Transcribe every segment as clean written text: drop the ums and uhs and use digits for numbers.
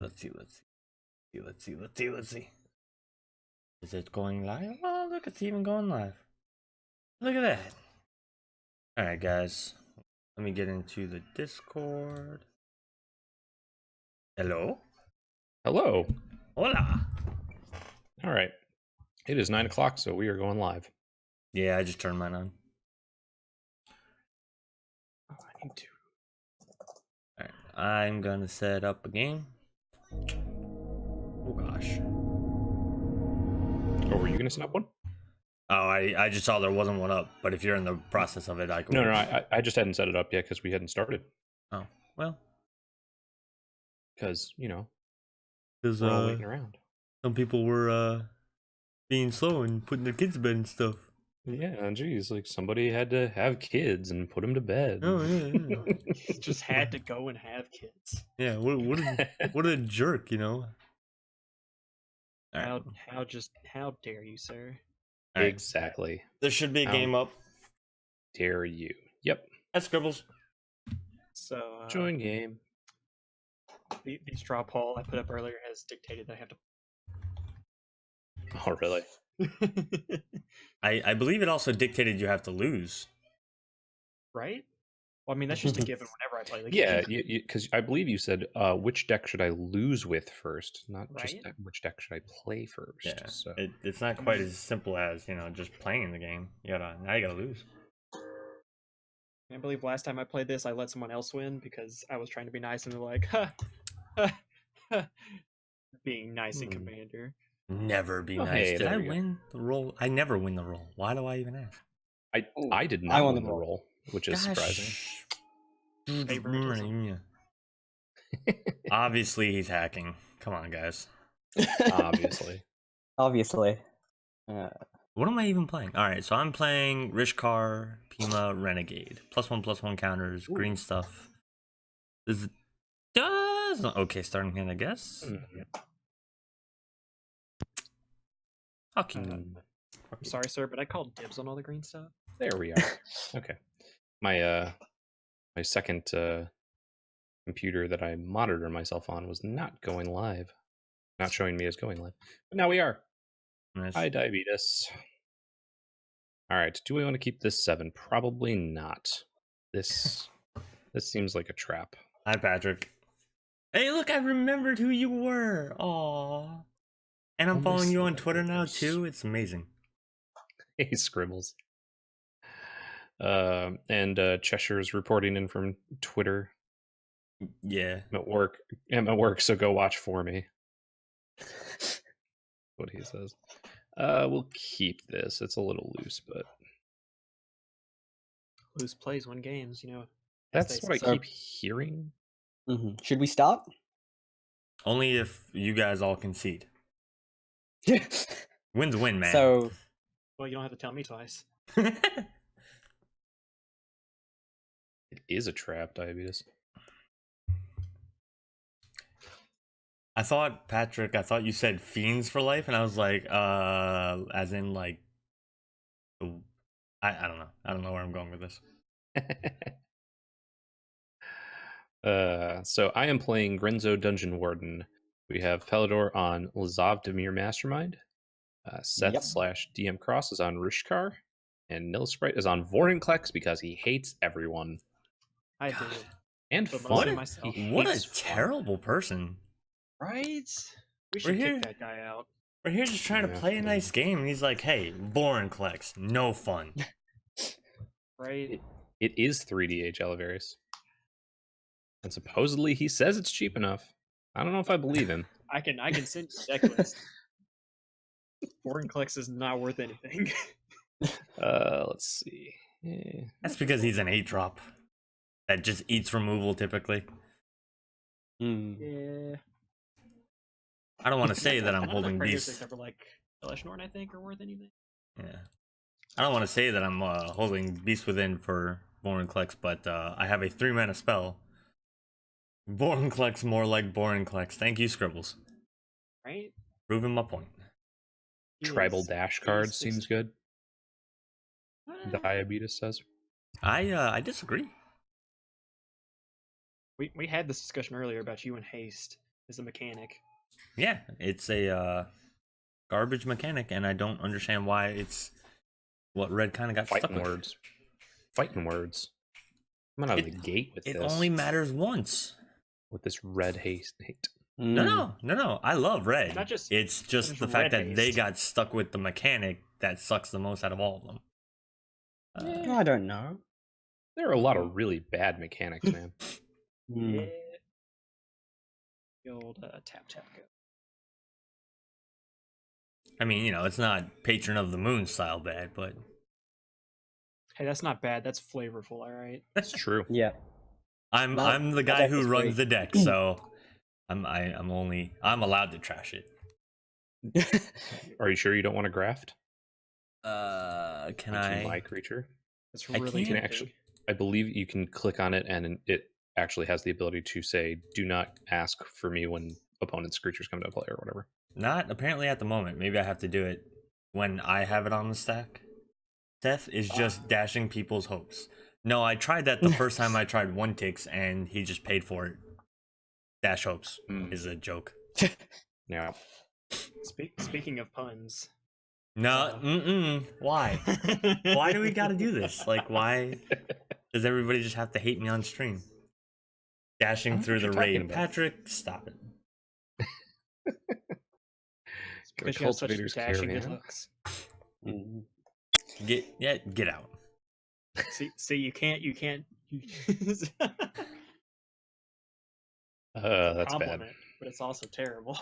Let's see. Is it going live? Oh, look, it's even going live. Look at that. Alright, guys. Let me get into the Discord. Hello? Hello. Hola. Alright. It is 9 o'clock, so we are going live. Yeah, I just turned mine on. Oh, I need to. Alright, I'm gonna set up a game. Oh gosh. Oh, were you gonna set up one? Oh, I just saw there wasn't one up, but if you're in the process of it, I can No, wait. I just hadn't set it up yet because we hadn't started. Oh, well. Because, you know, Because we're all waiting around. some people were being slow and putting their kids to bed and stuff. Yeah, geez, like somebody had to have kids and put them to bed. Oh, yeah. Just had to go and have kids. Yeah, what a jerk, you know? All right. How dare you, sir? All right. Exactly. There should be a How game up. Dare you? Yep. That's Scribbles. So Join game. the straw poll I put up earlier has dictated that I have to. Oh, really? I believe it also dictated you have to lose. Right? Well, I mean that's just a given whenever I play the Yeah, game. because I believe you said which deck should I lose with first, not just Right? which deck should I play first. Yeah. So It's not quite as simple as, just playing the game. Now you gotta lose. I believe last time I played this, I let someone else win because I was trying to be nice and they're like, ha, ha, ha. Being nice in Commander. Never be Oh, nice. hey, Did there I we go. win the roll? I never win the roll. Why do I even ask? I did I not won win the the roll. roll, which is surprising. Favoritism. Obviously, he's hacking. Come on, guys. Obviously. Obviously. What am I even playing? All right, so I'm playing Rishkar, Peema, Renegade. +1/+1 counters, green stuff. This does okay starting hand, I guess. I'll keep that. I'm sorry, sir, but I called dibs on all the green stuff. There we are. Okay. My second computer that I monitor myself on was not going live. Not showing me as going live. But now we are. Nice. Hi, diabetes. All right. Do we want to keep this 7? Probably not. This seems like a trap. Hi, Patrick. Hey, look, I remembered who you were. Aww. And I'm following you on Twitter now, too. It's amazing. Hey, Scribbles. And Cheshire's reporting in from Twitter. Yeah. I'm at work, so go watch for me. What he says. We'll keep this. It's a little loose, but Loose plays win games, that's what I keep hearing. Should we stop? Only if you guys all concede. Win's a win, man. So, well, you don't have to tell me twice. It is a trap, diabetes. Patrick, I thought you said fiends for life, and I was like, as in like, I don't know. I don't know where I'm going with this. So I am playing Grenzo Dungeon Warden. We have Pelador on Lazav Dimir Mastermind. Seth/DM Cross is on Rishkar. And Nilsprite is on Vorinclex because he hates everyone. I do. And But fun. myself. What a terrible person. Right? We should kick that guy out. We're here just trying to play a nice game, and he's like, hey, Vorinclex, no fun. Right? It is 3DH Elevarius. And supposedly he says it's cheap enough. I don't know if I believe him. I can send you a deck list. Vorinclex is not worth anything. Let's see. That's because he's an 8-drop that just eats removal typically. Yeah. I don't want to say that I'm None of holding the Praetors beast. except for like Elishnorn, I think, are worth anything. Yeah. I don't want to say that I'm holding Beast Within for Vorinclex, but I have a 3-mana spell. Vorinclex more like Vorinclex. Thank you, Scribbles. Right? Proving my point. Tribal dash cards seems good. Diabetes says. I disagree. We had this discussion earlier about you and haste. is a mechanic. Yeah, it's a garbage mechanic, and I don't understand why it's what red kind of got stuck Fighting with. words. Fighting words. Coming out of the gate with It this. only matters once. With this red hate. No. I love red. Not just- it's just just the fact that they red-based. got stuck with the mechanic that sucks the most out of all of them. I don't know. There are a lot of really bad mechanics, man. Yeah. The old tap go. I mean, it's not Patron of the Moon style bad, but Hey, that's not bad. That's flavorful. All right. That's true. Yeah. I'm That the guy deck who is runs great. the deck, so I'm allowed to trash it. Are you sure you don't want to graft? Can onto I? my creature? It's I really can't tempting. actually- I believe you can click on it, and it actually has the ability to say, "Do not ask for me when opponent's creatures come to play," or whatever. Not apparently at the moment. Maybe I have to do it when I have it on the stack. Seth is just dashing people's hopes. No, I tried that the first time I tried one ticks, and he just paid for it. Dash hopes is a joke. Yeah. Speaking of puns. No, why? Why do we got to do this? Like, why does everybody just have to hate me on stream? Dashing What through are you the talking raid, about? Patrick, stop it. It's because The you have such Cultivator's dashing good Caravan? looks. Mm. Get out. See, you can't. That's bad. compliment, but it's also terrible.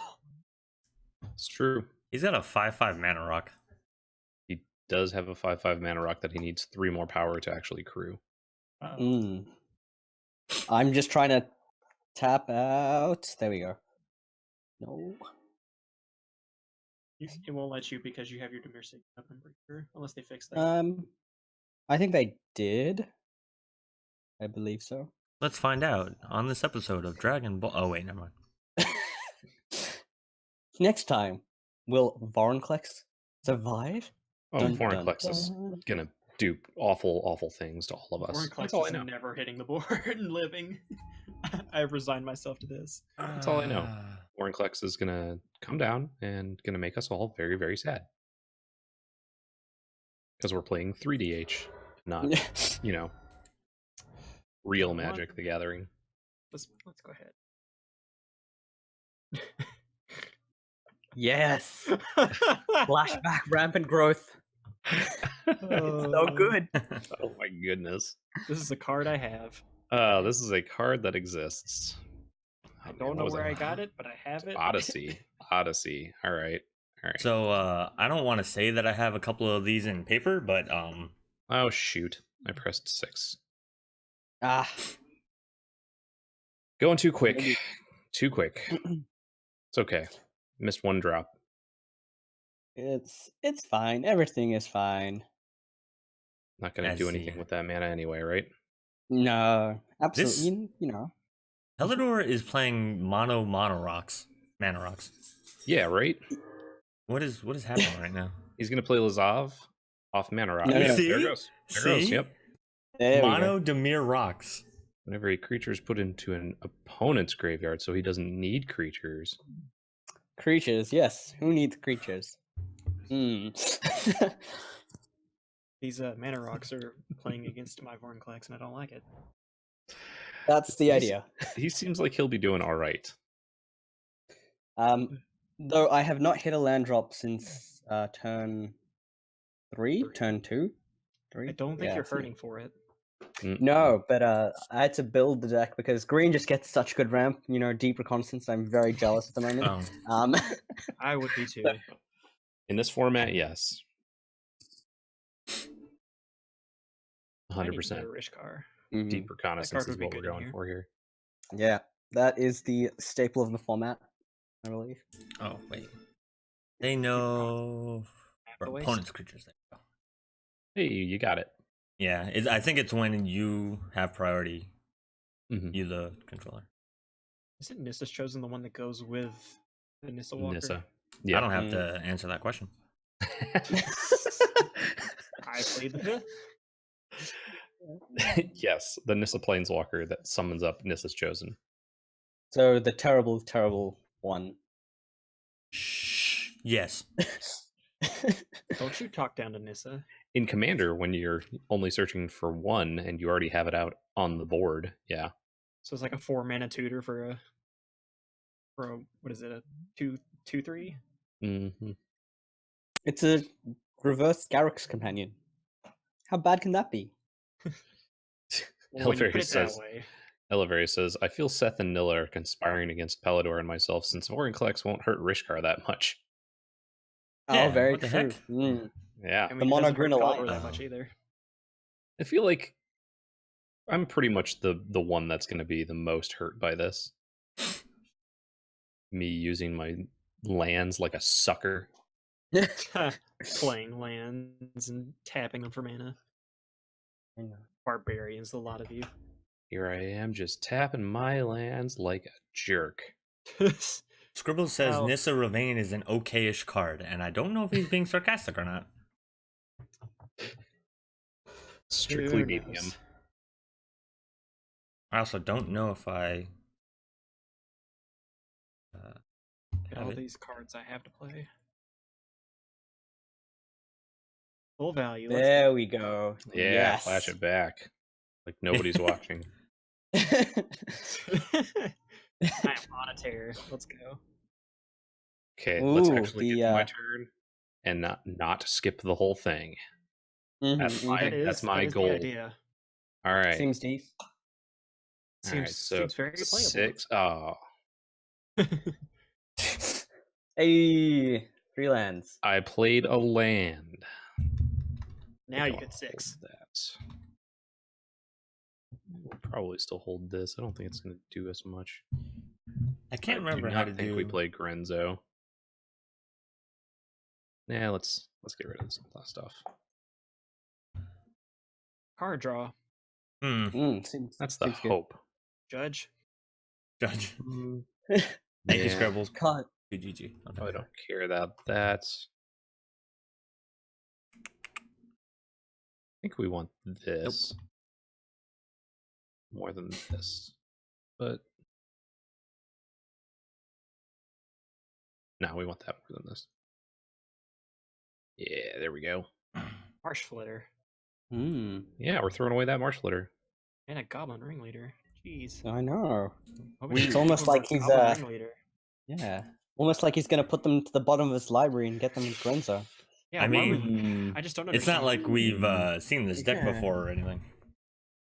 It's true. He's got a 5/5 mana rock. He does have a 5/5 mana rock that he needs 3 more power to actually crew. Mm. I'm just trying to tap out. There we go. No. It won't let you because you have your Dimir Sig up, I'm pretty sure, unless they fix that. I think they did. I believe so. Let's find out on this episode of Dragon Ball. Oh wait, never mind. Next time, will Vorinclex survive? Oh, Dun, Vorinclex dun, is dun. gonna do awful, awful things to all of us. Vorinclex That's all I is know. never hitting the board and living. I've resigned myself to this. That's all I know. Vorinclex is gonna come down and gonna make us all very, very sad. Because we're playing 3DH, not, real Come on. Magic the Gathering. Let's go ahead. Yes. Flashback, rampant growth. So good. Oh my goodness. This is a card I have. This is a card that exists. I don't know where I got it, but I have it. Odyssey. All right. So I don't want to say that I have a couple of these in paper, but Oh shoot. I pressed 6. Ah. Going too quick. Maybe- Too quick. It's okay. Missed 1 drop. It's fine. Everything is fine. Not gonna I do see. anything with that mana anyway, right? No, absolutely. You know. Helidor is playing mana rocks. Yeah, right? What is happening right now? He's gonna play Lazav off mana rock. No, no, Yeah, no. there See? it goes. There it goes. See? Yep. There we go. Mono Dimir rocks. Whenever a creature is put into an opponent's graveyard, so he doesn't need creatures. Creatures, yes. Who needs creatures? Hmm. These mana rocks are playing against my Vorinclex, and I don't like it. That's the idea. He seems like he'll be doing all right. Though I have not hit a land drop since turn 3, turn 2. 3. I don't think Yeah, you're so- hurting for it. No, but I had to build the deck because green just gets such good ramp. Deep reconnaissance. I'm very jealous at the moment. Oh. I would be too. In this format, yes. I need 100%. better Rishkar. Mhm. Deep reconnaissance would is be what we're good in going here. for here. Yeah, that is the staple of the format, I believe. Oh wait. They know the waste. opponent's creatures. There you go. Hey, you got it. Yeah, I think it's when you have priority. Mhm. You the controller. Isn't Nissa's chosen the one that goes with the Nissa Walker? Nissa. I Yeah. don't have to answer that question. I played the 5th. Yes, the Nissa Planeswalker that summons up Nissa's Chosen. So the terrible, terrible one. Shh. Yes. Don't you talk down to Nissa. In Commander, when you're only searching for one and you already have it out on the board, yeah. So it's like a 4-mana tutor for a what is it, a 2/3? Mm-hmm. It's a reverse Garrick's companion. How bad can that be? Well, when you Elveria put it that says, way. Elveria says, I feel Seth and Nilla are conspiring against Palador and myself since Vorinclex won't hurt Rishkar that much. Yeah, Oh, very what the true. heck? Mm. Yeah. I mean, The it doesn't hurt Monogreen Palador Alliance. that much either. I feel like I'm pretty much the one that's going to be the most hurt by this. Me using my lands like a sucker. Playing lands and tapping them for mana. I know. Barbarians, a lot of you. Here I am just tapping my lands like a jerk. Scribble says Well- Nissa Ravane is an okay-ish card, and I don't know if he's being sarcastic or not. Strictly Who medium. knows? I also don't know if I Get have all it. these cards I have to play. Full value. Let's There we go. Yeah, Yes. flash it back. Like nobody's watching. I am on a tear. Let's go. Okay, let's Ooh, actually the, get to my turn and not skip the whole thing. Mhm, That's mhm. my- that's my that is goal. The idea. All right. Seems deep. All right, Seems very playable. 6. Oh, Hey, three lands. I played a land. Now I you think get I'll 6. hold that. We'll probably still hold this. I don't think it's going to do as much. I can't I remember do how not to think do. we played Grenzo. Yeah, let's get rid of some stuff. Card draw. Seems, That's the seems good. hope. Judge. Judge. Mm, Thank you, yeah. Scribbles. Can't. GG. I don't care about that. I think we want this more than this, but no, we want that more than this. Yeah, there we go. Marsh Flitter. Yeah, we're throwing away that Marsh Flitter. And a Goblin Ringleader. Jeez. I know. Nobody It's should almost give him like a he's, Goblin Ringleader. Yeah. Almost like he's going to put them to the bottom of his library and get them with Grenzo. Yeah, I why mean, would, I just don't It's understand. not like we've seen this deck Yeah. before or anything.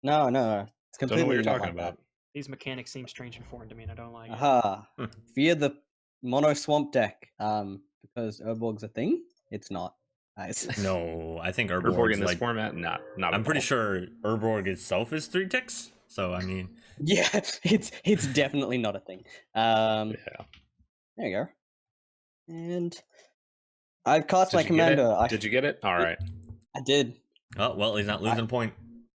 No. It's Don't know completely what you're not talking like about. These mechanics seem strange and foreign to me, and I don't like that. it. Aha. Hmm. Fear the Mono Swamp deck. Because Urborg's a thing? It's not. Guys. No, I think Urborg Urborg's in this like. format, not. I'm at pretty all. sure Urborg itself is 3 ticks. So I mean, Yeah, it's definitely not a thing. Yeah. There you go. And I've cast Did my you get it? commander. Did you get it? All right. I did. oh well, he's not losing a point.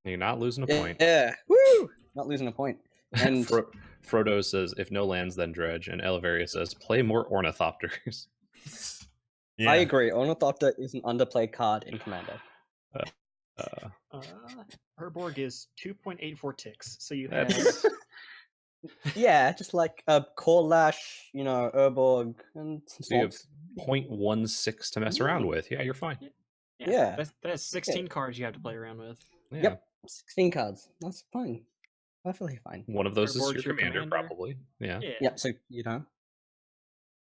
You're not losing a point. Yeah. Woo! Not losing a point. And Frodo says, "If no lands, then dredge." And Elveria says, "Play more ornithopters." Yeah. I agree. Ornithopter is an underplayed card in Commander. Urborg is 2.84 ticks, so you have That's Yeah, just like a Corlash, Urborg, and some so you have swamps. 0.16 to mess around with. Yeah, you're fine. Yeah. That's 16 cards you have to play around with. Yeah. Yep. 16 cards. That's fine. Perfectly fine. One of those is Urborg's your your commander, commander. probably. Yeah. Yep, so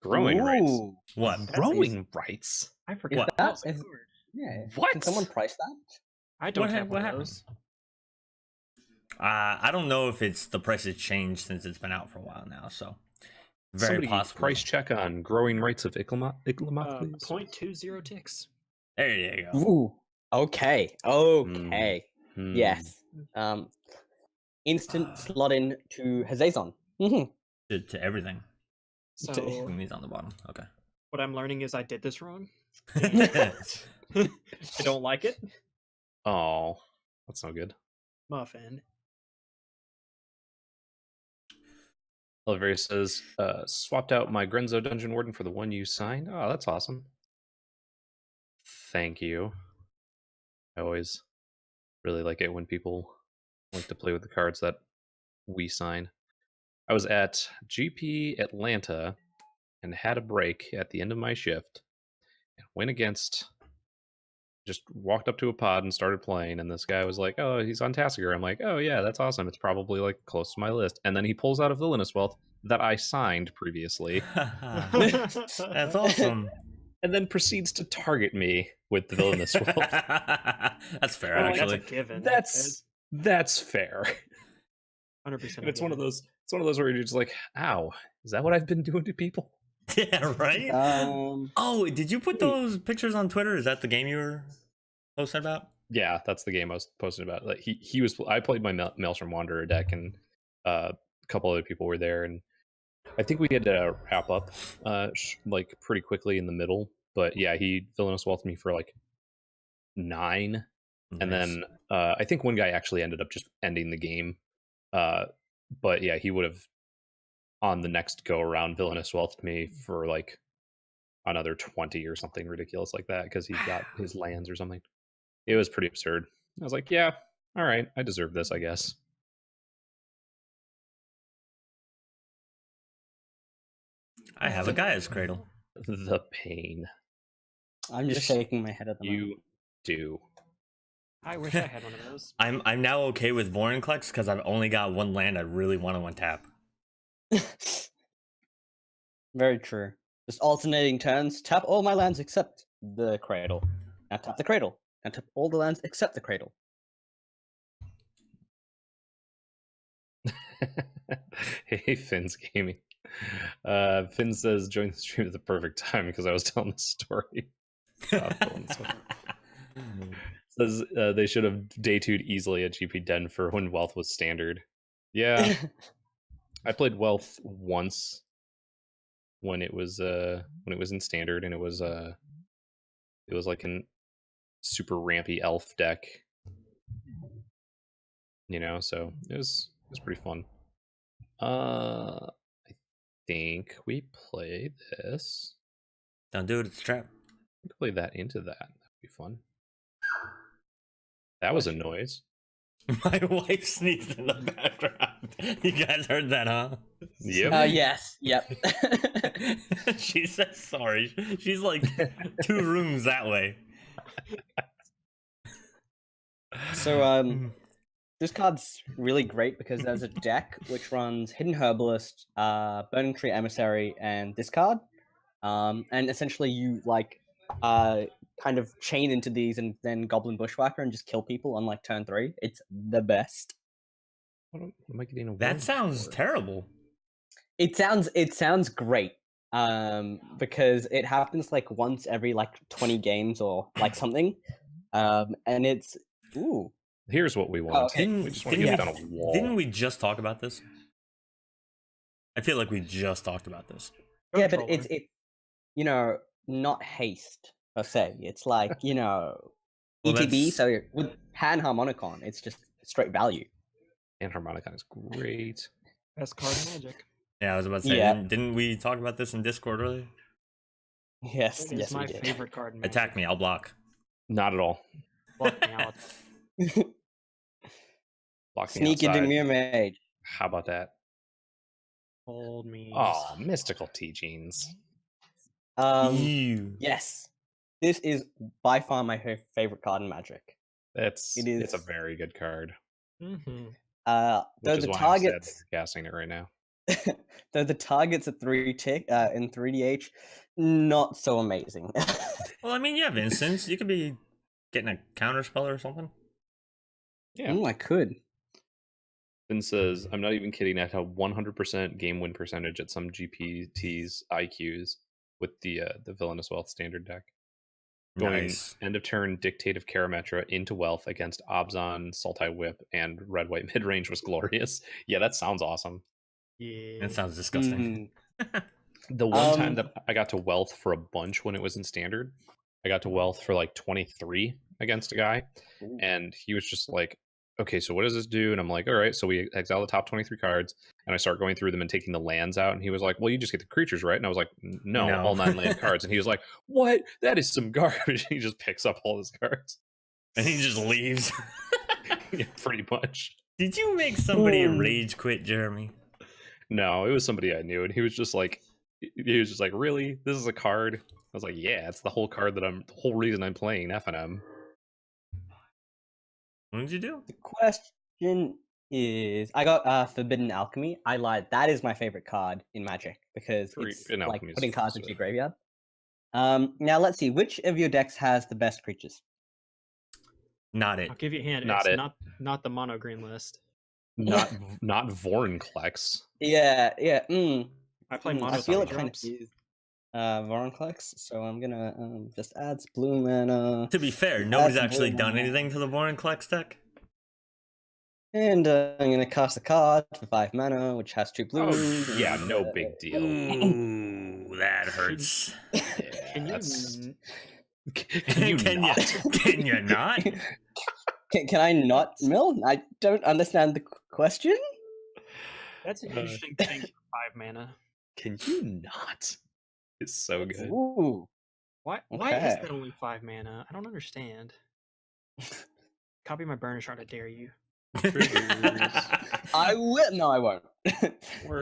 Growing rights. Ooh, What? Growing rights. I forgot What? that was a Is- card. Yeah. What? Can someone price that? I don't What have one of happened? those. I don't know if it's the price has changed since it's been out for a while now. So very Somebody possible. price check on growing rights of Iklamat, please. 0.20 ticks. There you go. Ooh. Okay. Okay. Hmm. Yes. Instant slot in to Hazazon. Mhm. To everything. So He's on the bottom. Okay. what I'm learning is I did this wrong. yeah. I don't like it. Oh, that's not good. Muffin. Elveria says, swapped out my Grenzo Dungeon Warden for the one you signed. Oh, that's awesome. Thank you. I always really like it when people like to play with the cards that we sign. I was at GP Atlanta and had a break at the end of my shift. And went against. Just walked up to a pod and started playing, and this guy was like, "Oh, he's on Tassiger." I'm like, "Oh yeah, that's awesome. It's probably like close to my list." And then he pulls out a Villainous Wealth that I signed previously, That's awesome. and then proceeds to target me with the Villainous Wealth. That's fair, Oh, actually. that's a given. That's fair. 100%. And it's one of those where you're just like, "Ow, is that what I've been doing to people?" Yeah, right? Oh, did you put those pictures on Twitter? Is that the game you were posting about? Yeah, that's the game I was posting about. Like he was. I played my Maelstrom Wanderer deck, and a couple other people were there, and I think we had to wrap up like pretty quickly in the middle. But yeah, he Villainous Wealth me for like 9, Nice. and then I think one guy actually ended up just ending the game. But yeah, he would have on the next go around Villainous Wealth me for like another 20 or something ridiculous like that because he got his lands or something. It was pretty absurd. I was like, yeah, all right, I deserve this, I guess. I have a Gaia's Cradle. The pain. I'm just shaking my head at the moment. You do. I wish I had one of those. I'm now okay with Vorinclex because I've only got one land I really want to untap. Very true. Just alternating turns. Tap all my lands except the cradle. Now tap the cradle. Now tap all the lands except the cradle. Hey, Finn's Gaming. Finn says, join the stream at the perfect time because I was telling the story. Says they should have day 2'd easily at GP Den for when Wealth was standard. Yeah. I played Wealth once when it was in standard, and it was like an super rampy elf deck. So it was pretty fun. I think we play this. Don't do it, it's a trap. We could play that into that. That'd be fun. That was a noise. My wife sneezed in the background. You guys heard that, huh? Yep. Yes. Yep. She says sorry. She's like 2 rooms that way. So this card's really great because there's a deck which runs Hidden Herbalist, Burning Tree Emissary, and this card. And essentially you kind of chain into these and then Goblin Bushwhacker and just kill people on like turn 3. It's the best. What am I getting a That sounds terrible. It sounds great. Because it happens like once every like 20 games or like something. And it's Here's what we want. Oh, okay. We just want to get it on a wall. Didn't we just talk about this? I feel like we just talked about this. Yeah, but it's not haste per se. It's like, Well, ETB, that's- so with Hand Harmonicon, it's just straight value. And Harmonicon is great. Best card in Magic. Yeah, I was about to say, Yeah. didn't we talk about this in Discord earlier? Yes, It is yes, my we did. favorite card in Magic. Attack me, I'll block. Not at all. Block me out. Block me Sneaky outside. Dimir Mage. How about that? Hold me. Oh, mystical teachings. Ew. Yes, this is by far my favorite card in Magic. It's It a is. very good card. Mm-hmm. Though Which is the why I'm sad that targets, we're casting it right now. though the targets at 3 tick in 3DH, not so amazing. Well, I mean, you have instants. You could be getting a counter spell or something. Yeah. I could. Finn says, I'm not even kidding. I have 100% game win percentage at some GPT's IQs with the Villainous Wealth standard deck. Going Nice. end of turn Dictate of Karametra into Wealth against Obzon, Sultai Whip, and Red White Midrange was glorious. Yeah, that sounds awesome. Yeah. That sounds disgusting. The one time Um, that I got to Wealth for a bunch when it was in standard, I got to Wealth for like 23 against a guy, Ooh. and he was just like, okay, so what does this do? And I'm like, all right, so we exile the top 23 cards, and I start going through them and taking the lands out, and he was like, well, you just get the creatures, right? And I was like, no. No. All 9 land cards. And he was like, what? That is some garbage. He just picks up all his cards. And he just leaves. Yeah, pretty much. Did you make somebody Ooh. rage quit, Jeremy? No, it was somebody I knew, and he was just like, really? This is a card? I was like, yeah, it's the whole card the whole reason I'm playing F&M. What did you do? The question is, I got Forbidden Alchemy. I lied. That is my favorite card in Magic because it's Forbidden like Alchemy is putting cards into so- your graveyard. Now let's see, which of your decks has the best creatures? Not it. I'll give you a hint. Not It's it. not the mono green list. Not Vorinclex. Yeah. I play mono. I feel it three kind of drops. is Vorinclex, so I'm gonna just add some blue mana. To be fair, Add nobody's some actually blue done mana. anything to the Vorinclex deck. And I'm gonna cast a card for 5 mana, which has 2 blues. Oh, yeah, no big deal. Ooh, that hurts. Can you? That's- n- Can you Can not? Can you not? Can I not mill? I don't understand the question. That's an interesting thing for 5 mana. Can you not? It's so good. Ooh. Why is Okay. that only 5 mana? I don't understand. Copy my burner shard, I dare you. I will. No, I won't.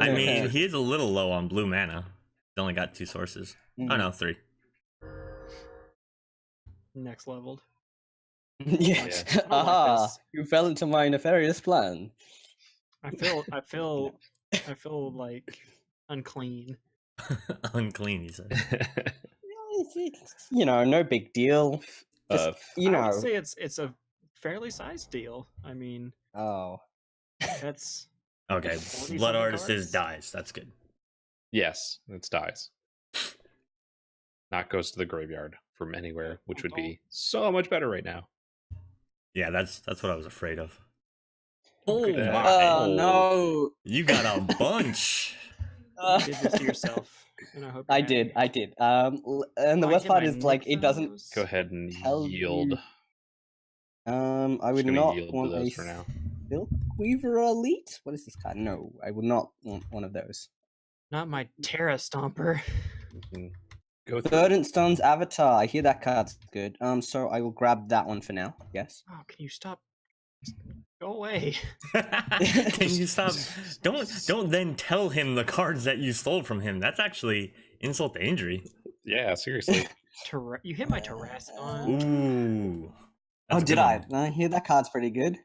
I mean, he is a little low on blue mana. He's only got 2 sources. Oh no, 3. Next leveled. Yeah. Yeah. I don't like Aha! this. You fell into my nefarious plan. I feel like unclean. Unclean, he said. It's, no big deal. Just, I would say it's a fairly sized deal. I mean, Oh. that's Okay, 40 Blood something Artist is cards? dies. That's good. Yes, it's dies. Not goes to the graveyard from anywhere, which would be so much better right now. Yeah, that's what I was afraid of. Oh good. my! Oh no! You got a bunch. you did this to yourself. And I hope I you're did. happy. And the Why worst can part I is like nick it doesn't. those? Go ahead and Tell yield. you- I would gonna not yield to want those a for now. Silk Weaver Elite. What is this card? No, I would not want one of those. Not my Terra Stomper. You can go through. Verdant Stone's Avatar. I hear that card's good. So I will grab that one for now. Yes. Oh, can you stop? Go away. Can you stop? Don't then tell him the cards that you stole from him. That's actually insult to injury. Yeah, seriously. You hit my Terrascon. Ooh. Oh, That's a did good I? one. I hear that card's pretty good.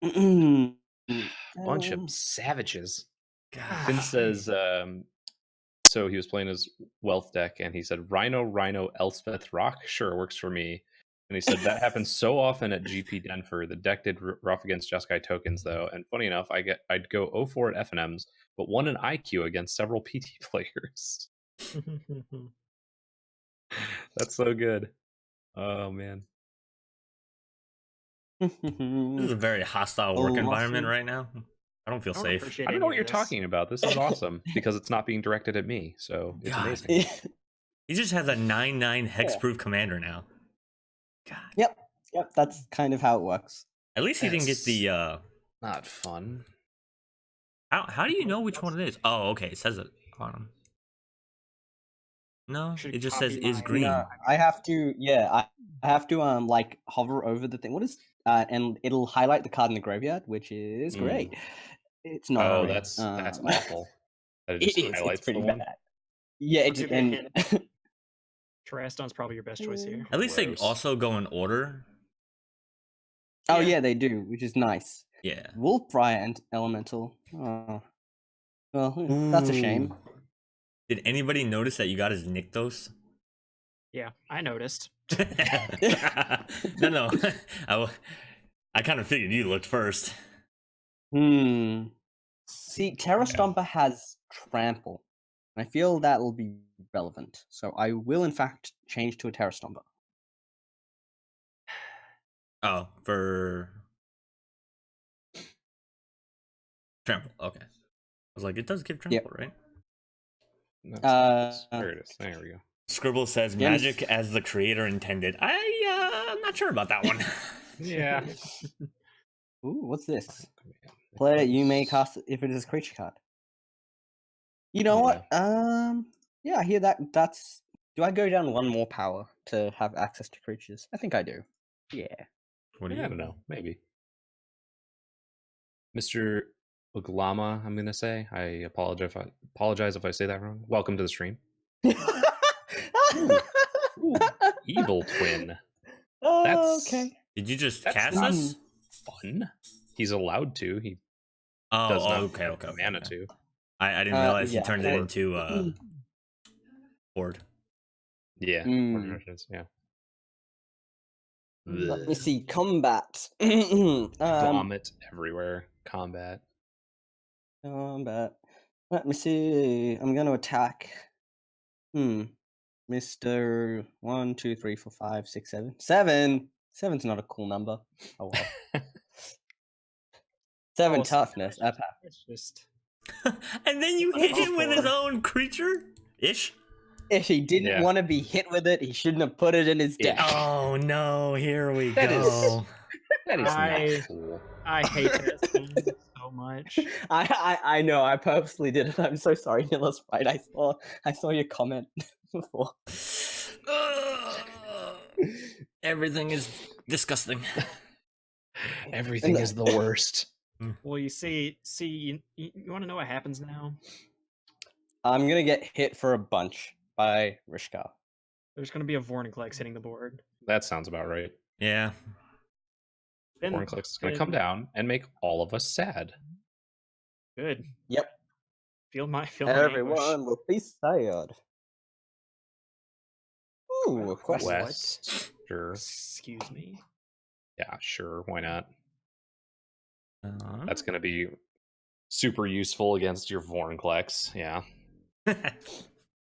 Bunch of savages. God. Finn says, so he was playing his wealth deck, and he said, Rhino, Elspeth Rock? Sure, works for me. And he said, that happens so often at GP Denver. The deck did rough against Jeskai tokens, though. And funny enough, I'd go 0-4 at FNMs, but won an IQ against several PT players. That's so good. Oh, man. This is a very hostile work Oh, environment awesome. right now. I don't feel I don't safe. appreciate I don't know what any you're of this. talking about. This is awesome because it's not being directed at me. So it's God. amazing. He just has a 9/9 hexproof commander now. God. Yep, that's kind of how it works. At least he didn't get the Not fun. how do you know which one it is? Oh, okay, it says it on him. No, Should it just copy says is mine. green. No, I have to. Yeah, I have to like hover over the thing. What is? And it'll highlight the card in the graveyard, which is great. It's not. Oh, great. that's Um, awful. That it It just is. highlights It's pretty the one. bad. Yeah, I'll it give just, you a and hint. Terrascon's probably your best choice here. At least they Gross. also go in order. oh Yeah. yeah, they do, which is nice. Yeah. Wolfbriar and Elemental. Oh, well, that's a shame. Ooh. Did anybody notice that you got his Nykthos? Yeah, I noticed. No. I kind of figured you looked first. See, Terra Stomper has Trample. I feel that will be relevant, so I will in fact change to a Terra Stomper. Oh, for trample. Okay. I was like, it does give trample, right? That's there it is. There we go. Scribble says Yes. magic as the creator intended. I'm not sure about that one. Yeah. Ooh, what's this? Player, you may cast it if it is a creature card. You know what? Yeah, I hear that. That's. Do I go down one more power to have access to creatures? I think I do. Yeah. What do I you don't know. Maybe. Mr. Uglama, I'm gonna say. I apologize if I say that wrong. Welcome to the stream. Ooh, evil twin. That's Okay. Did you just That's cast not- this? fun. He's allowed to. He Oh, does not okay, have okay, the mana okay. to. I didn't realize he yeah, turned it okay. into horde. Yeah. Mm. Yeah. Let me see. Combat. Vomit everywhere. Combat. Combat. Let me see. I'm going to attack. Mr. 1, 2, 3, 4, 5, 6, 7. 7. 7's not a cool number. Oh well. 7 Oh, toughness. It's just And then you hit him with his own creature? Ish? If he didn't Yeah. want to be hit with it, he shouldn't have put it in his Yeah. deck. Oh no, here we That is- go. That is I- not cool. I hate that thing so much. I know. I purposely did it. I'm so sorry, Nilla's right. I saw your comment before. Everything is disgusting. Everything is the worst. Well, you see, you want to know what happens now? I'm gonna get hit for a bunch by Rishkar. There's going to be a Vorinclex hitting the board. That sounds about right. Yeah. Then Vorinclex is going to come down and make all of us sad. Good. Yep. Feel my anguish. Everyone will be sad. Ooh, a quest. What? West. Sure. Excuse me. Yeah, sure. Why not? Uh-huh. That's going to be super useful against your Vorinclex. Yeah.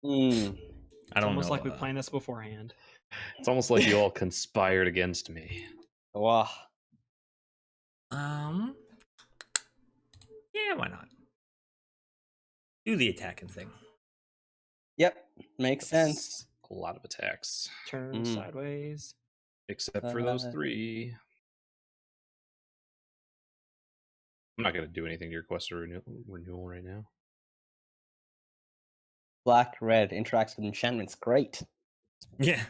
Mm. I don't Almost know. like we planned this beforehand. It's almost like you all conspired against me. Wow. Yeah, why not? Do the attacking thing. Yep, makes sense. A lot of attacks. Turn sideways. Except for those 3. I'm not going to do anything to your quest of renewal right now. Black, red interacts with enchantments. Great. Yeah.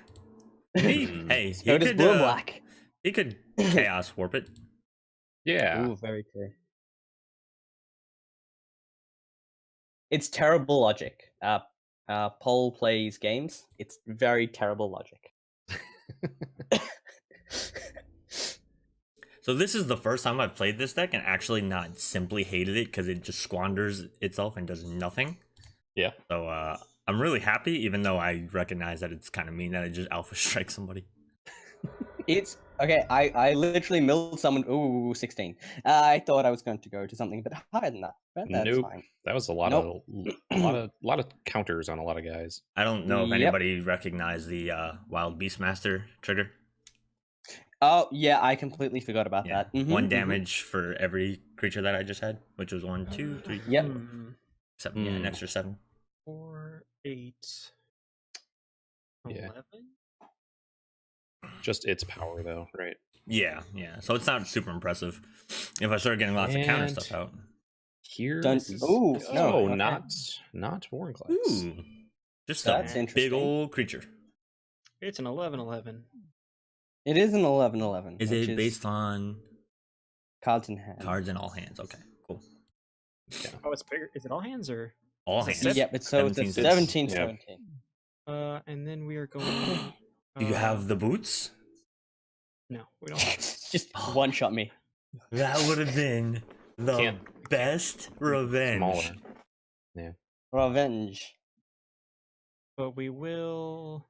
Hey, Hmm. he So does could blue and black. he could chaos warp it. Yeah. Ooh, very true. It's terrible logic. Paul plays games. It's very terrible logic. So this is the first time I've played this deck and actually not simply hated it because it just squanders itself and does nothing. Yeah. So I'm really happy, even though I recognize that it's kind of mean that it just alpha strikes somebody. It's okay. I literally milled someone. Ooh, 16. I thought I was going to go to something a bit higher than that. But that's Nope. fine. That was a lot Nope. of lot of counters on a lot of guys. I don't know if Yep. anybody recognized the Wild Beastmaster trigger. Oh yeah, I completely forgot about Yeah, that. Mhm, 1 mhm. damage for every creature that I just had, which was 1, 2, 3, Yep. 7. Yeah, an extra 7. 4, 8, Yeah. 11. Just its power though, right? Yeah. So it's not super impressive. If I start getting lots of counter And stuff out. Here Dun- is Ooh, no, okay. not Vorinclex. Ooh, just That's a big interesting. old creature. It's an 11-11. It is an 11-11. Is which it based on cards in hand? cards in all hands? Okay, cool. Oh, it's bigger. Is it all hands or? All Is it hands. Yep. It's so it's 17, 17, yeah. 17. And then we are going. Do you have the boots? No, we don't. Have Just one shot me. That would have been the Can't- best revenge. Smaller. Revenge. but we will.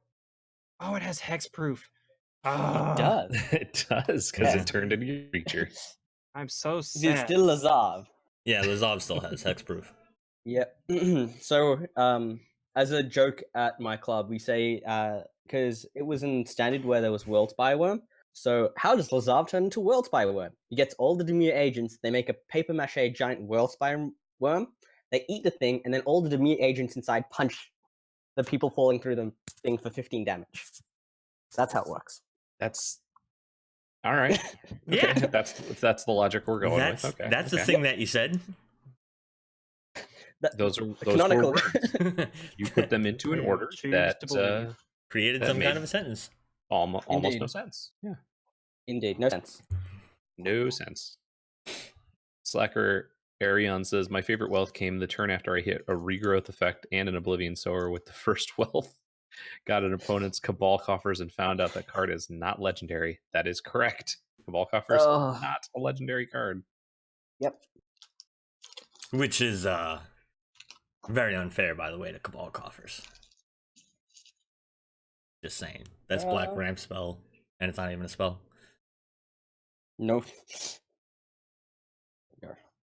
Oh, it has hexproof. It Ah, does. It does because Yeah. it turned into your creature. I'm so It's sad. still Lazav. Yeah, Lazav still has hexproof. Yep. So, as a joke at my club, we say, because it was in Standard where there was World Spy Worm. So, how does Lazav turn into World Spy Worm? He gets all the Dimir agents, they make a paper mache giant World Spy Worm, they eat the thing, and then all the Dimir agents inside punch the people falling through the thing for 15 damage. That's how it works. That's all right. Yeah. Okay, that's the logic we're going That's with. Okay, that's the okay. thing that you said. Those are Canonical. words. You put them into an I order choose that to believe. Created That some kind made- of a sentence. almost Indeed. no sense. Yeah, Indeed, no sense. no sense. Slacker Arion says, my favorite wealth came the turn after I hit a regrowth effect and an Oblivion Sower with the first wealth. Got an opponent's Cabal Coffers and found out that card is not legendary. That is correct. Cabal Coffers, not a legendary card. Yep. Which is very unfair, by the way, to Cabal Coffers. Just saying. That's black ramp spell, and it's not even a spell. No.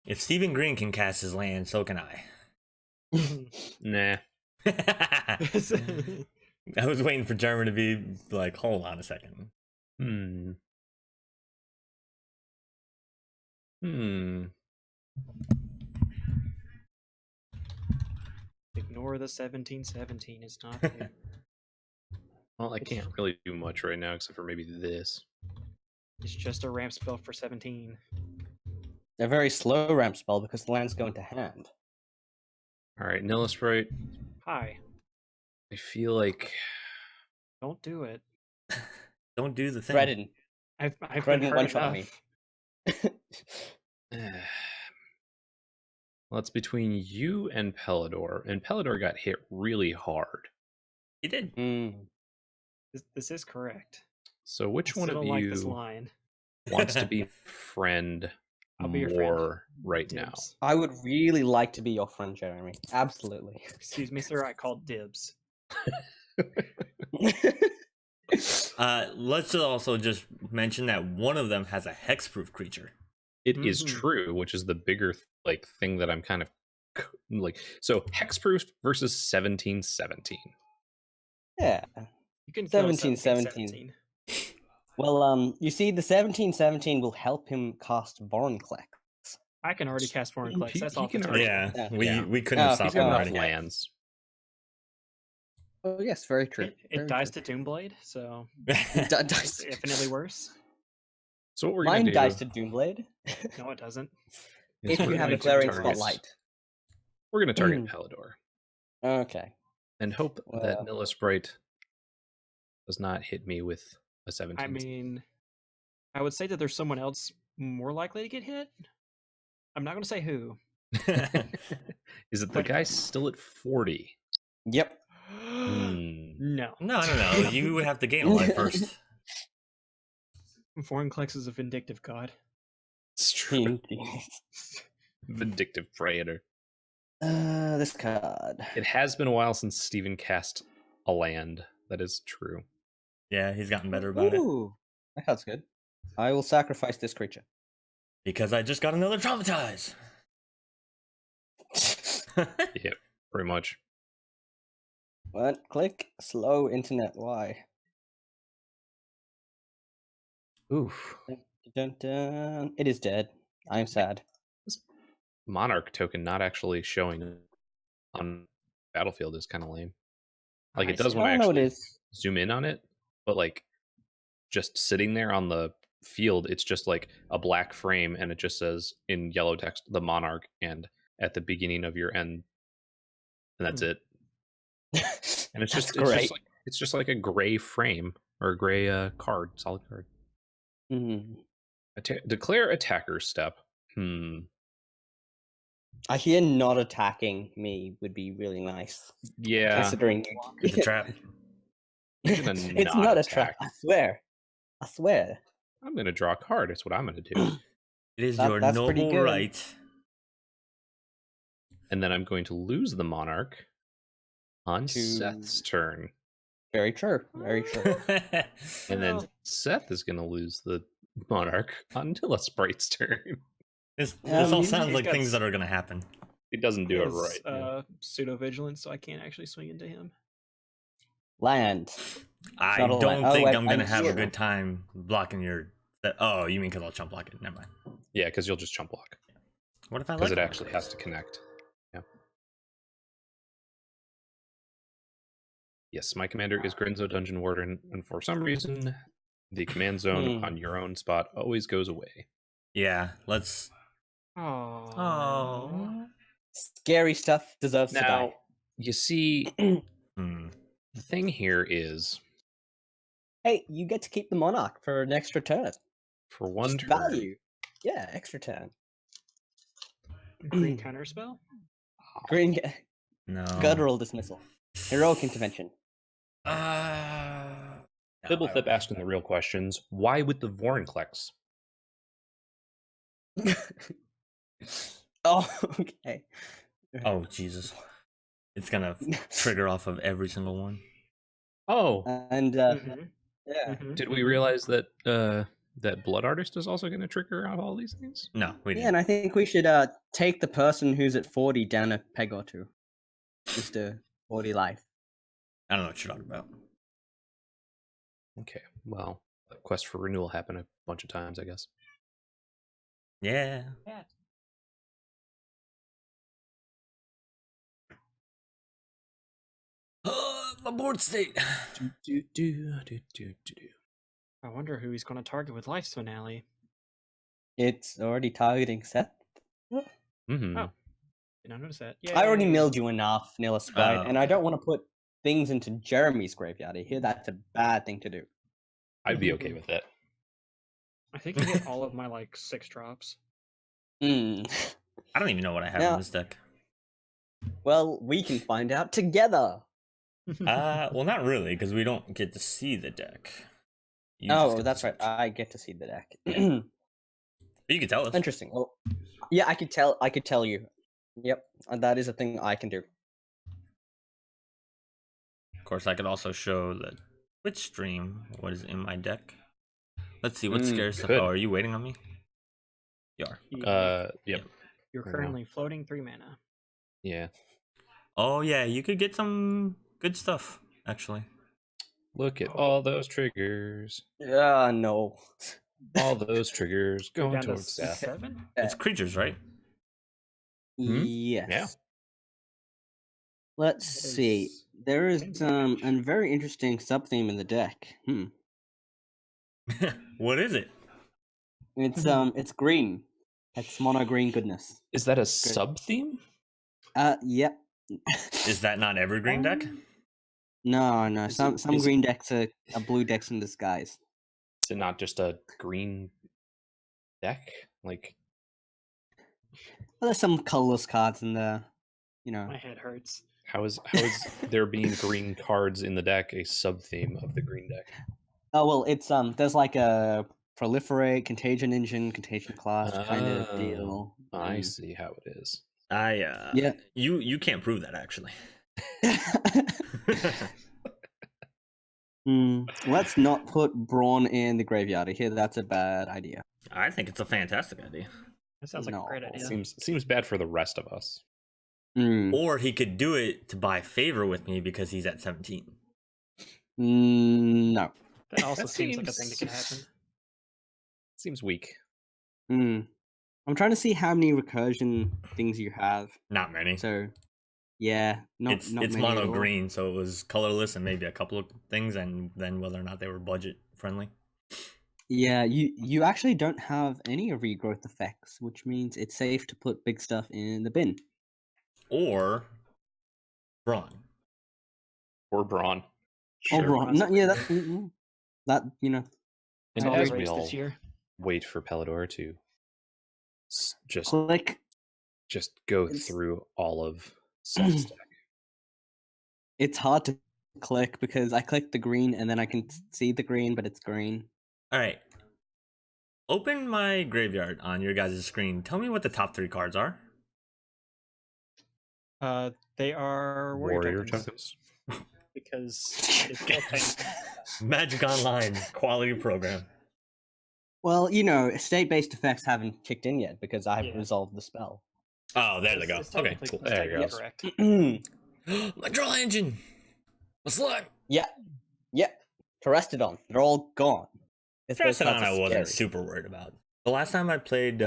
If Stephen Green can cast his land, so can I. Nah. I was waiting for Jeremy to be like, hold on a second. Ignore the 1717. It's not there. Well, I can't really do much right now except for maybe this. It's just a ramp spell for 17. A very slow ramp spell because the land's going to hand. All right, Nilla Sprite. Hi. I feel like Don't do it. Don't do the thing. Threaten. I've been Threaten hurt one-shot enough. me. well, it's between you and Pelidor, and Pelidor got hit really hard. He did. This is correct. So which one I of don't like this you line. wants to be friend I'll be your more friend. right now? Dibs. I would really like to be your friend, Jeremy. Absolutely. Excuse me, sir. I called dibs. Let's also just mention that one of them has a hexproof creature. It is true, which is the bigger like thing that I'm kind of like. So hexproof versus 1717. Yeah. You can kill 1717. Well, you see, the 1717 will help him cast Vorinclex. I can already cast Vorinclex. That's all. Yeah, we couldn't Oh, have He's stopped got him enough already. lands. Oh, yes, very true. It dies to Doomblade, so It dies. it's infinitely worse. So what we're Mine gonna do? dies to Doomblade. No, it doesn't. is If we're you have a going to glaring target- spotlight. We're going to target Pelidor Okay. and hope Well. that Nilla Sprite does not hit me with a 17. I mean, I would say that there's someone else more likely to get hit. I'm not going to say who. Is it the guy still at 40? Yep. No. No. You would have to gain a life first. Vorinclex is a vindictive god. It's true. Vindictive Praetor. This card. It has been a while since Steven cast a land. That is true. Yeah, he's gotten better about it. Ooh, that card's good. I will sacrifice this creature. Because I just got another traumatize. Yeah, pretty much. What? Click. Slow internet. Why? Oof. Dun, dun. It is dead. I'm sad. Monarch token not actually showing on Battlefield is kind of lame. Like it does when I Oh, no, it actually is. zoom in on it, but like just sitting there on the field, it's just like a black frame and it just says in yellow text the Monarch and at the beginning of your end, and that's it. And it's just great. it's just like a gray frame or a gray card, solid card. Declare attacker step. I hear not attacking me would be really nice. Yeah, Considering It's a trap. it's not a trap. I swear. I'm gonna draw a card. It's what I'm gonna do. It is That's your pretty noble good. right. And then I'm going to lose the Monarch on To- Seth's turn. Very true. Very true. And then Seth is going to lose the Monarch on Nilla Sprite's turn. This all he's sounds like got things that are going to happen. He doesn't do He it has, right. yeah. Pseudo vigilance, so I can't actually swing into him. Land. I Not a don't land. think Oh, I'm going to I have a see. good time blocking your... Oh, you mean because I'll chump block it? Never mind. Yeah, because you'll just chump block. What if I Because like it actually has to connect. Yeah. Yes, my commander is Grenzo Dungeon Warden, and for some reason, the command zone on your own spot always goes away. Yeah, let's... Oh. Scary stuff deserves to Now, die. you see, Hmm. the thing here is, Hey, you get to keep the Monarch for an extra turn. for one Just turn, value. Yeah, extra turn. Green counter spell? Green No. guttural dismissal. Heroic intervention. No, Thibblethip asking the real questions. Why with the Vorinclex? Oh, okay. Oh, Jesus. It's gonna trigger off of every single one. Oh, And Mhm. yeah, Mhm. did we realize that that Blood Artist is also going to trigger out all these things? No, we yeah, didn't. and I think we should take the person who's at 40 down a peg or two. Mr. 40 life. I don't know what you're talking about. Okay, well, the quest for renewal happened a bunch of times, I guess. Yeah. My board state. I wonder who he's going to target with Life's Finale. It's already targeting Seth. Mm-hmm. Oh. Did not notice that. I already Yay. milled you enough, Nilla Sprite, and I okay. don't want to put things into Jeremy's graveyard. I hear that's a bad thing to do. I'd be okay with that. I think I hit all of my like 6 drops. Hmm. I don't even know what I have Now- in this deck. Well, we can find out together. Well, not really, because we don't get to see the deck. You just Oh, get to that's right. search. I get to see the deck. You can tell us. Interesting. Well, yeah, I could tell you. Yep, that is a thing I can do. Of course, I could also show the Twitch stream what is in my deck. Let's see, what Mm, scares stuff. could. Oh, are you waiting on me? You are. Yep. You're I know. currently floating 3 mana. Yeah. Oh, yeah, you could get some good stuff, actually. Look at all those triggers. No. All those triggers You're going down to towards Seth. 7? It's creatures, right? Hmm? Yes. Yeah. Let's That see. is There is 10 damage. a very interesting sub theme in the deck. What is it? It's green. It's mono green goodness. Is that a sub theme? Yep. Is that not every green deck? No. Is Some it- is- green decks are blue decks in disguise. Is it not just a green deck? Like, Well, there's some colorless cards in there. You know. My head hurts. how is there being green cards in the deck a sub theme of the green deck? Oh well, it's there's like a proliferate, contagion engine, contagion class kind of deal. I see how it is. Yeah. You can't prove that actually. Let's not put Brawn in the graveyard. I hear that's a bad idea. I think it's a fantastic idea. That sounds like a great No. idea. Seems bad for the rest of us. Or he could do it to buy favor with me because he's at 17. No. That also That seems like a thing that seems- could happen. Seems weak. I'm trying to see how many recursion things you have. Not many. So, yeah, not it's many at mono all. green, so it was colorless and maybe a couple of things, and then whether or not they were budget friendly. Yeah, you actually don't have any regrowth effects, which means it's safe to put big stuff in the bin. Or Braun. Or Brawn. Oh, Sure, Brawn. No, possibly. yeah, that you know. And It's all as the we race all this year. wait for Pelador to just Click. go It's- through all of Seth's deck. It's hard to click because I click the green and then I can see the green, but it's green. All right. Open my graveyard on your guys' screen. Tell me what the top 3 cards are. They are warrior tokens. Because it's all technically- Magic Online quality program. Well, you know, state-based effects haven't kicked in yet because I have Yeah. resolved the spell. Oh, there they it's- go. it's Okay, technically- cool. it's There it technically goes. correct. My draw engine. My slime. Yeah. Terrestodon. They're all gone. It's those Trestodon cards are I wasn't scary. super worried about. The last time I played,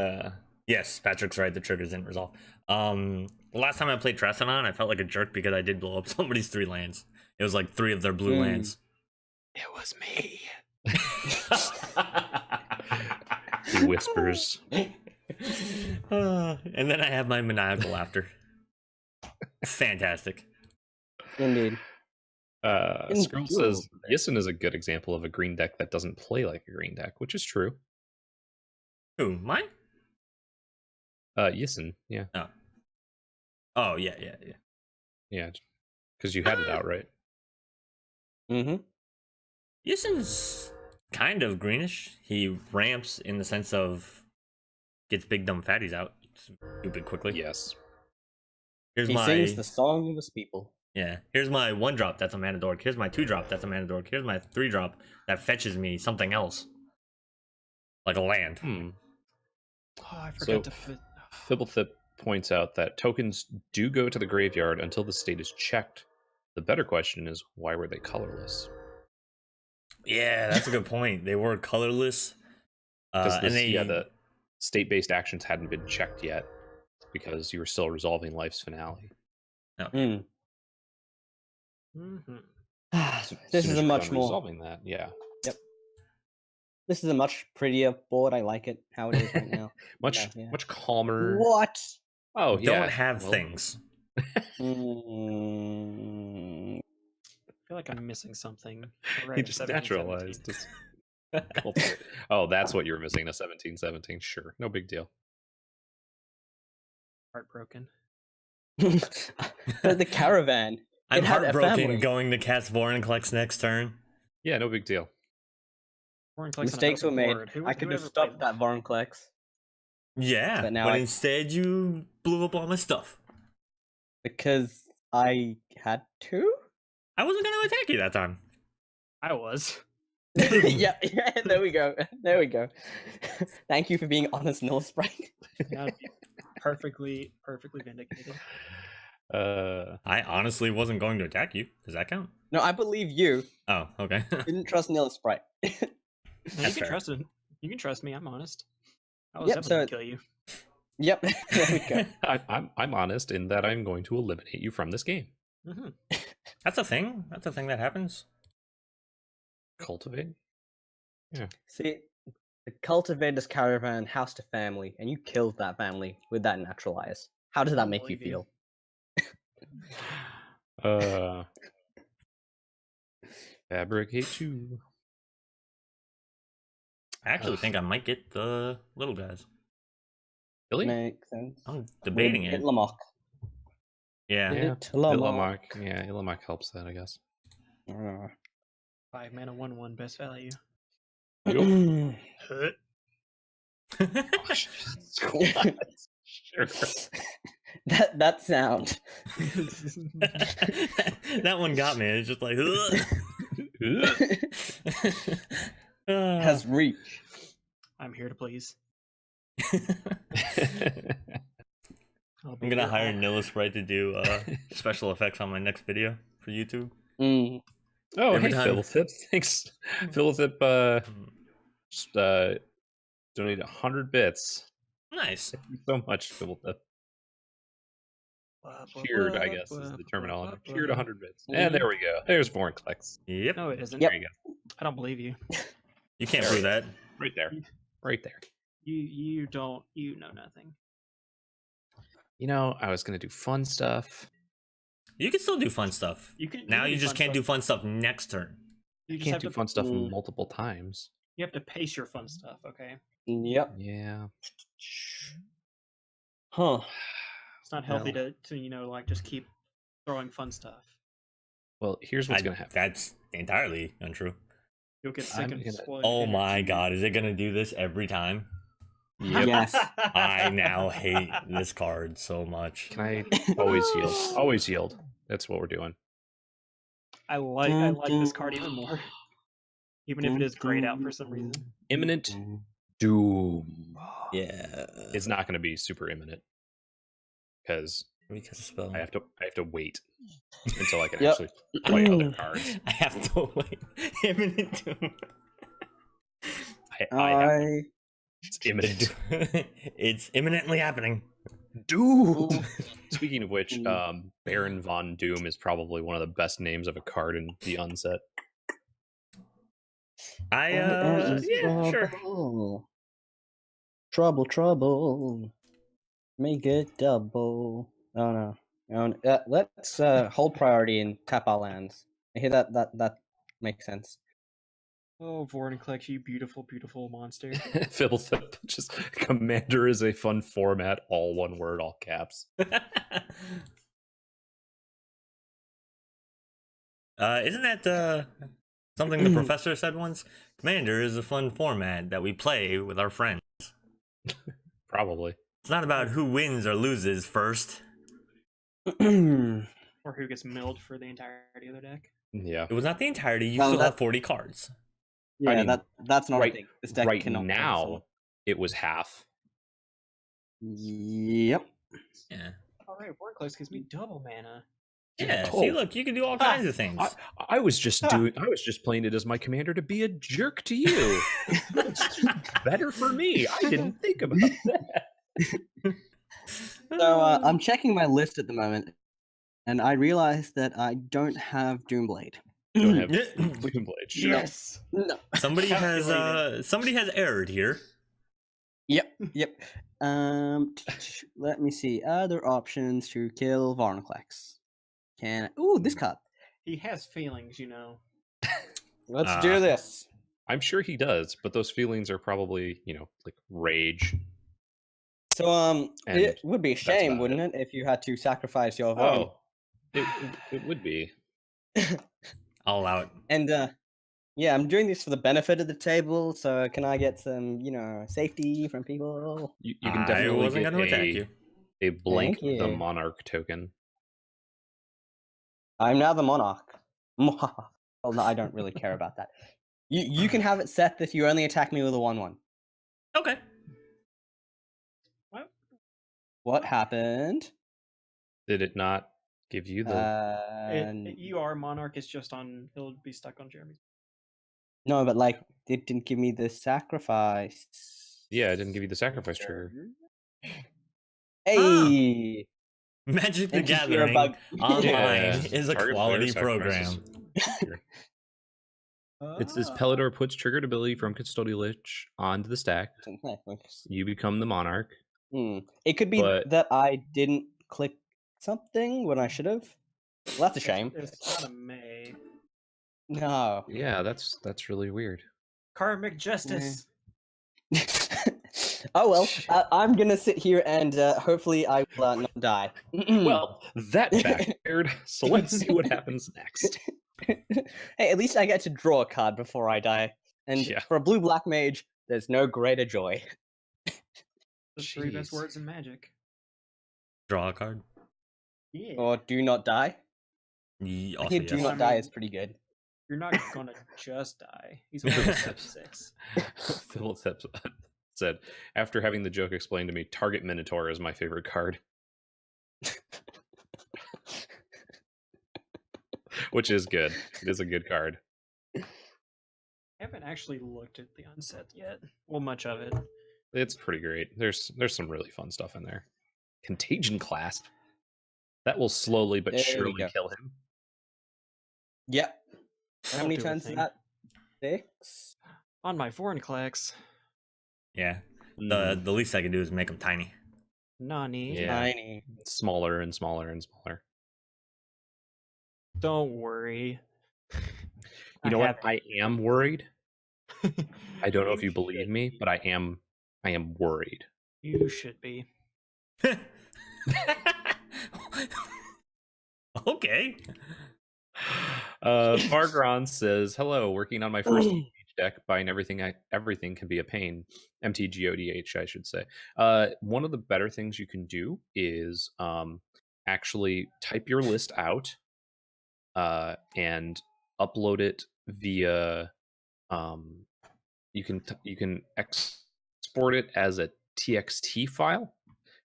yes, Patrick's right. The triggers didn't resolve. The last time I played Trestodon, I felt like a jerk because I did blow up somebody's 3 lands. It was like 3 of their blue lands. It was me. He whispers. And then I have my maniacal laughter. Fantastic. Indeed. Skrull says Endure. Yissen is a good example of a green deck that doesn't play like a green deck, which is true. Who? Mine? Yissen, yeah. Oh yeah. Yeah, because you had it out, right? Mm-hmm. Yissen's kind of greenish. He ramps in the sense of gets big dumb fatties out stupid quickly. Yes. Here's He my sings the song of his people. yeah. Here's my 1-drop. That's a mana dork. Here's my 2-drop. That's a mana dork. Here's my 3-drop that fetches me something else, like a land. Hmm. Oh, I So, forgot to fit. Fibblethip points out that tokens do go to the graveyard until the state is checked. The better question is, why were they colorless? Yeah, that's a good point. They were colorless, Because and they the state-based actions hadn't been checked yet because you were still resolving life's finale. okay. Mm-hmm. As This soon is as a you're much done more. resolving that. Yeah, This is a much prettier board. I like it how it is right now. much Yeah. much calmer. What? Oh, don't yeah. have well, things. Mm, I feel like I'm missing something. He Right, just 17, naturalized. Just cultivate. Oh, that's what you were missing. A 17-17. Sure, no big deal. Heartbroken. the caravan. I'm It had a family. heartbroken going to cast Vorinclex next turn. Yeah, no big deal. Vorinclex on an Mistakes were open made. board. I could have whoever stopped played that Vorinclex. Yeah, But but, now I- instead you blew up all my stuff. Because I had to? I wasn't gonna attack you that time. I was. yeah, there we go. There we go. Thank you for being honest, Null Sprite. Now, perfectly vindicated. I honestly wasn't going to attack you. Does that count? No, I believe you. Oh, okay. Didn't trust Null Sprite. No, you That's can fair. trust it. You can trust me. I'm honest. I was Yep, definitely so- gonna kill you. Yep, there we go. I'm honest in that I'm going to eliminate you from this game. Mm-hmm. That's a thing. That's a thing that happens. Cultivate. See, the cultivator's caravan housed to family, and you killed that family with that naturalize. How does that Don't make you believe you. feel? Fabricate you. I actually Ugh. think I might get the little guys. Really? Makes sense. I'm debating With it. Itlamok. Yeah. Yeah. Itlamok. Yeah, Illimak helps that, I guess. 5 mana, 1/1, best value. Sure. that sound. That one got me. It's just like Has reach. I'm here to please. I'll be I'm gonna here hire all- Nilla Sprite to do special effects on my next video for YouTube. Mm. Oh, Every hey, time- Philithip. Thanks. Philithip just donated 100 bits. Nice. Thank you so much, Philithip. Cheered, I guess, is the terminology. Cheered 100 bits. And there we go. There's Vorinclex. Yep. No, it isn't. Yep. There you go. I don't believe you. You can't prove that. Right there. Right there. You don't. You know nothing. You know, I was going to do fun stuff. You can still do fun stuff. You can. Now can you do just fun can't do stuff. fun stuff next turn. You You just can't have do to. fun stuff Mm. multiple times. You have to pace your fun stuff. Okay. Yep. Yeah. Huh. It's not healthy to like just keep throwing fun stuff. Well, here's what's going to happen. That's entirely untrue. You'll get sick I'm and gonna- spoil. Oh your my energy. god, is it gonna do this every time? Yep. Yes. I now hate this card so much. Can I always yield? Always yield. That's what we're doing. I like this card even more, even if it is grayed out for some reason. Imminent doom. Yeah. It's not going to be super imminent because Because of spell. I have to wait until I can Yep. actually play other cards. I have to wait. Imminent doom. It's imminent. It's imminently happening. Doom. Speaking of which, Baron von Doom is probably one of the best names of a card in the unset. Yeah, sure. Trouble. Make it double. Oh no. Let's hold priority and tap our lands. I hear that makes sense. Oh, Vorinclex, you beautiful, beautiful monster. Fibblethip, just Commander is a fun format, all one word, all caps. Isn't that something the professor said once? Commander is a fun format that we play with our friends. Probably. It's not about who wins or loses first. Or who gets milled for the entirety of their deck. Yeah. It was not the entirety. You No, still that- have 40 cards. Yeah, I mean, that's not right- a thing. This deck Right cannot play now, full. it was half. Yep. Yeah. Alright, Vorinclex gives me double mana. Yeah. Oh. See, look, you can do all kinds of things. I was just playing it as my commander to be a jerk to you. Better for me. I didn't think about that. So I'm checking my list at the moment, and I realize that I don't have Doomblade. Don't have Yeah. Doomblade. Sure. Yes! No. somebody has Calculated. somebody has erred here. Yep. Let me see. Other options to kill Vorinclex. This card. He has feelings, you know. Let's Ah. do this. I'm sure he does, but those feelings are probably, like rage. So And it would be a that's shame, about wouldn't it, if you had to sacrifice your Voron? It would be. All out. And yeah, I'm doing this for the benefit of the table. So can I get some, safety from people? You can I definitely wasn't get going to attack you. a blank Thank the you. monarch token. I'm now the monarch. Well, no, I don't really care about that. You can have it set that you only attack me with a 1/1. Okay. What happened? Did it not give you the? You are Monarch, it's just on. It'll be stuck on Jeremy's. No, but it didn't give me the sacrifice. Yeah, it didn't give you the sacrifice trigger. Hey, Magic the And to hear Gathering about- online Yeah, is a target quality player program. sacrifices. It says Pelador puts triggered ability from Custodial Lich onto the stack. You become the monarch. It could be But- that I didn't click something when I should have. Well, that's a shame. It's not a May. No. Yeah, that's really weird. Karmic Justice. Oh well, I'm gonna sit here and hopefully I will not die. Well, that backfired. So let's see what happens next. Hey, at least I get to draw a card before I die. And Yeah. for a blue-black mage, there's no greater joy. The three best Jeez. words in Magic. Draw a card. Yeah. Or do not die. I Also, hear do yes. not I die mean- is pretty good. You're not gonna just die. He's only step 6. Philip said, after having the joke explained to me, Target Minotaur is my favorite card. Which is good. It is a good card. I haven't actually looked at the unset yet. Well, much of it. It's pretty great. There's some really fun stuff in there. Contagion Clasp. That will slowly but There we surely go. kill him. Yep. How That'll many do a turns is thing. that? 6? On my Vorinclex. Yeah. The least I can do is make them tiny. Nani. Yeah. Tiny. Smaller and smaller and smaller. Don't worry. You know what? have- I am worried. I don't know if you should believe me, but I am worried. You should be. Okay. Fargron says, "Hello, working on my first deck. Buying everything can be a pain. MTGODH, I should say. One of the better things you can do is actually type your list out and upload it via. You can export it as a TXT file,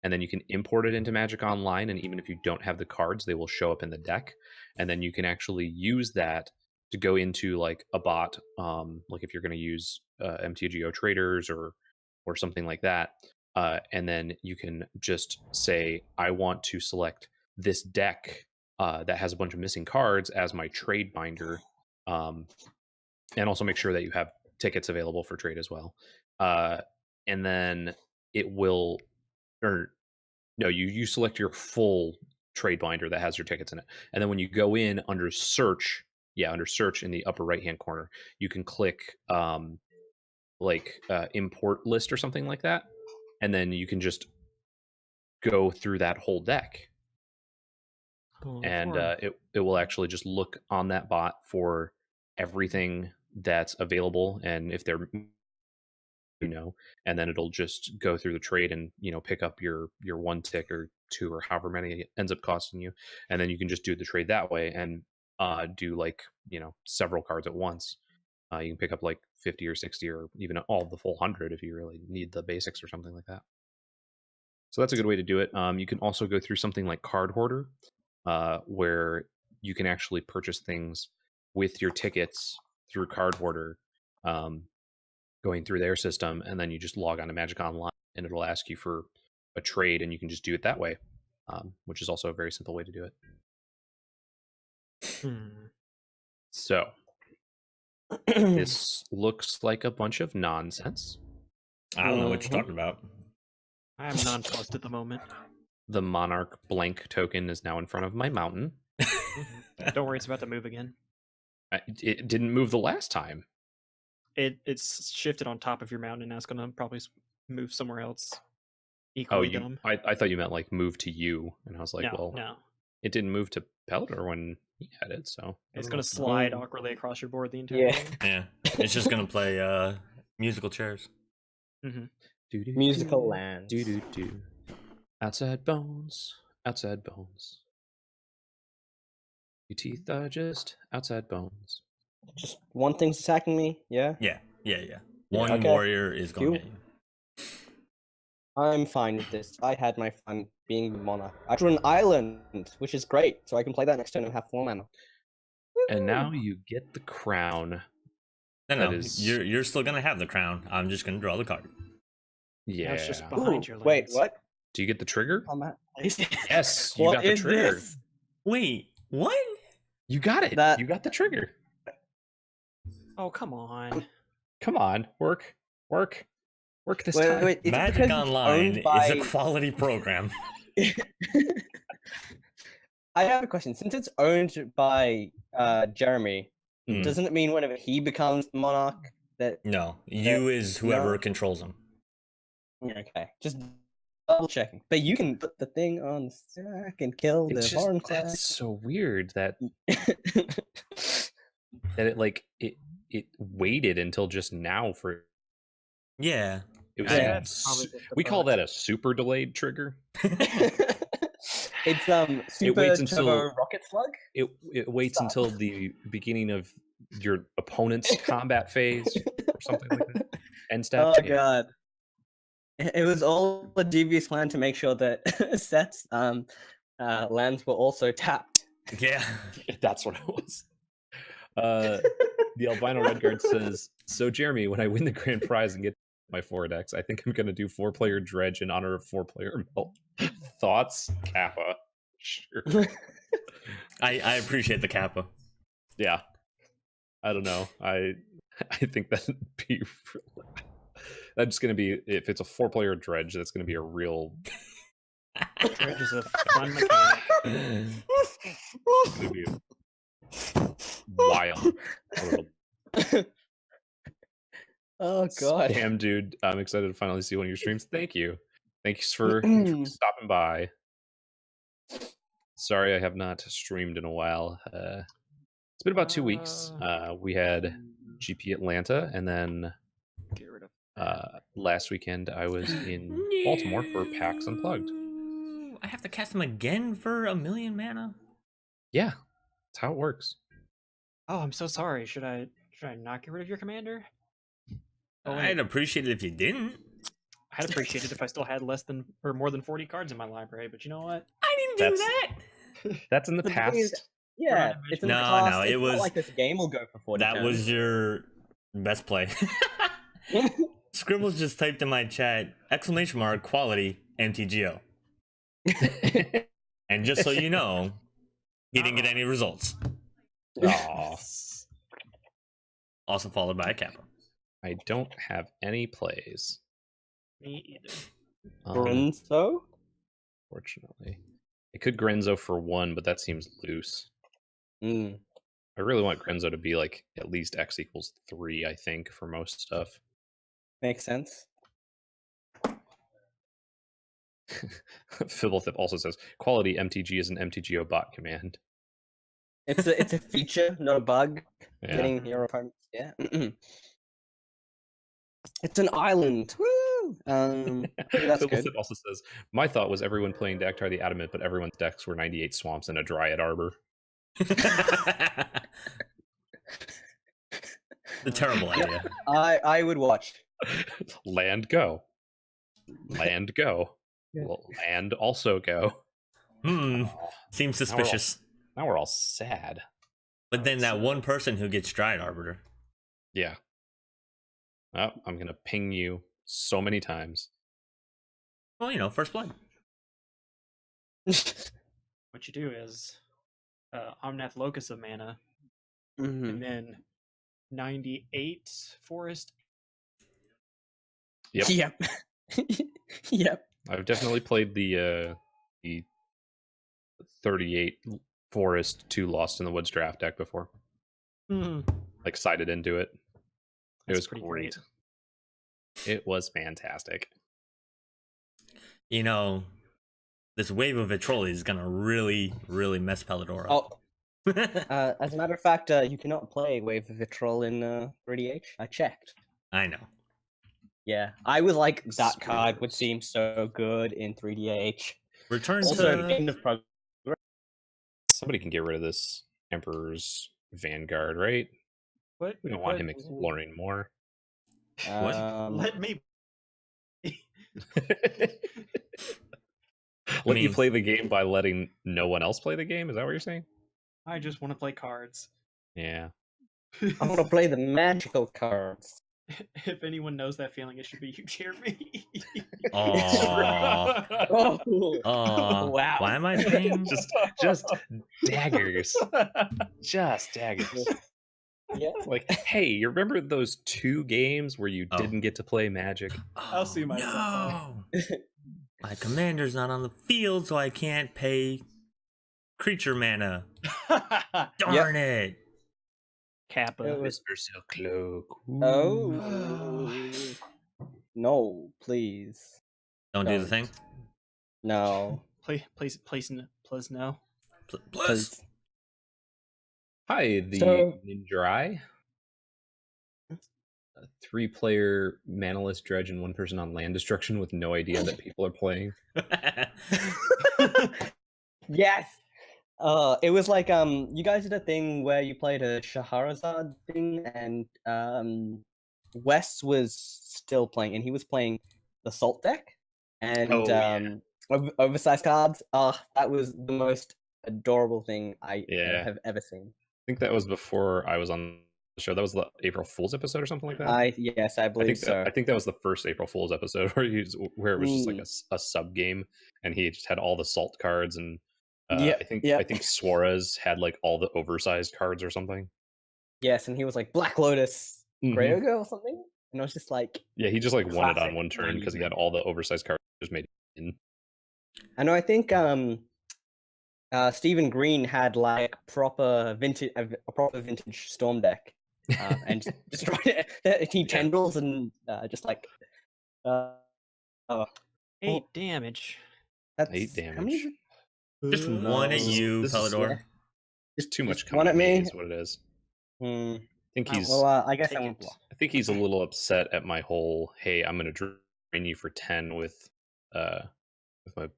and then you can import it into Magic Online. And even if you don't have the cards, they will show up in the deck, and then you can actually use that to go into like a bot, like if you're going to use MTGO traders or something like that, and then you can just say, I want to select this deck that has a bunch of missing cards as my trade binder, and also make sure that you have tickets available for trade as well, and then it will, or no, you select your full trade binder that has your tickets in it, and then when you go in under search, under search in the upper right hand corner, you can click import list or something like that, and then you can just go through that whole deck, and it will actually just look on that bot for everything that's available, and if they're and then it'll just go through the trade and pick up your 1 tick or 2 or however many it ends up costing you, and then you can just do the trade that way and do several cards at once. You can pick up like 50 or 60 or even all the full 100 if you really need the basics or something like that. So that's a good way to do it. You can also go through something like Card Hoarder, where you can actually purchase things with your tickets through Card Hoarder, going through their system, and then you just log on to Magic Online and it'll ask you for a trade, and you can just do it that way, which is also a very simple way to do it. So this looks like a bunch of nonsense. I don't know what you're talking about. I am nonplussed at the moment. The Monarch blank token is now in front of my mountain. Don't worry, it's about to move again. It didn't move the last time. It's shifted on top of your mountain, and now it's going to probably move somewhere else. Equally dumb. I thought you meant like move to you, and I was like, no. It didn't move to Peltor when he had it, so it's going to slide awkwardly across your board the entire time. Yeah, it's just going to play musical chairs. Musical land. Outside bones. Your teeth are just outside bones. Just one thing's attacking me, yeah? Yeah. One warrior is going to hit you. I'm fine with this. I had my fun being the monarch. I drew an island, which is great, so I can play that next turn and have 4 mana. And now you get the crown. No, you're still going to have the crown. I'm just going to draw the card. Yeah. That's just behind your lands. Wait, what? Do you get the trigger? Yes, you got the trigger. This? Wait, what? You got it. You got the trigger. Oh, come on. Come on. Work this time. Wait, Magic Online is a quality program. I have a question. Since it's owned by Jeremy, doesn't it mean whenever he becomes the monarch that... No, you is whoever controls him. Okay, just double checking. But you can put the thing on the stack and kill the Vorinclex. That's so weird that it waited until just now for... Yeah. It was we call that a super delayed trigger. It's super turbo rocket slug. It waits until the beginning of your opponent's combat phase or something like that. End step. Oh god. It was all a devious plan to make sure that Seth's lands were also tapped. Yeah. That's what it was. The albino red guard says, so Jeremy, when I win the grand prize and get my 4 decks, I think I'm going to do 4-player dredge in honor of 4-player melt. Thoughts? Kappa. Sure. I appreciate the Kappa. Yeah. I don't know. I think that'd be... That's going to be... If it's a 4-player dredge, that's going to be a real... Dredge is a fun mechanic. It's going to be wild. Oh god. Damn, dude. I'm excited to finally see one of your streams. Thank you. Thanks for stopping by. Sorry I have not streamed in a while. It's been about 2 weeks. We had GP Atlanta, and then last weekend I was in Baltimore for PAX Unplugged. I have to cast him again for 1,000,000 mana? Yeah, that's how it works. Oh, I'm so sorry. Should I not get rid of your commander? I'd appreciate it if you didn't. I'd appreciate it if I still had less than or more than 40 cards in my library, but you know what? I didn't do that. That's in the past. Yeah, it's in the past. No, it's it was not like this game will go for 40 That turns. was your best play. Scribbles just typed in my chat, ! quality MTGO. And just so you know, he didn't get any results. Aww. Also followed by a Kappa. I don't have any plays. Me either. Grenzo? Fortunately. I could Grenzo for 1, but that seems loose. Mm. I really want Grenzo to be like at least X equals 3, I think, for most stuff. Makes sense. Fibblethip also says quality MTG is an MTGO bot command. It's a feature, not a bug. Yeah. Getting your opponents. Yeah. It's an island. Woo! That's good. Fibblethip also says my thought was everyone playing Dactyr the Adamant, but everyone's decks were 98 swamps and a Dryad Arbor. The terrible idea. I would watch. Land go. Land go. Yeah. Land also go. Seems suspicious. Now we're all sad. But then that one person who gets Dryad Arbiter. Yeah. Oh, I'm gonna ping you so many times. Well, you know, first blood. What you do is Omnath Locus of mana, and then 98 Forest. Yep. Yep. Yep. I've definitely played the 38 Forest 2 Lost in the Woods draft deck before. Like sided into it. It was pretty great. It was fantastic. You know, this wave of Vitrolli is gonna really, really mess Pelidor up. Oh, as a matter of fact, you cannot play Wave of Vitrol in 3DH. I checked. I know. Yeah, I was like, that card Spoilers. would seem so good in 3DH. Return Also, to End of Progress. Somebody can get rid of this Emperor's Vanguard, right? What? We don't want him exploring more. What? Let me. Let you mean- play the game by letting no one else play the game? Is that what you're saying? I just want to play cards. Yeah. I want to play the magical cards. If anyone knows that feeling, it should be you, Jeremy. Aw. Oh, Wow. Why am I paying? Just daggers. Just daggers. Yeah. Like, hey, you remember those 2 games where you Oh. didn't get to play Magic? I'll see myself No. My commander's not on the field, so I can't pay creature mana. Darn it. Kappa. It was- Mr. Silkcloak. Oh. No, please. Don't do the thing. No. Please no. Plus. Because Hi, the So- Mindrai. A 3-player manaless dredge and 1 person on land destruction with no idea that people are playing. yes. It was like you guys did a thing where you played a Shahrazad thing, and Wes was still playing, and he was playing the Salt deck, and Oh, yeah. oversized cards. That was the most adorable thing I Yeah. have ever seen. I think that was before I was on the show. That was the April Fool's episode or something like that. I I believe think so. I think that was the first April Fool's episode where where it was just like Mm. a sub game, and he just had all the salt cards, and Yep, I think yep. Suarez had like all the oversized cards or something. Yes, and he was like Black Lotus, Mhm. Greyoga or something, and I was just like, Yeah, he just like won it on Classic one turn because he 90s had all the oversized cards just made in. I know. I think Stephen Green had like a proper vintage Storm deck, and destroyed it. He tendrils and just like, oh, 8 damage. that's 8 how many is damage. it? Just one at This is- you, this is- Pelidor. Just Too much just one coming at me. is what it is. Hmm. I think Oh, he's Well, I guess I Take won't it. block. I think he's a little upset at my whole hey, I'm gonna drain you for 10 with my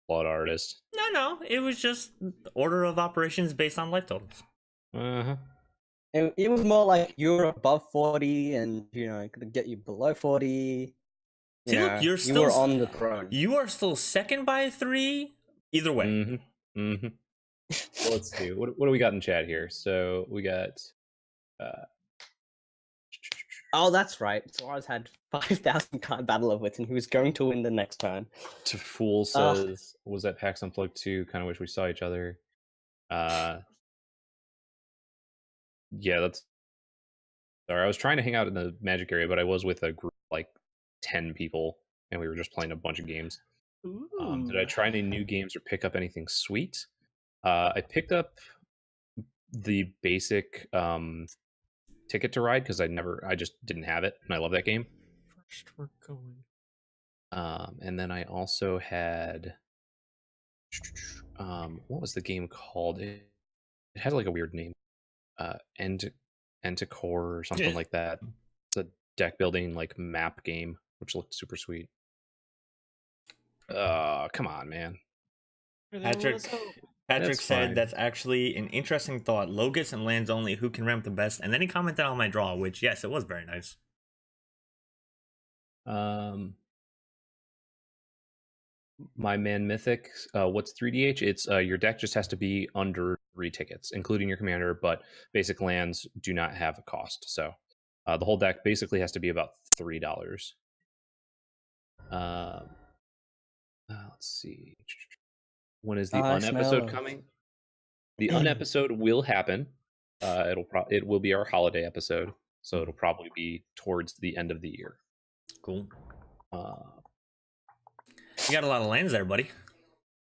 blood artist. No. It was just order of operations based on life totals. Uh-huh. It was more like you're above 40, and I could get you below 40. See, look, you're you still were on the throne. You are still second by 3. Either way. Mm-hmm. Mm-hmm. Well, let's see. What do we got in chat here? So we got Oh, that's right. Suarez had 5,000 card Battle of Wits, and he was going to win the next turn. To Fool says, was at PAX Unplugged 2, kind of wish we saw each other. Yeah, that's sorry. I was trying to hang out in the Magic area, but I was with a group of, like 10 people, and we were just playing a bunch of games. Did I try any new games or pick up anything sweet? I picked up the basic Ticket to Ride because I just didn't have it, and I love that game. First, we're going. And then I also had what was the game called? It had like a weird name, Enticore or something like that. It's a deck building like map game, which looked super sweet. Come on, man. Patrick That's said fine. that's actually an interesting thought. Logos and lands only, who can ramp the best? And then he commented on my draw, which, yes, it was very nice. My man Mythic, what's 3DH? It's your deck just has to be under 3 tickets, including your commander, but basic lands do not have a cost. So the whole deck basically has to be about $3. Let's see. When is the unepisode coming? The unepisode will happen. It will be our holiday episode, so it'll probably be towards the end of the year. Cool. You got a lot of lands there, buddy.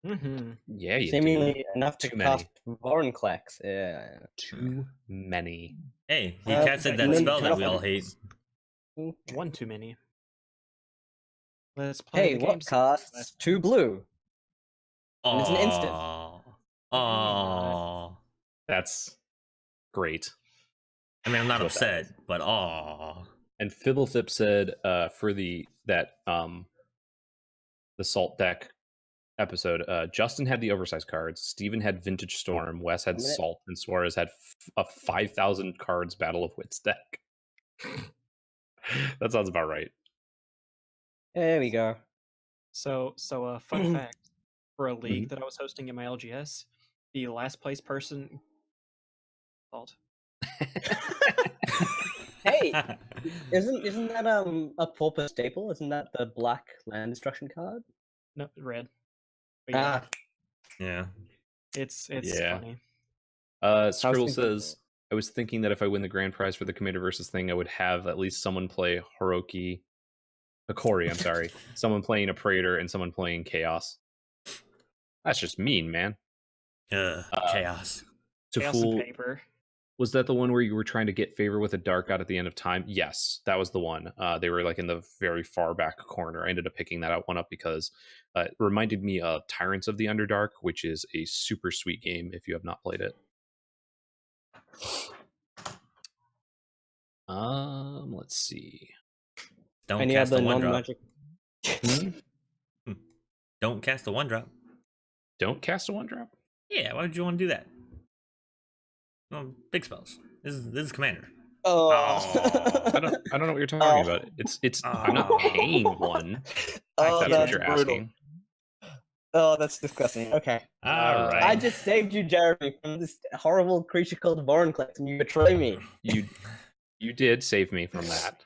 Mm-hmm. Yeah, you Seemingly do. enough to Too many. cast Vorinclex. Yeah. Too many. Hey, he casted that spell that we all hate. One too many. Let's play Hey, the what game. casts 2 blue? And it's an instant. Aww. That's great. I mean, I'm not What upset, but aww. And Fibblethip said for the Salt deck episode, Justin had the oversized cards, Steven had Vintage Storm, Wes had Salt, and Suarez had a 5,000 cards Battle of Wits deck. That sounds about right. There we go. So fun fact, for a league that I was hosting in my LGS, the last place person fault. Hey, isn't that a pauper staple? Isn't that the black land destruction card? No, red. But yeah, Yeah. it's Yeah. funny. Scribble says, I was thinking that if I win the grand prize for the commander versus thing, I would have at least someone play Hikori, I'm sorry. Someone playing a Praetor and someone playing Chaos. That's just mean, man. Chaos. To Chaos fool, and paper. was that the one where you were trying to get favor with a dark out at the end of time? Yes, that was the one. They were like in the very far back corner. I ended up picking that one up because it reminded me of Tyrants of the Underdark, which is a super sweet game if you have not played it. Let's see. Don't Any cast other a one drop. non-magic? Don't cast a one drop. Don't cast a one drop? Yeah, why would you want to do that? Well, big spells. This is commander. Oh. I don't know what you're talking about. It's I'm not paying one. Oh, That's what you're asking. Oh, that's disgusting. Okay. All right. I just saved you, Jeremy, from this horrible creature called Vorinclex, and you betray me. You did save me from that.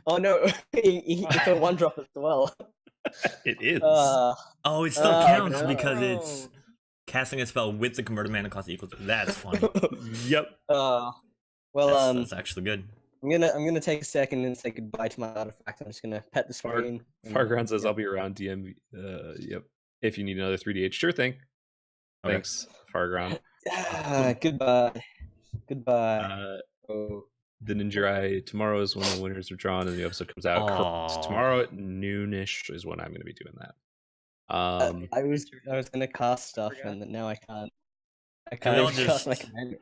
Oh no, it's a one drop as well. It is. Oh, it still counts no. because it's casting a spell with the converted mana cost equal to. That's funny. Yep. Well, that's actually good. I'm gonna take a second and say goodbye to my artifact. I'm just gonna pet the screen. Farground says I'll be around DM. Yep. If you need another 3DH, sure thing. Okay. Thanks, Farground. Goodbye. The Ninja Eye, tomorrow is when the winners are drawn and the episode comes out. Correct. Tomorrow at noonish is when I'm going to be doing that. I was gonna cast stuff and now I can't. Can we all even cast my just- commander.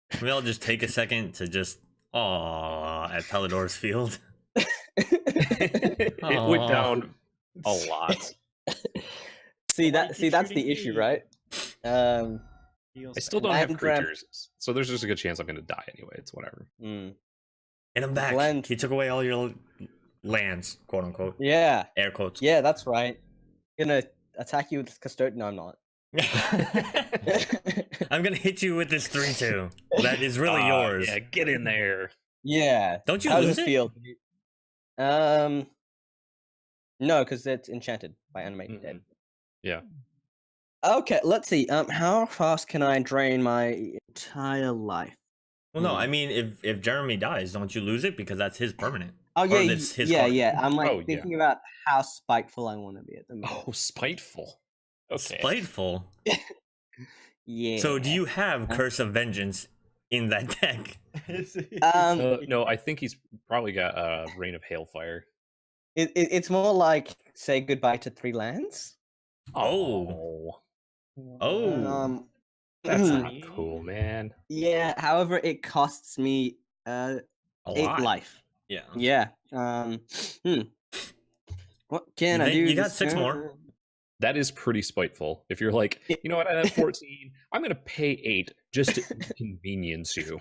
Can we all just take a second to just at Pelidor's Field? It went down a lot. That's the issue, right? I still don't have Land grab- creatures, so there's just a good chance I'm going to die anyway. It's whatever. And I'm back. Land- He took away all your lands, quote unquote. Yeah, Air quotes. yeah, that's right. Gonna attack you with custodian. No, I'm not. I'm gonna hit you with this 3/2. That is really yours. Yeah, get in there. Yeah. Don't you How lose does it? it feel? No, because it's enchanted by animated dead. Yeah. Okay, let's see. How fast can I drain my entire life? Well, no, I mean, if Jeremy dies, don't you lose it because that's his permanent? Oh Or yeah, it's his yeah, card. yeah. I'm like Oh, yeah. thinking about how spiteful I want to be at the moment. Oh, spiteful. Okay. Spiteful. Yeah. So do you have Curse of Vengeance in that deck? No, I think he's probably got a Rain of Hailfire. It's more like say goodbye to 3 lands. Oh. That's Hmm. not cool, man. Yeah. However, it costs me A 8 lot. life. Yeah. Yeah. What can I Then do? you got this 6 more. turn? That is pretty spiteful. If you're like, you know what, I have 14, I'm gonna pay 8 just to inconvenience you.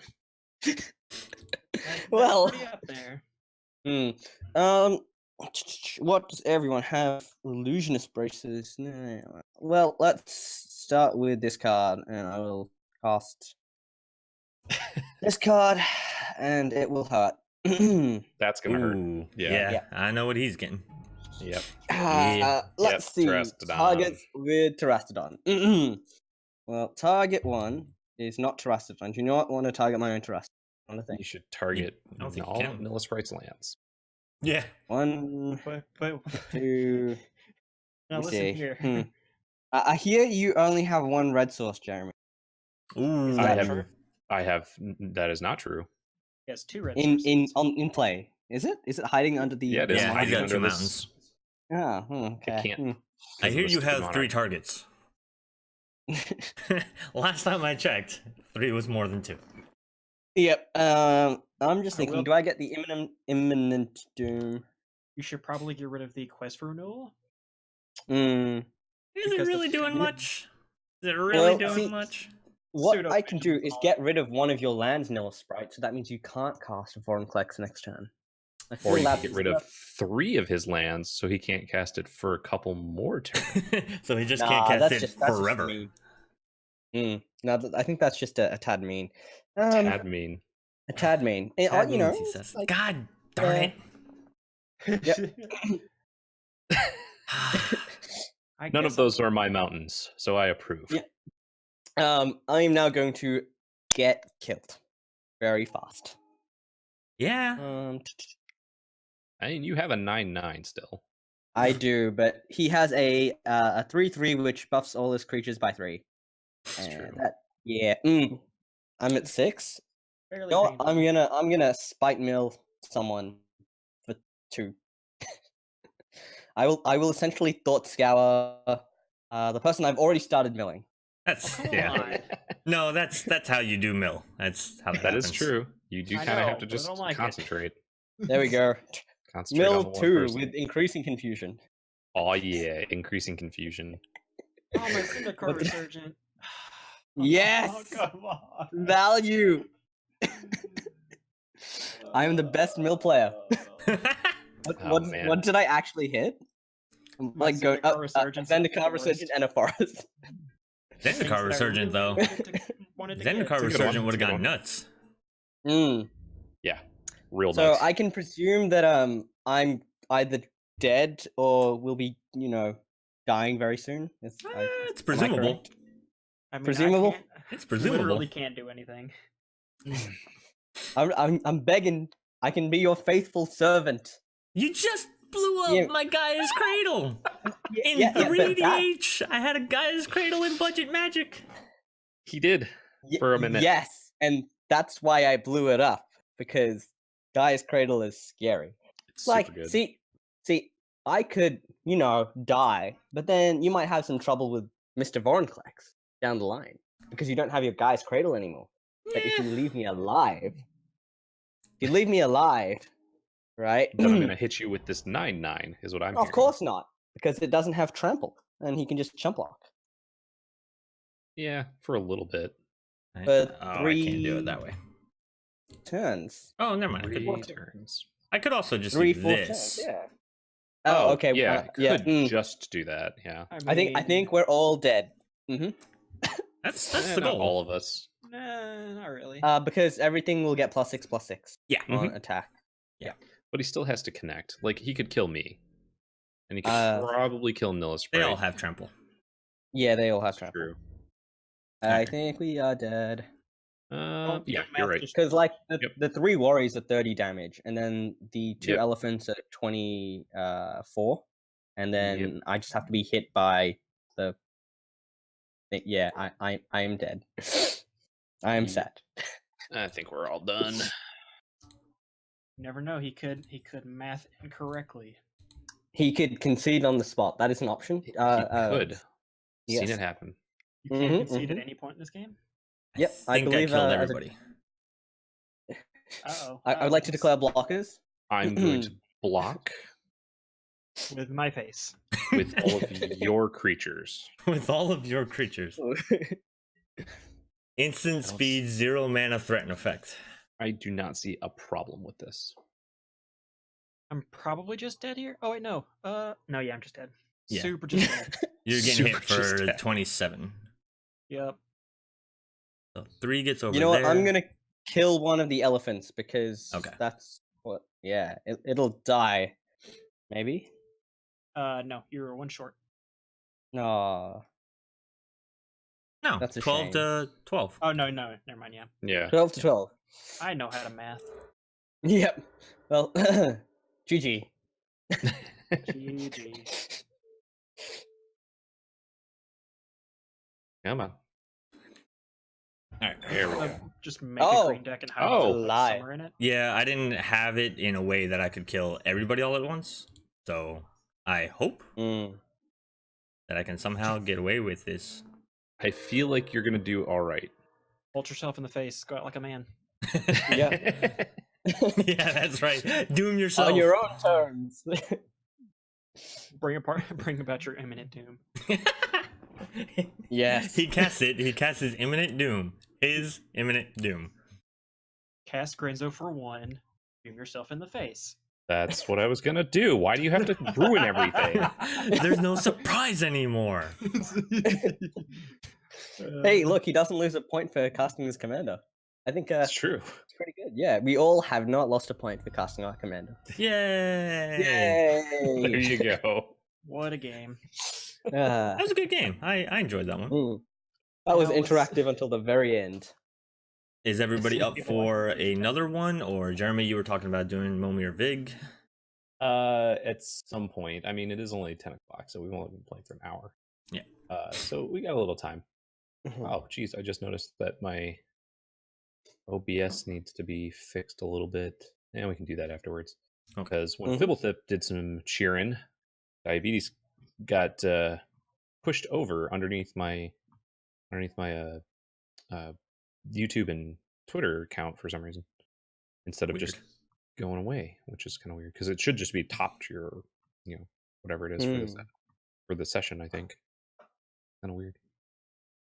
Well, pretty up there. What does everyone have? Illusionist braces. No. Well, let's start with this card, and I will cast this card, and it will hurt. That's gonna hurt. Ooh, Yeah. yeah. I know what he's getting. Yep. Yeah. Let's see. Terastodon. Targets with Terastodon. Well, target 1 is not Terastodon. Do you not want to target my own Terastodon? I think. You should target I don't think you all can. Nilla Sprite's lands. Yeah. 1, But 2. now let me listen see. here. I hear you only have 1 red source, Jeremy. Ooh. Is I that have. true? I have. That is not true. Yes, 2 red In sources. in play, is it? Is it hiding under the? Yeah, it is Yeah, he's hiding got under 2 this. mountains. Ah, okay. can't. I Because hear of the you stupid have 3 monarch. targets. Last time I checked, 3 was more than 2. Yep. I'm just I thinking. will- Do I get the imminent doom? You should probably get rid of the quest for renewal. Hmm. Is it Because the really doing pseudo- much? Is it really Well, doing see- much? What Pseudo I can do visions is all- get rid of one of your lands, Nilla Sprite. So that means you can't cast Vorinclex next turn. I Or feel you that's can get rid of 3 of his lands, so he can't cast it for a couple more turns. So he just Nah, can't cast that's it just- that's just forever. mean. No, I think that's just a tad mean. Tad mean. A tad mean. Tad You know, means, he says. like, God darn it. I None guess of those are my mountains, so I approve. Yeah. I am now going to get killed very fast. Yeah. I mean, you have a 9/9 still. I do, but he has a 3/3 which buffs all his creatures by 3. That's true. I'm at 6. Fairly No, painful. I'm gonna spite mill someone for 2. I will essentially thought scour the person I've already started milling. That's Come yeah. on. No, that's how you do mill. That's how that That is happens. true. You do I kind of know, have to but I just don't like it. concentrate. There we go. Concentrate on Mill the one 2 person. with increasing confusion. Oh yeah, increasing confusion. Oh, my Syndicate What the- Resurgent. Yes! Oh, come on. Value. I am the best mill player. Oh, man. What did I actually hit? My Like go Zendikar Resurgence and a Zendikar Resurgent and a forest. Things that I Zendikar Resurgent, though. wanted to get. Zendikar It's a good Resurgent one, would have it's a good gone one. nuts. Mm. Yeah, real So nuts. I can presume that I'm either dead or will be, dying very soon. It's Am I presumable. correct? I mean, presumable? It's I presumable. literally can't do anything. I'm begging. I can be your faithful servant. You just blew up Yeah. my Gaia's Cradle in yeah, but 3DH. I had a Gaia's Cradle in Budget Magic. He did. For a minute. Yes, and that's why I blew it up because Gaia's Cradle is scary. It's Like, super good. see, I could, die, but then you might have some trouble with Mr. Vorinclex down the line because you don't have your Gaia's Cradle anymore. But if you leave me alive, right? Then I'm gonna hit you with this 9/9. Is what I'm. Of hearing. course not, because it doesn't have trample, and he can just chump block. Yeah, for a little bit. But I can't do it that 3 way. turns. Oh, never mind. 3 turns. I could also just 3, do 4 this. turns. Yeah. Oh, okay. Yeah, could yeah. just do that. Yeah. I think we're all dead. That's Eh, the not goal. all of us. Nah, not really. Because everything will get +6/+6 Yeah. on attack. But he still has to connect. Like he could kill me, and he could Uh, probably kill Nilla They Sprite. all have trample. Yeah, they all have That's trample. true. I Okay. think we are dead. Yeah, yeah, you're right. Because the, Yep. the 3 warriors are 30 damage, and then the 2 Yep. elephants are 24, and then Yep. I just have to be hit by the Yeah, I am dead. I am Yeah. sad. I think we're all done. You never know. He could math incorrectly. He could concede on the spot. That is an option. He could. yes. Seen it happen. You can't Mhm, concede at mhm. any point in this game. Yep, I think believe, I killed as a- everybody. Uh-oh. I would like to declare blockers. I'm going to block With my face. with all of your creatures. With all of your creatures. Instant Else? speed, 0 mana threaten effect. I do not see a problem with this. I'm probably just dead here. Oh wait, no. No, yeah, I'm just dead. Yeah. Super just dead. You're getting hit Super just for dead. 27. Yep. So 3 gets over You know what? there. I'm gonna kill one of the elephants because Okay. that's what. Yeah, it'll die. Maybe. No, you're one short. No. No, That's a 12 shame. to 12. Oh no, never mind. Yeah, Yeah. 12 to 12. I know how to math. Yep. Well, GG. GG. Come on. Alright. There we go. Just make a Oh. green deck and hide Oh. the Lie. summer in it. Yeah, I didn't have it in a way that I could kill everybody all at once. So I hope Mm. that I can somehow get away with this. I feel like you're gonna do all right. Bolt yourself in the face. Go out like a man. Yeah. Yeah, that's right. Doom yourself. On your own terms. Bring about your imminent doom. Yes. He casts it. He casts his imminent doom. His imminent doom. Cast Grenzo for 1. Doom yourself in the face. That's what I was gonna do. Why do you have to ruin everything? There's no surprise anymore. Hey, look, he doesn't lose a point for casting his commander. I think It's true. it's pretty good. Yeah, we all have not lost a point for casting our commander. Yay! There Yay! you go. What a game. That was a good game. I enjoyed that one. That was That was- interactive until the very end. Is everybody up People like for it. another one? Or Jeremy, you were talking about doing Momir Vig. At some point. I mean, it is only 10 o'clock, so we've only been playing for an hour. Yeah. So we got a little time. Oh, geez, I just noticed that my OBS needs to be fixed a little bit. And we can do that afterwards. Okay. Because when Mhm. Fibblethip did some cheering, Diabetes got pushed over underneath my YouTube and Twitter account for some reason, instead of just Weird. going away, which is kind of weird because it should just be topped your, whatever it is for the session. I think kind of weird.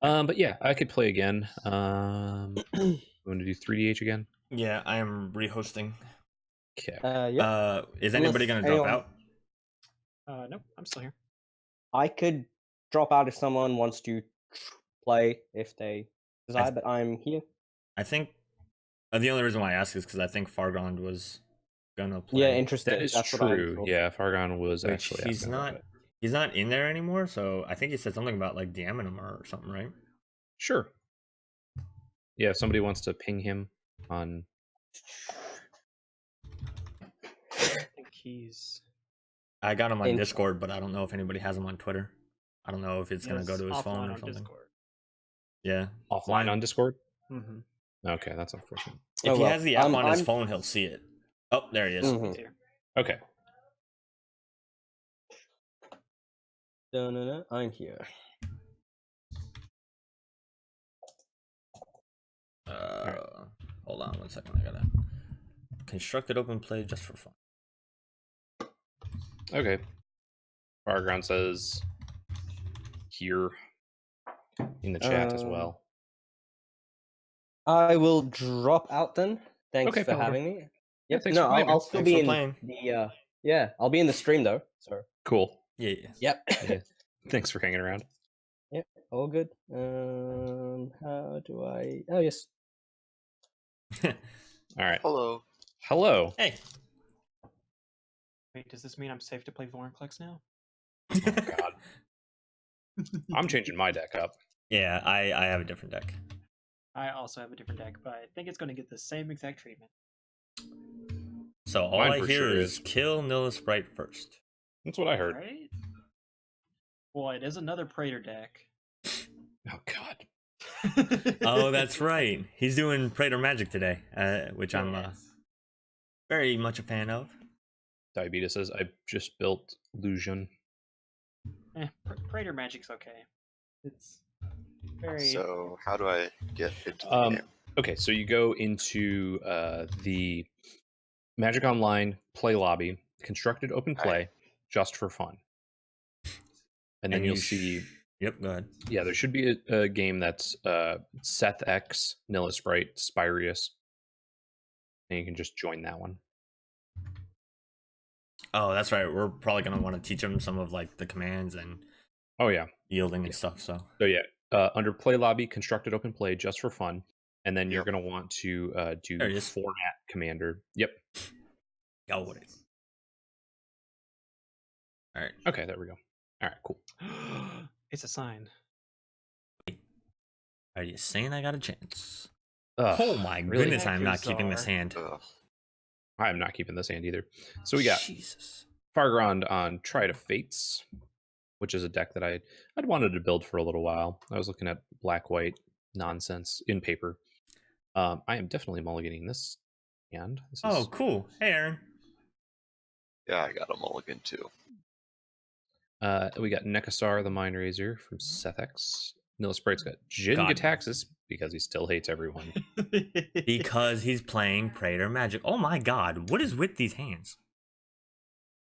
But yeah, I could play again. You want to do 3DH again? Yeah, I am rehosting. Okay. Yeah. Is anybody Unless going to drop anyone- out? Nope, I'm still here. I could drop out if someone wants to play if they desire, but I'm here. I think the only reason why I ask is because I think Fargond was gonna play. Yeah, interesting. That is That's what I true. thought. Yeah, Fargon was Which actually. he's asking about not. it. He's not in there anymore. So I think he said something about like DMing him or something, right? Sure. Yeah, if somebody wants to ping him on. I think he's I got him on In- Discord, but I don't know if anybody has him on Twitter. I don't know if it's gonna go to his phone or something. Discord. Yeah. Offline on Discord? Mm-hmm. Okay, that's unfortunate. If Oh, he well, has the app on his I'm- phone, he'll see it. Oh, there he is. Mhm. He's here. Okay. No, I'm here. Hold on 1 second. I gotta constructed open play just for fun. Okay. Farground says here in the chat as well. I will drop out then. Thanks Okay, for Palmer. having me. Yep. thanks No, for playing, man. I'll still Thanks be for in playing. the. Yeah, I'll be in the stream though. So. Cool. Yeah. Yep. Yeah. Thanks for hanging around. Yep. All good. How do I? Oh yes. All right. Hello. Hello. Hey. Wait, does this mean I'm safe to play Vorinclex now? Oh, God. I'm changing my deck up. Yeah, I have a different deck. I also have a different deck, but I think it's going to get the same exact treatment. So all Mine I for hear sure is is. kill Nilla Sprite first. That's what I heard. Right? Well, it is another Praetor deck. Oh God. Oh, that's right. He's doing Praetor magic today, which I'm very much a fan of. Diabetes says I just built Lusion. Praetor magic's okay. It's very. So how do I get into the game? Okay, so you go into the Magic Online play lobby, constructed open play, just for fun, and then you'll see. Yep, go ahead. Yeah, there should be a game that's Seth X, Nilla Sprite, Spirius, and you can just join that one. Oh, that's right. We're probably gonna want to teach him some of like the commands and Oh yeah, yielding and stuff. So yeah, under play lobby, constructed open play, just for fun, and then you're gonna want to do format commander. Yep. Go with it. All right. Okay, there we go. All right, cool. It's a sign. Are you saying I got a chance? Ugh, Oh my really? goodness, I'm not keeping this hand. I'm not keeping this hand either. So we got Jesus. Farground on Triad of Fates, which is a deck that I'd wanted to build for a little while. I was looking at black-white nonsense in paper. I am definitely mulliganing this hand. Oh, cool. Hey, Aaron. Yeah, I got a mulligan too. We got Nekusar the Mindrazer from Sethex. Nilla Sprite's got Jin-Gitaxias because he still hates everyone. Because he's playing Praetor magic. Oh my god, what is with these hands?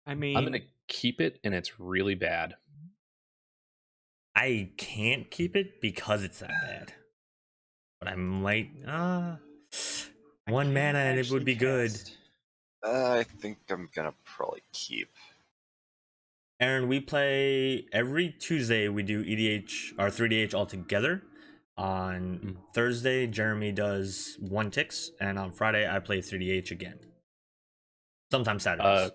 I mean, I'm gonna keep it, and it's really bad. I can't keep it because it's that bad. But I might. One mana and it would be good. I think I'm gonna probably keep. Aaron, we play every Tuesday. We do EDH or 3DH all together. On Thursday, Jeremy does 1 ticks, and on Friday, I play 3DH again. Sometimes Saturdays.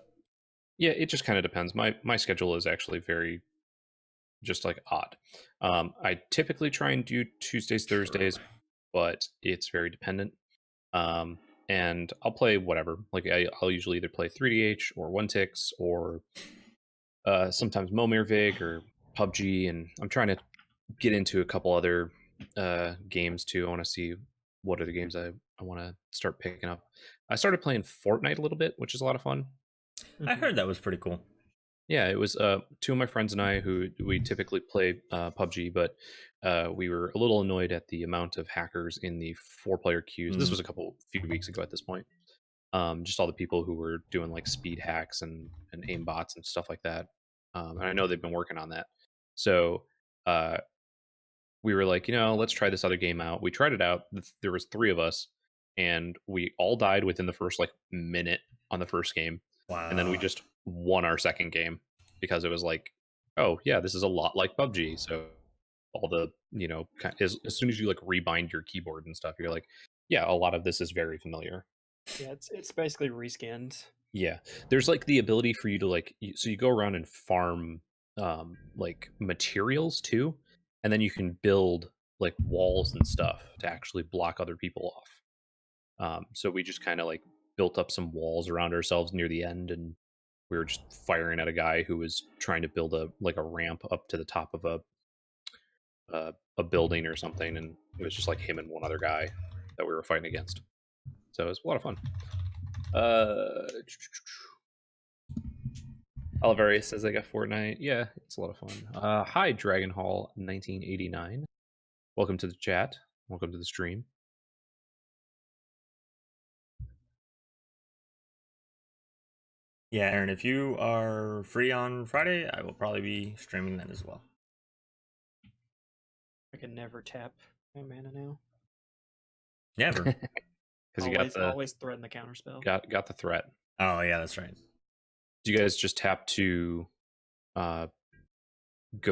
Yeah, it just kind of depends. My schedule is actually very just like odd. I typically try and do Tuesdays, Thursdays, but it's very dependent. And I'll play whatever. Like I'll usually either play 3DH or 1 ticks or sometimes Momir Vig or PUBG, and I'm trying to get into a couple other games too. I want to see what are the games I want to start picking up. I started playing Fortnite a little bit, which is a lot of fun. I heard that was pretty cool. Yeah, it was 2 of my friends and I who we typically play PUBG, but we were a little annoyed at the amount of hackers in the 4-player queues. This was a few weeks ago at this point. Just all the people who were doing like speed hacks and aim bots and stuff like that. And I know they've been working on that. So we were like, let's try this other game out. We tried it out. There was 3 of us, and we all died within the first like minute on the first game. Wow. And then we just won our second game because it was like, oh yeah, this is a lot like PUBG. So all the, as soon as you like rebind your keyboard and stuff, you're like, yeah, a lot of this is very familiar. Yeah, it's basically reskinned. Yeah, there's like the ability for you to like, so you go around and farm like materials too, and then you can build like walls and stuff to actually block other people off. So we just kind of like built up some walls around ourselves near the end, and we were just firing at a guy who was trying to build a ramp up to the top of a building or something, and it was just like him and one other guy that we were fighting against. So it was a lot of fun. Oliveria says I got Fortnite. Yeah, it's a lot of fun. Hi, Dragon Hall 1989. Welcome to the chat. Welcome to the stream. Yeah, Aaron, if you are free on Friday, I will probably be streaming then as well. I can never tap my mana now. Never. Because you got the always threaten the counterspell. Got the threat. Oh yeah, that's right. Do you guys just tap to go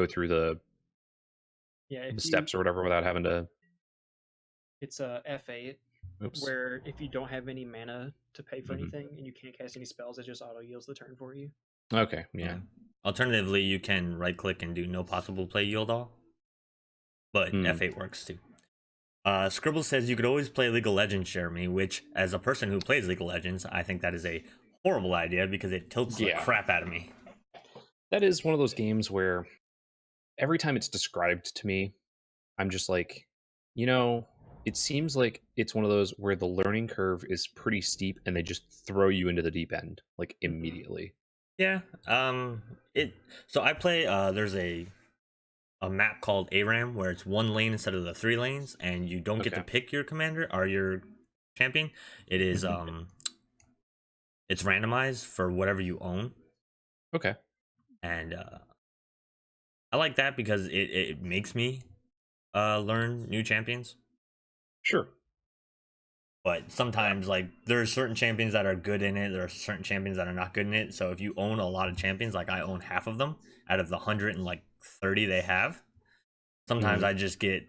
through the steps or whatever without having to? It's a F8. Oops. Where if you don't have any mana to pay for anything and you can't cast any spells, it just auto yields the turn for you. Okay, yeah. Alternatively, you can right click and do no possible play yield all. But F8 works too. Scribble says you could always play League of Legends, Jeremy, which, as a person who plays League of Legends, I think that is a horrible idea because it tilts the crap out of me. That is one of those games where every time it's described to me, I'm just like, it seems like it's one of those where the learning curve is pretty steep and they just throw you into the deep end like immediately. Yeah. So I play. There's a map called ARAM where it's one lane instead of the 3 lanes, and you don't get to Okay. pick your commander or your champion. It is it's randomized for whatever you own, Okay. and I like that because it makes me learn new champions. Sure. But sometimes, like, there are certain champions that are good in it. There are certain champions that are not good in it. So if you own a lot of champions, like I own half of them out of the 130 they have, sometimes I just get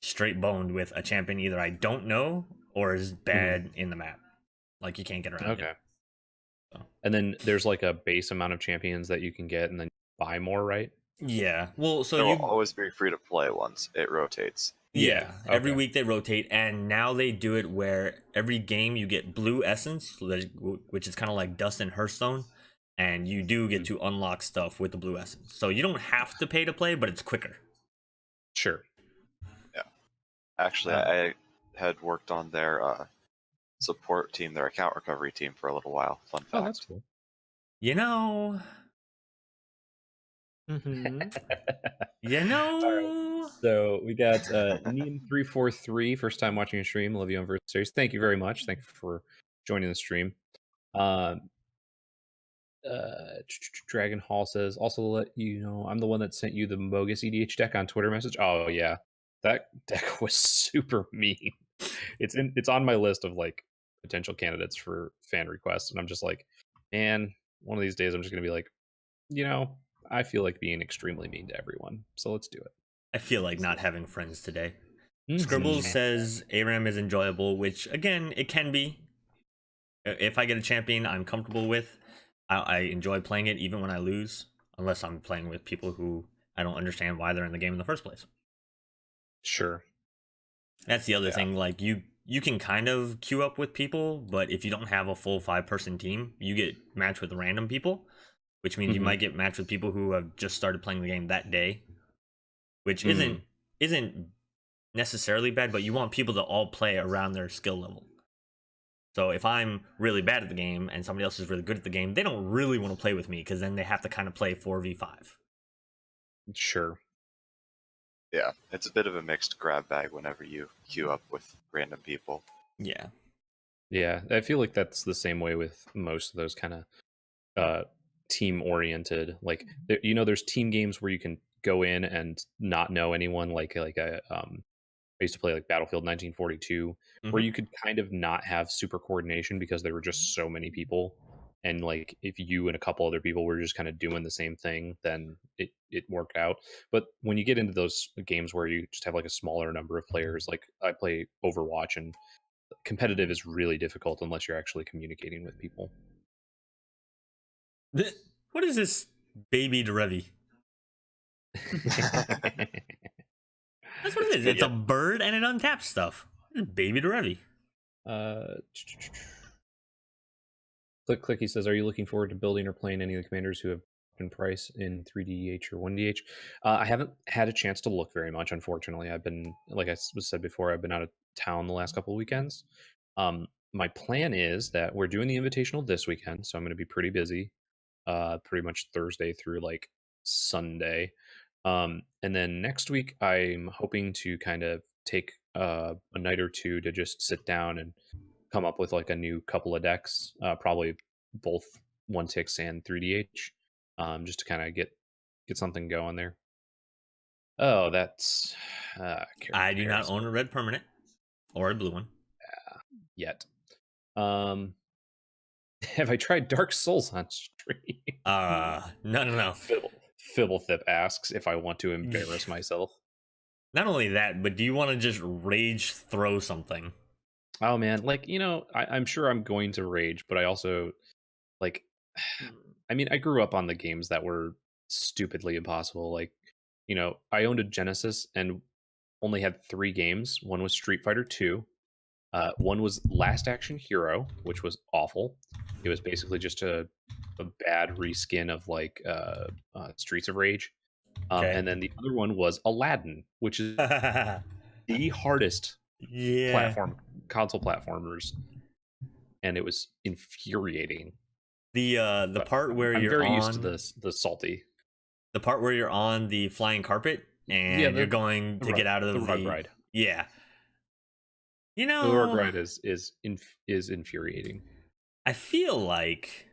straight boned with a champion either I don't know or is bad in the map. Like, you can't get around Okay. it. So. And then there's like a base amount of champions that you can get and then buy more, right? Yeah. Well, so There you will always be free to play once it rotates. Yeah, every okay. week they rotate, and now they do it where every game you get blue essence, which is kind of like dust and Hearthstone, and you do get to unlock stuff with the blue essence. So you don't have to pay to play, but it's quicker. Sure. Yeah. Actually, I had worked on their support team, their account recovery team for a little while. Fun fact. Oh, that's cool. You know. You know. So we got Neem343, first time watching a stream. Love you on Versus Series. Thank you very much. Thank you for joining the stream. Dragon Hall says, also let you know, I'm the one that sent you the bogus EDH deck on Twitter message. Oh yeah, that deck was super mean. It's on my list of like potential candidates for fan requests, and I'm just like, man, one of these days I'm just gonna be like, I feel like being extremely mean to everyone, so let's do it. I feel like not having friends today. Mm-hmm. Scribbles says ARAM is enjoyable, which again, it can be. If I get a champion I'm comfortable with, I enjoy playing it even when I lose, unless I'm playing with people who I don't understand why they're in the game in the first place. Sure. That's the other thing. Like, you can kind of queue up with people, but if you don't have a full 5-person team, you get matched with random people, which means you might get matched with people who have just started playing the game that day, which isn't necessarily bad, but you want people to all play around their skill level. So if I'm really bad at the game and somebody else is really good at the game, they don't really want to play with me because then they have to kind of play 4v5. Sure. Yeah, it's a bit of a mixed grab bag whenever you queue up with random people. Yeah. Yeah, I feel like that's the same way with most of those kind of team-oriented. Like, there's team games where you can go in and not know anyone. Like I used to play like Battlefield 1942, where you could kind of not have super coordination because there were just so many people. And like, if you and a couple other people were just kind of doing the same thing, then it worked out. But when you get into those games where you just have like a smaller number of players, like I play Overwatch, and competitive is really difficult unless you're actually communicating with people. What is this baby Derevi? That's what it is. It's a bird and it untaps stuff. Baby Derevi. Click. He says, "Are you looking forward to building or playing any of the commanders who have been priced in 3DH or 1DH?" I haven't had a chance to look very much, unfortunately. I've been, like I said before, I've been out of town the last couple of weekends. My plan is that we're doing the Invitational this weekend, so I'm going to be pretty busy, pretty much Thursday through like Sunday. And then next week, I'm hoping to kind of take a night or two to just sit down and come up with like a new couple of decks, probably both 1-6 and 3DH, just to kind of get something going there. Oh, that's I do not own a red permanent or a blue one yet. Have I tried Dark Souls on stream? No. Fibblethip asks if I want to embarrass myself. Not only that, but do you want to just rage throw something? Oh man, like, I'm sure I'm going to rage, but I also like, I mean, I grew up on the games that were stupidly impossible. Like, I owned a Genesis and only had 3 games. One was Street Fighter 2. One was Last Action Hero, which was awful. It was basically just a bad reskin of like Streets of Rage. Okay. And then the other one was Aladdin, which is the hardest Yeah. console platformers, and it was infuriating. The But part where I'm you're very on used to the salty. the part where you're on the flying carpet and you're going to get out of the rug ride. Yeah. You The rug know, ride is infuriating. I feel like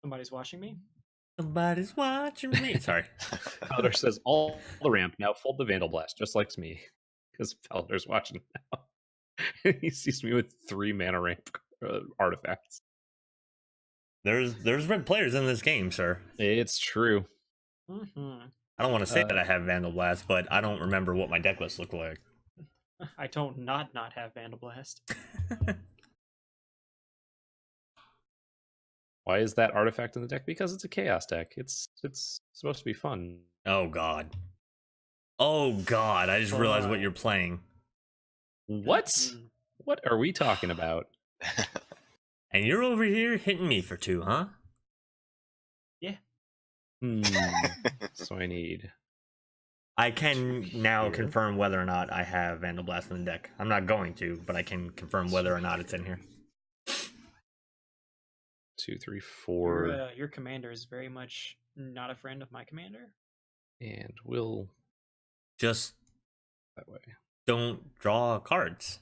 Somebody's watching me. somebody's watching me. Sorry. Paladar says, all the ramp, now fold the Vandal Blast, just like me. Because Paladar's watching now. He sees me with 3 mana ramp artifacts. There's red players in this game, sir. It's true. Mm-hmm. I don't want to say that I have Vandal Blast, but I don't remember what my deck list looked like. I don't not have Vandal Blast. Why is that artifact in the deck? Because it's a chaos deck. It's supposed to be fun. Oh god. Oh god, I just realized what Fun. you're playing. What? Mm. What are we talking about? And you're over here hitting me for 2, huh? So I need... I can now Here. confirm whether or not I have Vandal Blast in the deck. I'm not going to, but I can confirm whether or not it's in here. 2, 3, 4... Your commander is very much not a friend of my commander. And we'll... Just that way. don't draw cards.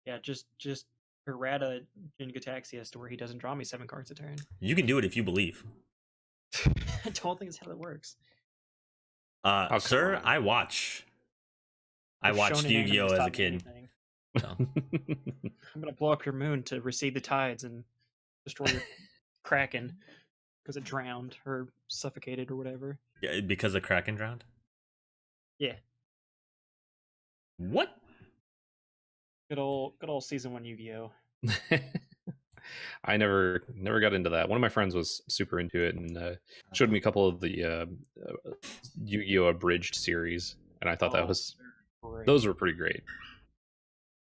Yeah, just errata Jin-Gitaxias to where he doesn't draw me 7 cards a turn. You can do it if you believe. I don't think it's how that works. come Sir, on. I watched If shonen Yu-Gi-Oh animes as a taught me kid. anything, So. I'm gonna blow up your moon to recede the tides and destroy your Kraken because it drowned or suffocated or whatever. Yeah, because of Kraken drowned? Yeah, What? good old season 1 Yu-Gi-Oh. I never got into that. One of my friends was super into it and showed me a couple of the Yu-Gi-Oh abridged series, and I thought that was those were pretty great.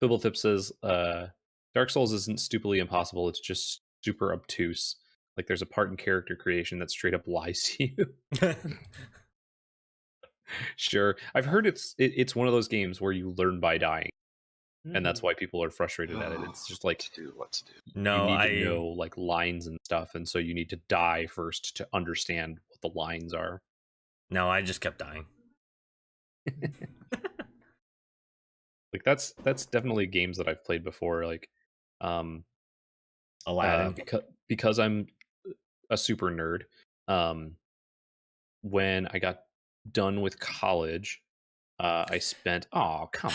Bibblethip says Dark Souls isn't stupidly impossible, it's just super obtuse. Like there's a part in character creation that straight up lies to you. Sure. I've heard it's one of those games where you learn by dying. And that's why people are frustrated at it. It's just like what to do. No, you need to know like lines and stuff, and so you need to die first to understand what the lines are. No, I just kept dying. Like that's definitely games that I've played before. Like, Aladdin. Because I'm a super nerd. When I got done with college, I spent come on.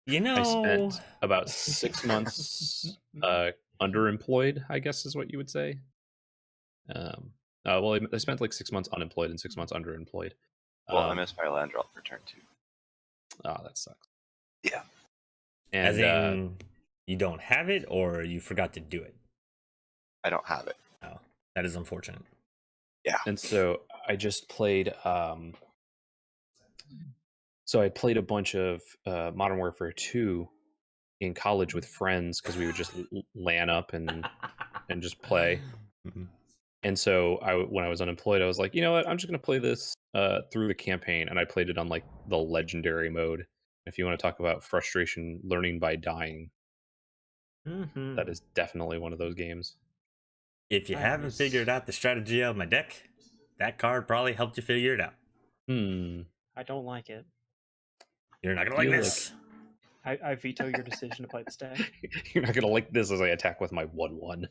You know, I spent about 6 months underemployed, I guess is what you would say. Well, I spent like 6 months unemployed and 6 months underemployed. Well, I missed my land drop for turn 2. Oh, that sucks. Yeah. And as in, you don't have it, or you forgot to do it? I don't have it. Oh, that is unfortunate. Yeah. And so I just played. So I played a bunch of Modern Warfare 2 in college with friends because we would just LAN up and just play. Mm-hmm. And so when I was unemployed, I was like, you know what? I'm just going to play this through the campaign. And I played it on like the legendary mode. If you want to talk about frustration, learning by dying, that is definitely one of those games. If you haven't figured out the strategy of my deck, that card probably helped you figure it out. I don't like it. You're not gonna like this. I veto your decision to play this deck. You're not gonna like this as I attack with my 1/1.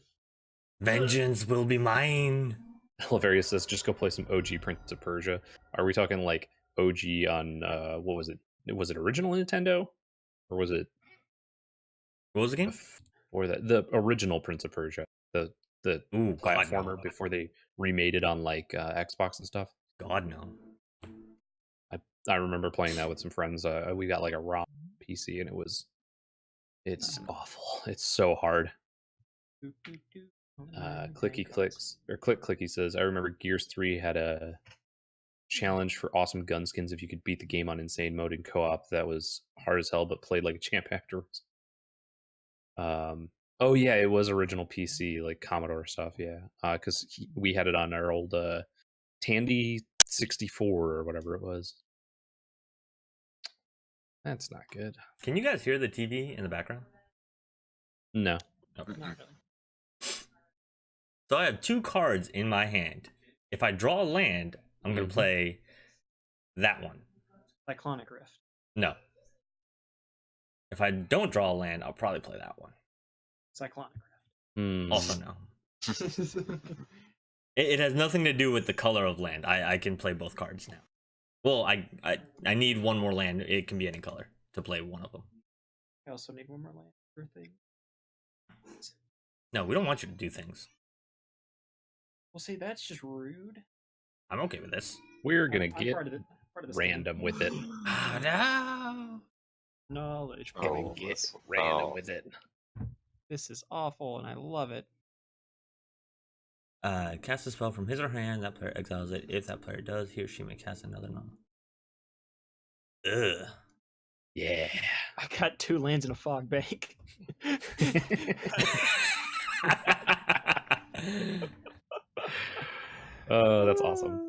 Vengeance will be mine. Lavarius says, just go play some OG Prince of Persia. Are we talking like OG on what was it? Was it original Nintendo, or was it? What was the game? Or the original Prince of Persia, the platformer before they remade it on like Xbox and stuff. God no. I remember playing that with some friends. We got like a ROM PC, and it's awful. It's so hard. Clicky clicks or clicky says, I remember Gears 3 had a challenge for awesome gun skins if you could beat the game on insane mode in co-op. That was hard as hell, but played like a champ afterwards. Oh yeah, it was original PC, like Commodore stuff. Yeah, because we had it on our old Tandy 64 or whatever it was. That's not good. Can you guys hear the TV in the background? No. Okay. Not really. So I have 2 cards in my hand. If I draw a land, I'm going to play that one. Cyclonic Rift. No. If I don't draw a land, I'll probably play that one. Cyclonic Also no. Rift. It has nothing to do with the color of land. I can play both cards now. Well, I need one more land. It can be any color to play one of them. I also need one more land for thing. No, we don't want you to do things. Well, see, that's just rude. I'm okay with this. We're gonna I'm get part of this random thing. with it. No. Knowledge. Gonna Oh, get that's- random oh. with it. This is awful, and I love it. Cast a spell from his or her hand. That player exiles it. If that player does, he or she may cast another non. Ugh. Yeah. I got 2 lands in a fog bank. Oh, that's awesome.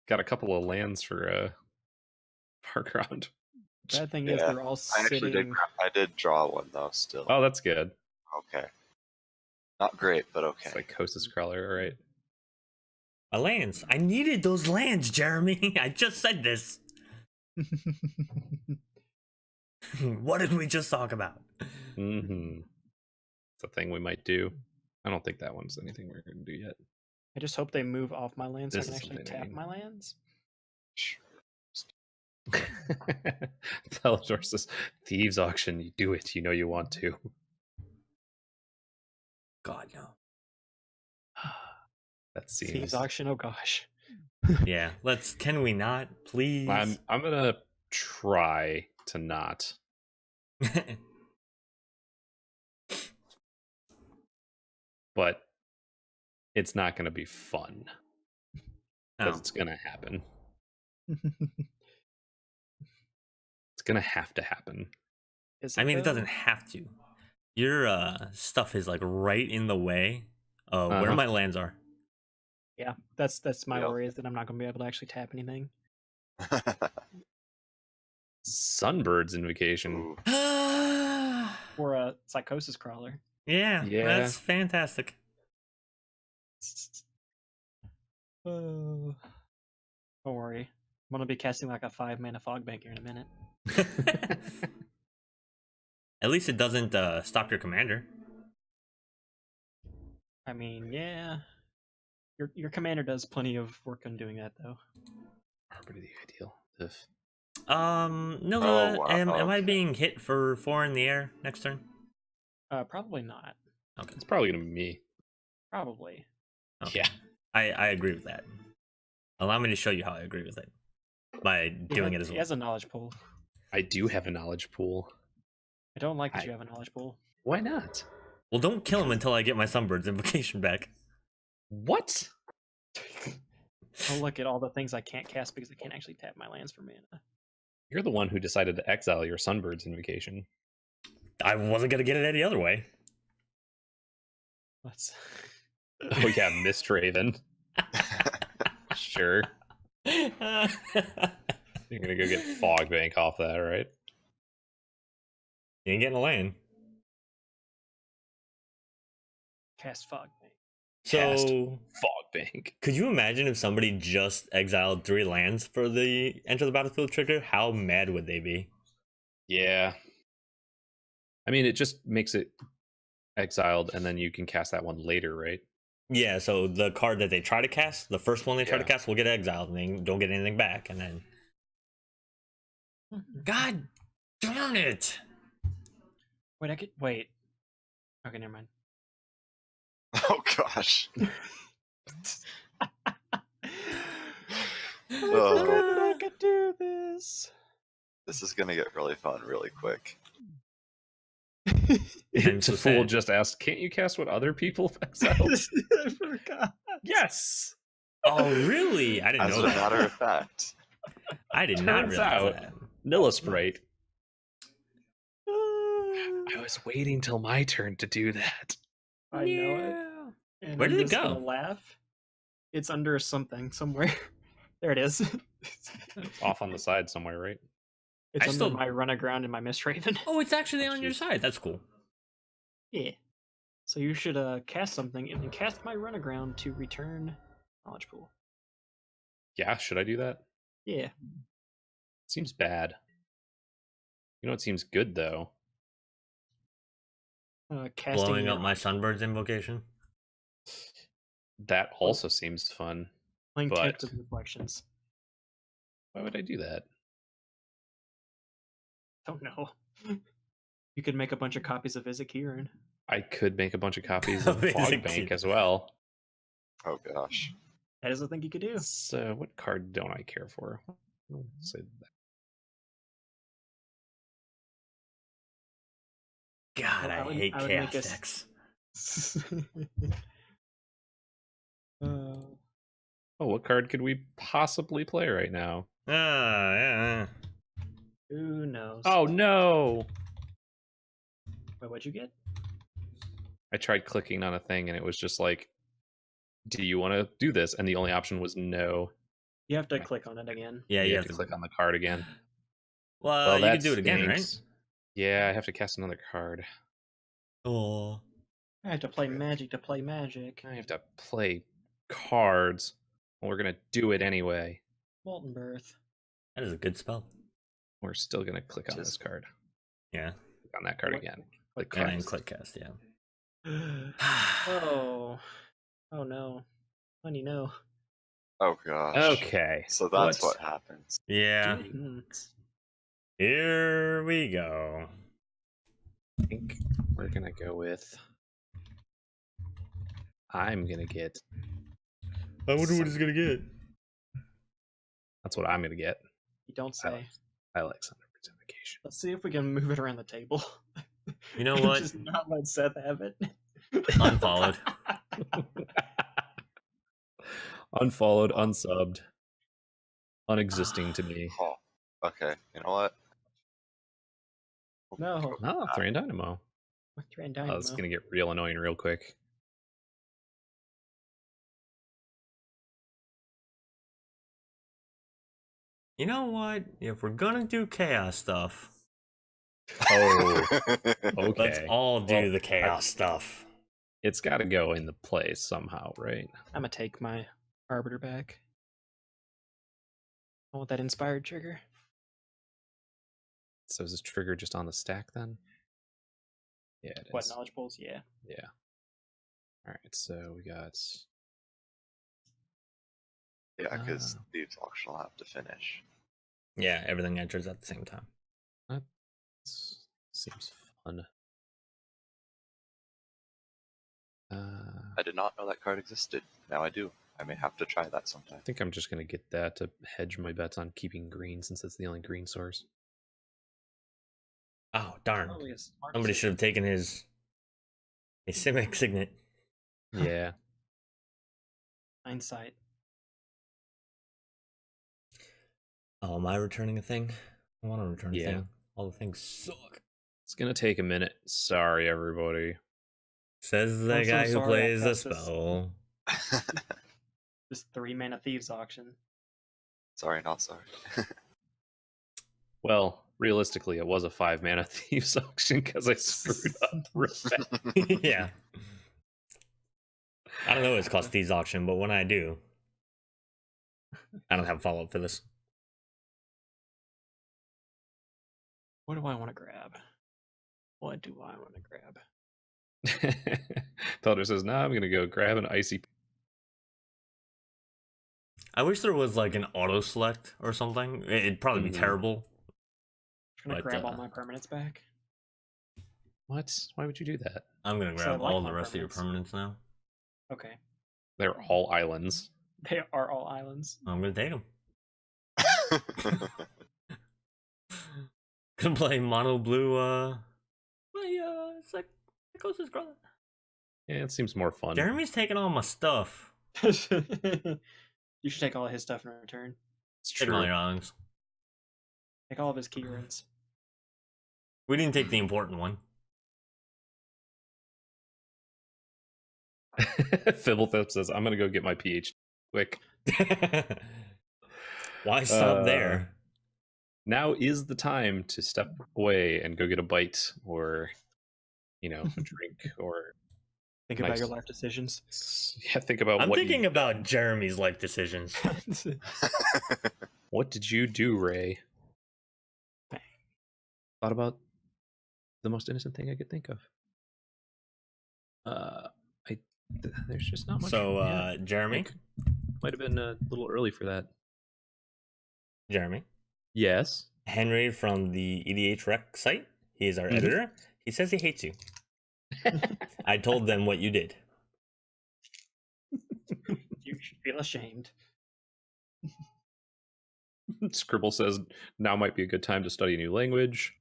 Got a couple of lands for Parkround. Bad thing is, Yeah, they're all I actually sitting. I did draw one though. Still. Oh, that's good. Okay. Not great, but okay. Psychosis Crawler, all right. My lands. I needed those lands, Jeremy. I just said this. What did we just talk about? Mm-hmm. It's a thing we might do. I don't think that one's anything we're going to do yet. I just hope they move off my lands so I This can is actually something I tap need. my lands. Pelador says, Thieves Auction, you do it. You know you want to. God no. That seems... Thieves auction. Oh gosh. Yeah, let's. Can we not, please? I'm going to try to not. But it's not going to be fun. Because Oh. it's going to happen. It's going to happen. Is I mean, it though? doesn't have to. Your stuff is like right in the way of where my lands are. Yeah, that's my Yep. worry, is that I'm not going to be able to actually tap anything. Sunbird's Invocation. Ooh. Or a Psychosis Crawler. Yeah, Yeah. that's fantastic. Oh. Don't worry. I'm going to be casting like a 5-mana fog bank here in a minute. At least it doesn't stop your commander. I mean, yeah. Your commander does plenty of work on doing that, though. Probably the ideal. Ugh. Nilla, Oh, wow, am I okay. being hit for 4 in the air next turn? Probably not. Okay. It's probably going to be me. Probably. Okay. Yeah. I agree with that. Allow me to show you how I agree with it by doing it as He well. has a knowledge pool. I do have a knowledge pool. I don't like that I- you have a knowledge pool. Why not? Well, don't kill him until I get my Sunbird's invocation back. What? I'll look at all the things I can't cast because I can't actually tap my lands for mana. You're the one who decided to exile your Sunbird's Invocation. I wasn't gonna get it any other way. Let's. Oh yeah, Mistraven. Sure. You're gonna go get Fog Bank off that, right? You ain't getting a land. Cast Fog Bank. Cast. So, Fog Bank. could you imagine if somebody just exiled 3 lands for the enter the battlefield trigger? How mad would they be? Yeah. I mean, it just makes it exiled, and then you can cast that one later, right? Yeah, so the card that they try to cast, the first one they try to Yeah. cast, will get exiled, and they don't get anything back, and then God darn it! Wait, I could wait. Okay, never mind. Oh gosh. I Oh. forgot that I could do this. This is gonna get really fun really quick. I'm so The fool sad. just asked, "Can't you cast what other people have exiled?" I forgot. Yes. Oh, really? I didn't As know a that. matter of fact. I did not Turns realize out- that. Nilla Sprite. I was waiting till my turn to do that. I know it. And Where I'm did it just gonna go? laugh. It's under something somewhere. There it is. It's off on the side somewhere, right? It's I under still- my run aground and my Mistraven. Oh, it's actually Oh, on your jeez. side. That's cool. Yeah. So you should cast something and then cast my run aground to return knowledge pool. Yeah, should I do that? Yeah. Seems bad. You know, it seems good though. Casting Blowing your up my Sunbird's invocation. That also seems fun. playing but- Triad of Reflections. Why would I do that? Don't know. You could make a bunch of copies of Visit Kieran. I could make a bunch of copies of Amazing Fog Bank cute. as well. Oh gosh. That is a thing you could do. So, what card don't I care for? I'll say that. God, I I would- hate I would chaos make us- decks. Oh, what card could we possibly play right now? Yeah. Who knows? Oh no! Wait, what'd you get? I tried clicking on a thing and it was just like, do you want to do this? And the only option was no. You have to click on it again. Yeah, you have to click on the card again. Well, you that can do it again, right? stinks. Yeah, I have to cast another card. Oh. I have to play Magic to play Magic. I have to play cards. Well, we're gonna do it anyway. Molten Birth. That is a good spell. We're still gonna click on Just- this card. Yeah. Click on that card What? again. Click And then cast. click cast, yeah. Oh. Oh no. Honey, no. Oh gosh. Okay. So that's What? what happens. Yeah. Goodness. Here we go. I think we're gonna go with. I'm gonna get. I wonder what he's gonna get. That's what I'm gonna get. You don't say. I like Sunbird's invocation. Let's see if we can move it around the table. You know what? Just not let Seth have it. Unfollowed. Unfollowed, unsubbed, unexisting to me. Oh, okay. You know what? No. Oh, 3 and Dynamo. With Triad Oh, Dynamo. this is gonna get real annoying real quick. You know what? If we're gonna do chaos stuff, Oh, let's okay. all do Well, the chaos stuff. It's got to go in the play somehow, right? I'm gonna take my Arbiter back. I want that inspired trigger. So is this trigger just on the stack then? Yeah, it is. What, knowledge pools? Yeah. Yeah. All right, so we got. Yeah, because Ah. Thieves Auction will have to finish. Yeah, everything enters at the same time. Seems fun. I did not know that card existed. Now I do. I may have to try that sometime. I think I'm just gonna get that to hedge my bets on keeping green since it's the only green source. Oh darn! Probably a smart Somebody decision. should have taken his Simic Signet. Yeah. Hindsight. Oh, am I returning a thing? I want to return a Yeah. thing. All the things suck. It's gonna take a minute. Sorry, everybody. Says the I'm so guy who sorry I plays a cast this. spell. Just 3 mana Thieves Auction. Sorry, not sorry. Well, realistically, it was a 5 mana Thieves auction because I screwed up real bad. Yeah. I don't know what's cost these auction, but when I do, I don't have follow up for this. What do I want to grab? What do I want to grab? Pelter says, "Nah, I'm gonna go grab an icy." I wish there was like an auto select or something. It'd probably be Mhm. terrible. I'm gonna But, grab all my permanents back. What? Why would you do that? I'm gonna So I grab like all my the rest of your permanents now. Okay. They're all islands. They are all islands. I'm gonna take them. Gonna play mono blue. It's like Nekusar's brother. Yeah, it seems more fun. Jeremy's taking all my stuff. You should take all of his stuff in return. It's Taking all true. your islands. Take all of his key runes. We didn't take the important one. Fibblethip says, I'm gonna go get my PhD quick. Why stop there? Now is the time to step away and go get a bite or, a drink or Think about your life decisions. think about I'm what thinking about Jeremy's life decisions. What did you do, Ray? Thought about the most innocent thing I could think of. There's just not much. So, Jeremy? Might have been a little early for that. Jeremy? Yes. Henry from the EDH Rec site. He is our editor. He says he hates you. I told them what you did. You should feel ashamed. Scribble says, now might be a good time to study a new language.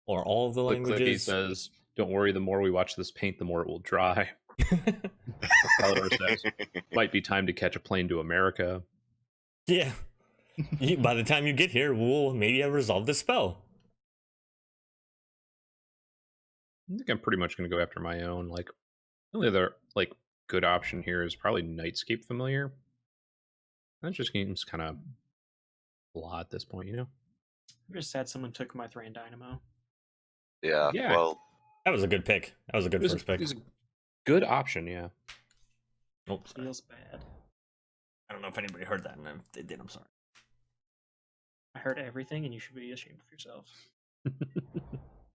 Or all of the languages. Clicky says, don't worry, the more we watch this paint, the more it will dry. Palador says, might be time to catch a plane to America. Yeah. By the time you get here, we'll maybe have resolved the spell. I think I'm pretty much going to go after my own. The only other good option here is probably Nightscape Familiar. That just seems kind of blah at this point, I'm just sad someone took my Thran Dynamo. Yeah. Well, that was a good pick. That was a good first pick. It was a good option, yeah. Oh, Feels bad. I don't know if anybody heard that, and if they did, I'm sorry. I heard everything, and you should be ashamed of yourself.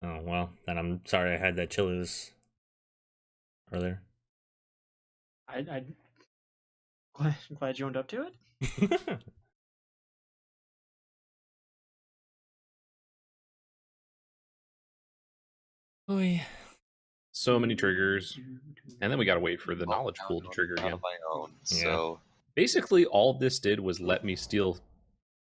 Oh, well, then I'm sorry I had that Chili's earlier. I'm glad you owned up to it. Oh, yeah. So many triggers. And then we got to wait for the knowledge pool to trigger again. Of my own, Yeah. so Basically, all this did was let me steal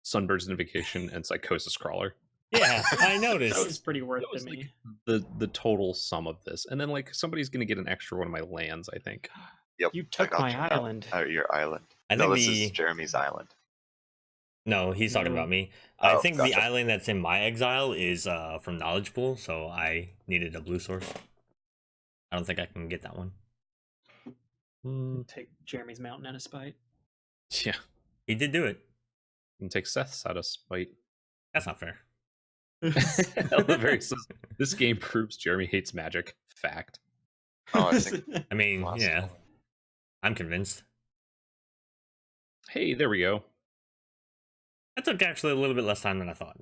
Sunbird's Invocation and Psychosis Crawler. Yeah, I noticed. That was pretty worth That was to me. the total sum of this. And then somebody's going to get an extra one of my lands, I think. yep. You I took got my you. island. Your island. I No, think this is Jeremy's island. No, he's talking No. about me. I Oh, think the gotcha. island that's in my exile is from Knowledge Pool, so I needed a blue source. I don't think I can get that one. Take Jeremy's mountain out of spite. Yeah. He did do it. And take Seth's out of spite. That's not fair. Ellevery says, this game proves Jeremy hates magic. Fact. Oh, I think I mean, last yeah, one. I'm convinced. Hey, there we go. That took actually a little bit less time than I thought.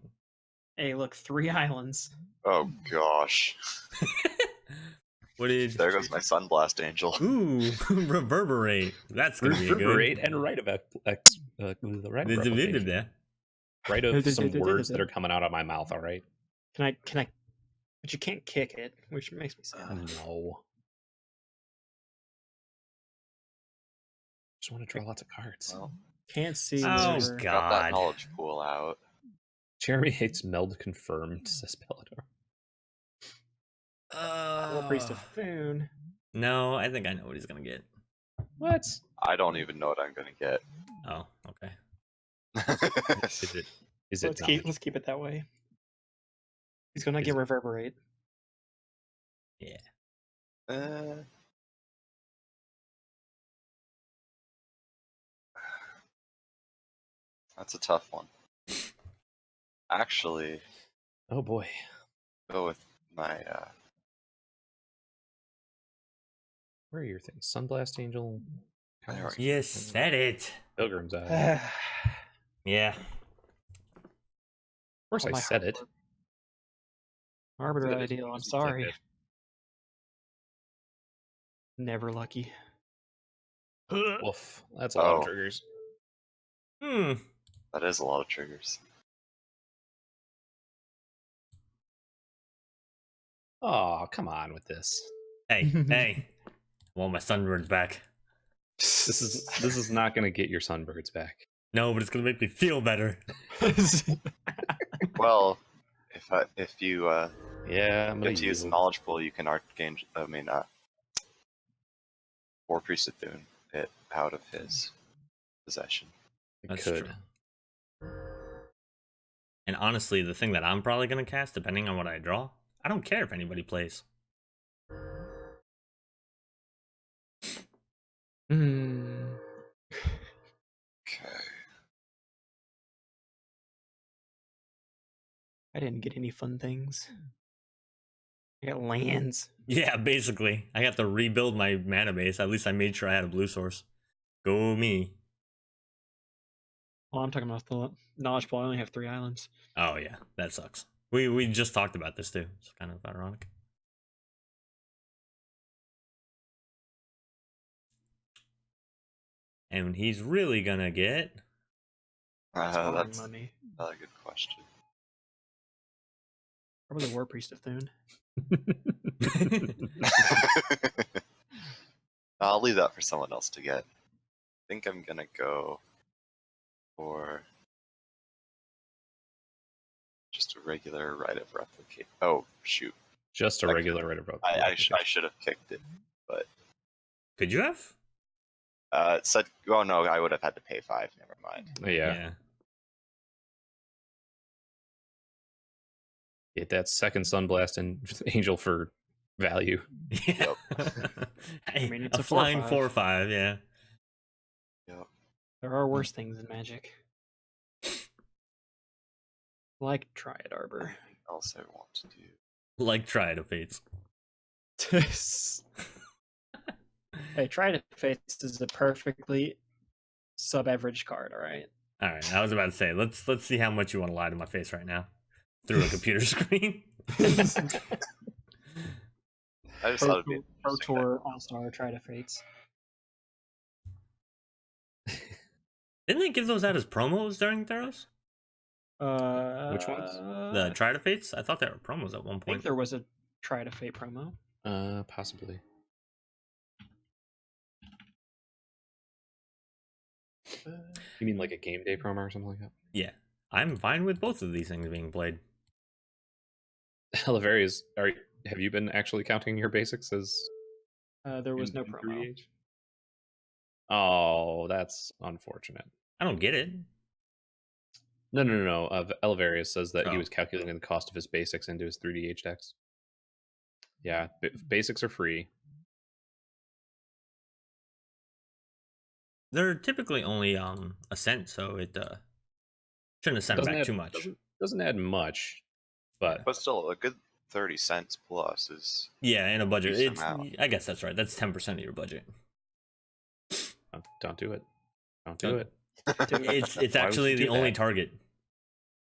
Hey, look, 3 islands. Oh gosh. What did? There goes my Sunblast Angel. Ooh, reverberate. That's gonna be Reverberate good. and write of Yeah. Write of some words that are coming out of my mouth, all right? Can I? But you can't kick it, which makes me sad. No. Just want to draw lots of cards. Well, Can't see. Oh, river. God. got that knowledge pool out. Jeremy hates meld confirmed, says Palador. Priest of Foon. No, I think I know what he's gonna get. What? I don't even know what I'm gonna get. Oh, okay. Is it Let's keep it that way. He's gonna get reverberate. Yeah. That's a tough one. Actually, Oh boy. go with my Where are your things? Sunblast Angel. There we go. You said it. Pilgrim's Eye. Yeah. Of course, I said it. Arbiter Said it. ideal. I'm Said sorry. it. Never lucky. Woof. That's a lot of Oh. triggers. that is a lot of triggers. Oh, come on with this. Hey, hey. Well, my sunburn's back. This is not going to get your Sunbirds back. No, but it's gonna make me feel better. Well, if you Yeah, I'm going get to use the knowledge pool, you can arcane. War Priest of Thune it out of his possession. That's could. true. And honestly, the thing that I'm probably gonna cast, depending on what I draw, I don't care if anybody plays. Hmm. Okay. I didn't get any fun things. I got lands. Yeah, basically. I have to rebuild my mana base. At least I made sure I had a blue source. Go me. Well, I'm talking about the knowledge pool. I only have 3 islands. Oh yeah, that sucks. We just talked about this too. It's kind of ironic. And he's really gonna get That's borrowing That's money. a good question. Probably the War Priest of Thune. I'll leave that for someone else to get. I think I'm gonna go for just a regular Rite of Replicate. Oh shoot! Just a Okay. regular right about. I should have kicked it, but Could you have? it said. Oh no, I would have had to pay 5. Never mind. Yeah. Get that second Sunblast and Angel for value. Yeah. Hey, I mean, it's a a flying 4/5. 4/5, yeah. Yep. There are worse things in Magic. Like Triad Arbor. Anything else I want to do? Like Triad of Fates. Hey, Triad of Fates is a perfectly sub-average card, alright? Alright, I was about to say, let's see how much you want to lie to my face right now. Through a computer screen. I just thought it'd be Pro interesting Tour All-Star Triad of Fates. Didn't they give those out as promos during Theros? Which ones? The Triad of Fates? I thought they were promos at one I think point. there was a Triad of Fate promo. Possibly. You mean like a game day promo or something like that? Yeah. I'm fine with both of these things being played. Helivarius, have you been actually counting your basics as There was no in promo. 3H? Oh, that's unfortunate. I don't get it. No. Elivarius says that he Oh. was calculating the cost of his basics into his 3DH decks. Yeah, basics are free. They're typically only a cent, so it shouldn't have sent back too much. Doesn't add much, but But still, a good 30 cents plus is. Yeah, in a budget. Decent It's amount. I guess that's right. That's 10% of your budget. don't do it. Don't do it. It's Why would actually you do the only that? target.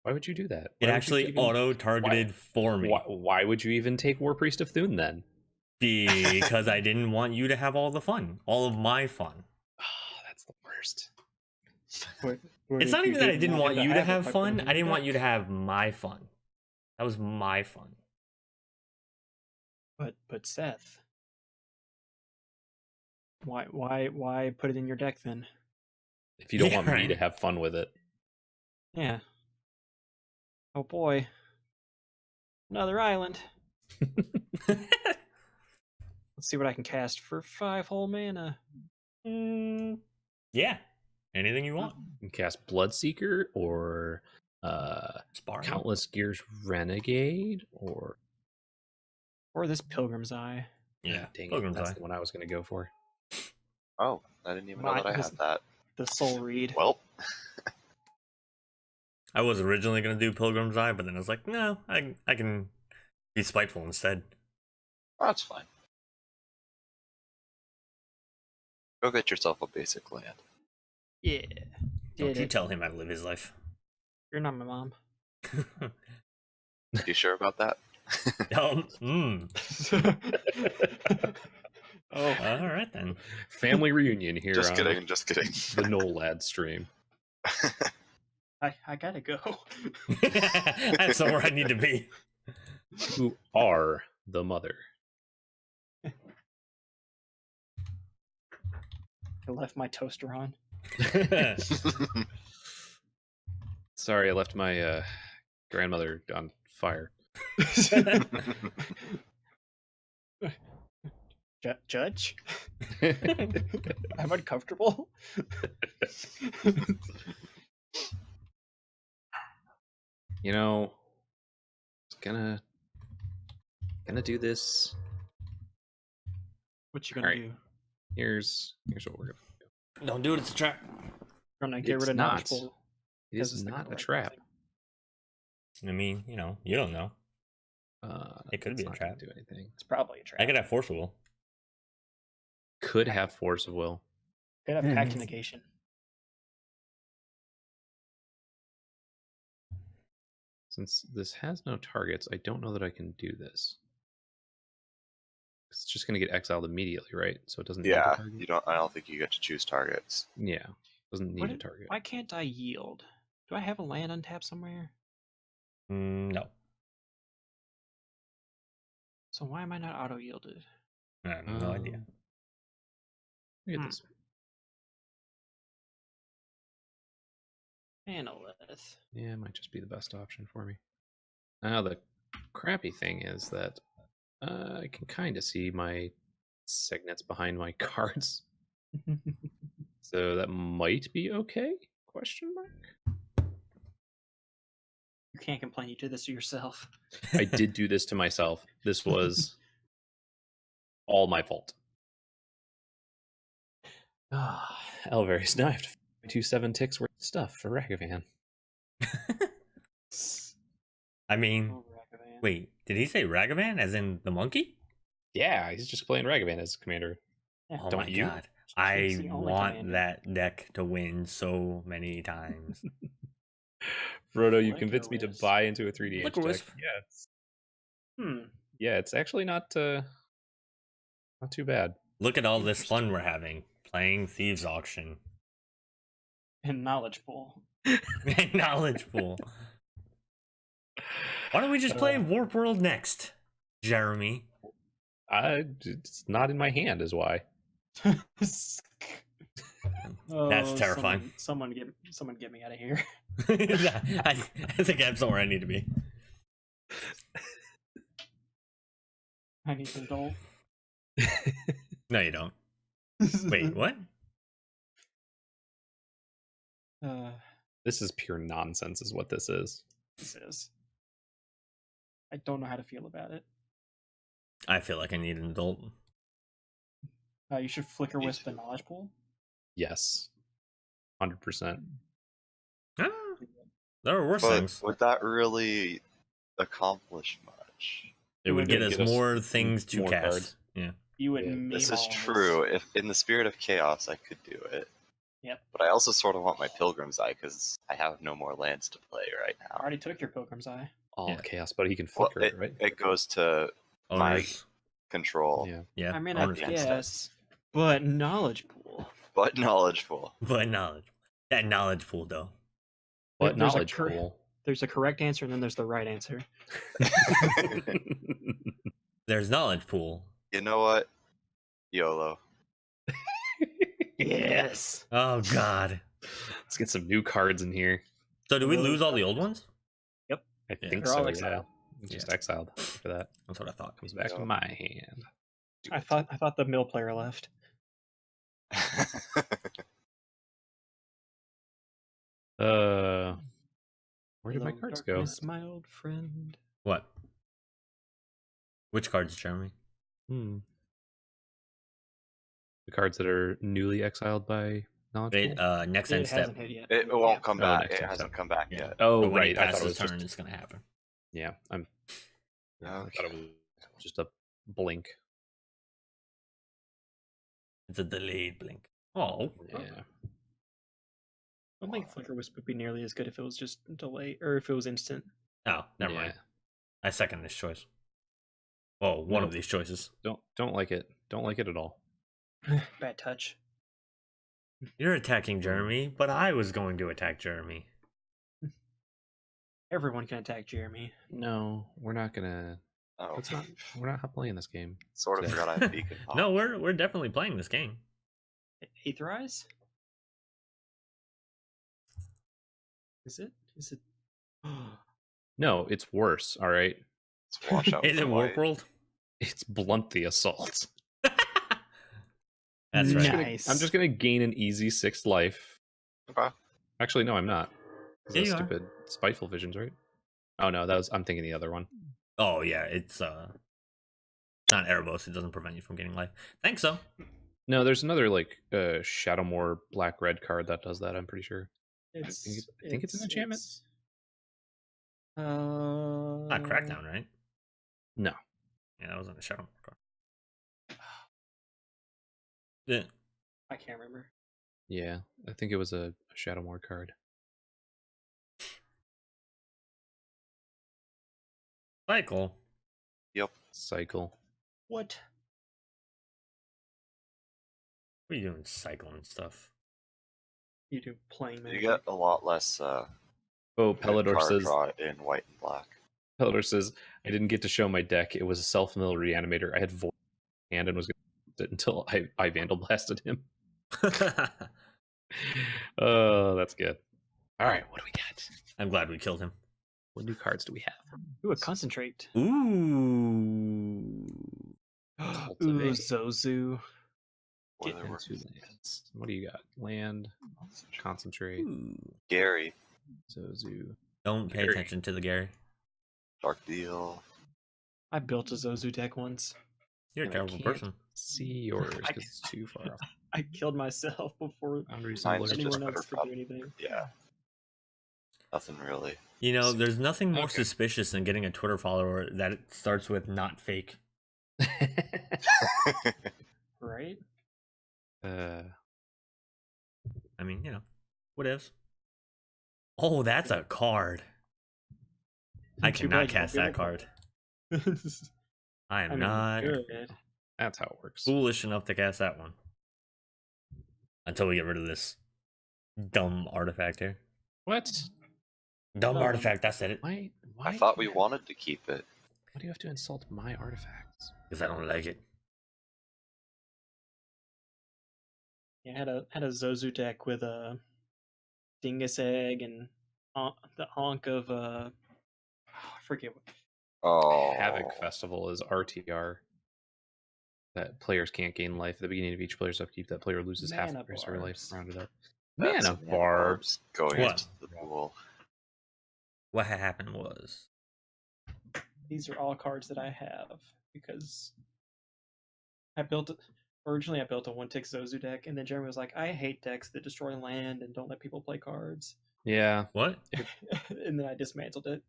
Why would you do that? It Why would you actually even- auto-targeted for me. Why would you even take War Priest of Thune then? Because I didn't want you to have all the fun. All of my fun. Oh, that's the worst. It's not even that I didn't want you to have fun. I didn't want you to have my fun. That was my fun. But Seth, why put it in your deck then? If you don't Yeah, want me right. to have fun with it. Yeah. Oh boy. Another island. Let's see what I can cast for 5 whole mana. Yeah. Anything you want. You can cast Bloodseeker or Sparring. Countless Gears Renegade or Or this Pilgrim's Eye. Yeah. dang it, Pilgrim's that's Eye. the one I was going to go for. Oh, I didn't even know Right, that I this- had that. The Soul Reed. Well, I was originally gonna do Pilgrim's Eye, but then I was like, no, I can be spiteful instead. that's fine. Go get yourself a basic land. Yeah. Don't Did you it. tell him how to live his life. You're not my mom. You sure about that? Oh. All right then. Family reunion here Just on kidding, just kidding. the Knoll Lad stream. I gotta go. That's not where I need to be. Who are the mother? I left my toaster on. Sorry, I left my grandmother on fire. Judge? I'm uncomfortable. You know, gonna do this. What you gonna Alright. do? Here's what we're gonna do. Don't do it. It's a trap. Gonna get It's rid of not. knowledge pool. It because is it's the not a correct trap. thing. I mean, you don't know. It could it's be a not gonna trap. do anything. It's probably a trap. I could have force of will. Could have force of will. Could have pact negation. Since this has no targets, I don't know that I can do this. It's just going to get exiled immediately, right? So it doesn't need a Yeah, target? you don't. I don't think you get to choose targets. Yeah, doesn't need a target. Why can't I yield? Do I have a land untapped somewhere? No. So why am I not auto yielded? I have no idea. Look at this. Analyst. Yeah, it might just be the best option for me. Now the crappy thing is that I can kind of see my signets behind my cards. So that might be okay? Question mark. You can't complain. You did this to yourself. I did do this to myself. This was all my fault. Elvery's knifed 2-7 ticks worth of stuff for Ragavan. I mean, Oh, Ragavan. wait, did he say Ragavan as in the monkey? Yeah, he's just playing Ragavan as commander. Yeah, Oh Don't my you? god. I It's the only want commander. that deck to win so many times. Frodo, you Flicker convinced me to Wisp. buy into a 3D Flicker deck. Wisp. Yeah, it's actually not too bad. Look at all this fun we're having playing Thieves Auction. And knowledge pool. Knowledge pool. Why don't we just play Warp World next, Jeremy? It's not in my hand, is why. That's terrifying. Someone get me out of here. I think I'm somewhere I need to be. I need to adult. No, you don't. Wait, what? This is pure nonsense, is what this is. This is. I don't know how to feel about it. I feel like I need an adult. You should flicker wisp the knowledge pool. Yes, 100%. Ah, there are worse But things. would that really accomplish much? It would get us get us more things to more cast. cards. Yeah. You would Yeah, meme This all is of true. If in the spirit of chaos, I could do it. Yep. But I also sort of want my Pilgrim's Eye because I have no more lands to play right I now. already took your Pilgrim's Eye. All Yeah. chaos, but he can Well, flicker it, right? it goes to my Owners. control, Yeah. Yeah. I mean, owners I can guess, but knowledge pool. but knowledgeable. But knowledge. That knowledge pool, though. What There's a knowledge pool? There's a correct answer, and then there's the right answer. There's knowledge pool. You know what? YOLO. Yes. Oh, God. Let's get some new cards in here. So, do we lose all the old ones? I Yeah. think They're all so. exiled. Yeah, just Yeah. exiled for that. That's what I thought. Comes back to Yeah. my hand. I thought the mill player left. Where did my Hello, cards go? darkness, my old friend. What? Which cards, Jeremy? The cards that are newly exiled by knowledge. Wait, Pool? next It end step. hasn't hit yet. It won't come Oh, back. next It time, hasn't so- come back Yeah. yet. Oh, But when he right. I thought passes it was turn, just. it's gonna happen. Yeah, I thought Okay. it was just a blink. It's a delayed blink. Oh, Yeah. I don't think flicker wisp would be nearly as good if it was just delay or if it was instant. oh, never mind. I second this choice. Well, one of No. these choices. Don't like it. Don't like it at all. Bad touch. You're attacking Jeremy, but I was going to attack Jeremy. Everyone can attack Jeremy. No, we're not gonna. Oh, Let's not. We're not playing this game. sort of today. forgot I have Beacon Pop. No, we're definitely playing this game. Aetherize? Is it? Is it? No, it's worse. All right, Let's wash out Is it some Warp white. World? it's blunt the assault. That's right. Nice. I'm just gonna gain an easy 6th life. Okay. Actually, no, I'm not. This Yeah, is you are. stupid spiteful visions, right? Oh no, I'm thinking the other one. Oh yeah, it's not Erebos. It doesn't prevent you from getting life. Thanks, though. No, there's another like Shadowmoor black-red card that does that. I'm pretty sure. I think it's an enchantment. Not Crackdown, right? No. Yeah, that wasn't a Shadow card. Yeah. I can't remember. Yeah, I think it was a Shadowmoor card. Cycle. Yep. Cycle. What? What are you doing cycling stuff? You do playing You magic. get a lot less Oh, good Pelidor card says. draw in white and black. Pelidor says I didn't get to show my deck. It was a self-mill reanimator. I had Void in hand and was going to it until I Vandal blasted him. Oh, that's good. All right, what do we got? I'm glad we killed him. What new cards do we have? Ooh, a concentrate. Ooh. Ooh, Cultivate. Zozu. Get Whether we're into lands. What do you got? Land, concentrate, Ooh. Gary, Zozu. Don't pay Gary. attention to the Gary. Dark Deal. I built a Zozu deck once. You're a And I terrible can't person. See yours because it's too far off. I killed myself before Boundaries Mine's and just anyone better else could prop. do anything. Yeah. Nothing really. You know, there's nothing more Okay. suspicious than getting a Twitter follower that starts with not fake. Right? uh, I mean, you know, what ifs? Oh, that's a card. I Too cannot bad you won't cast be that able card. to. I am I mean, not good. that's how it works. foolish enough to cast that one. Until we get rid of this dumb artifact here. What? Dumb Oh. artifact, I said it. Why? I thought we wanted to keep it. Why do you have to insult my artifacts? Because I don't like it. Yeah, I had a Zozu deck with a Dingus Egg and the Ankh of I forget what. Oh. Havoc Festival is RTR. That players can't gain life at the beginning of each player's upkeep. That player loses half the Mana price of their life barbs. rounded up. That's Mana some barbs. going What? into the pool. What happened was These are all cards that I have because I built originally I built a 1-tick Zozu deck, and then Jeremy was like, "I hate decks that destroy land and don't let people play cards," Yeah. what? and then I dismantled it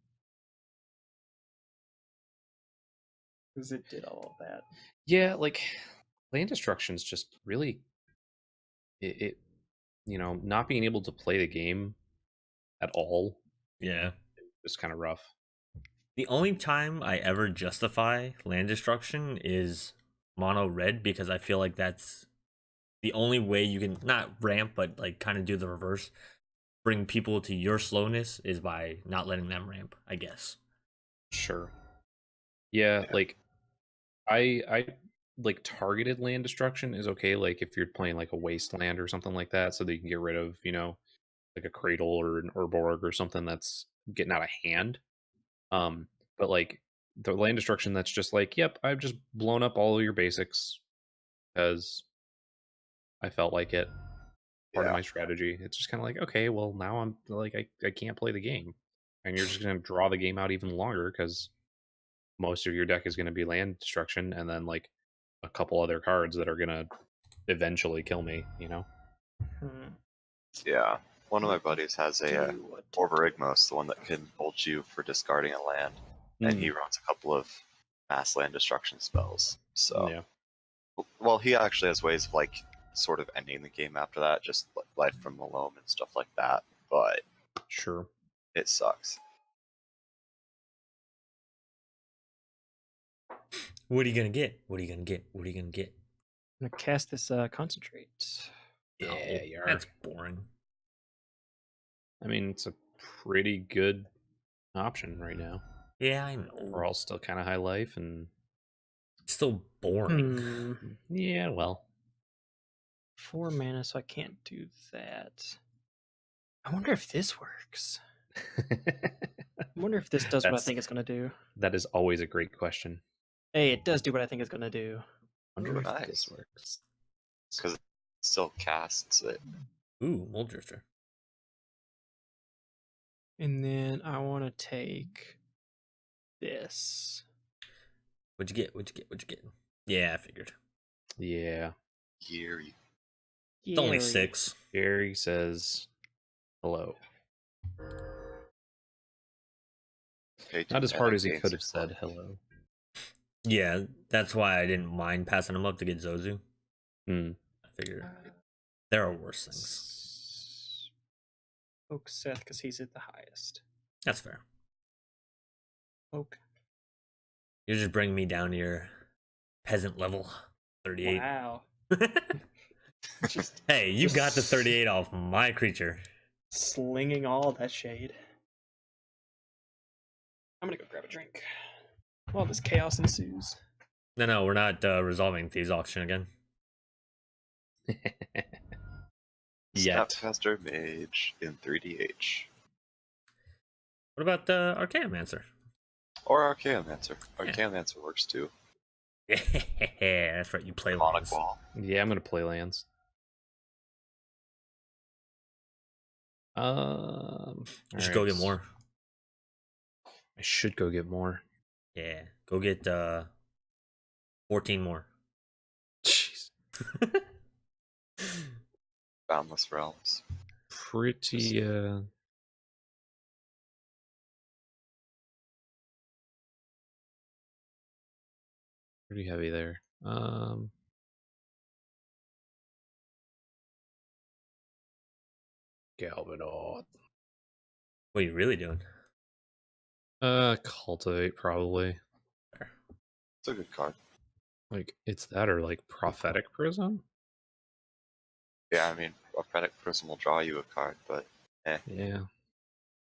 because it did all of that. Yeah, like land destruction's just really it you know, not being able to play the game at all Yeah. is kind of rough. The only time I ever justify land destruction is mono red because I feel like that's the only way you can not ramp but like kind of do the reverse. Bring people to your slowness is by not letting them ramp, I guess. Sure. Yeah, like I like targeted land destruction is okay, like if you're playing like a wasteland or something like that, so that you can get rid of, you know, like a cradle or an Urborg or something that's getting out of hand. But like the land destruction that's just like, yep, I've just blown up all of your basics because I felt like it. Part of my strategy. It's just kind of like, okay, well now I'm like I can't play the game. And you're just gonna draw the game out even longer because most of your deck is gonna be land destruction and then like a couple other cards that are gonna eventually kill me, you know? Yeah. One of my buddies has a Do what? Orberigmos, the one that can bolt you for discarding a land. And he runs a couple of mass land destruction spells. So, Yeah. well, he actually has ways of like sort of ending the game after that, just like life from the loam and stuff like that. But Sure. it sucks. What are you gonna get? What are you gonna get? What are you gonna get? I'm gonna cast this concentrate. Yeah, No, you are. that's boring. I mean, it's a pretty good option right now. Yeah, I know. We're all still kind of high life, and It's still boring. yeah, well, 4 mana, so I can't do that. I wonder if this works. I wonder if this does what I That's- think it's gonna do. that is always a great question. Hey, it does do what I think it's gonna do. Wonder Ooh, if nice. this works. Because it still casts it. Ooh, Mold Drifter. And then I want to take this. What'd you get? What'd you get? What'd you get? Yeah, I figured. Yeah, Yuri. It's only Yuri. 6. Gary says hello. Not as hard as he could have said hello. Yeah, that's why I didn't mind passing him up to get Zozu. Hmm. I figured there are worse things. Poke Seth because he's at the highest. That's fair. Poke. You're just bringing me down to your peasant level, 38. Wow. Just Hey, you just got the 38 off my creature. slinging all that shade. I'm gonna go grab a drink while this chaos ensues. No, we're not resolving Thieves Auction again. Yet. Snapcaster Mage in 3DH. What about the Archaeomancer? Or Archaeomancer. Yeah. Archaeomancer works too. Yeah, that's right. You play Demonic lands. Wall. Yeah, I'm gonna play lands. You should go alright. get more. I should go get more. Yeah, go get 14 more. Jeez. Boundless Realms. Pretty pretty heavy there. Galvanaut. What are you really doing? Cultivate probably. It's a good card. Like it's that or like Prophetic Prism? Yeah, I mean, a Prophetic Prism will draw you a card, but Yeah.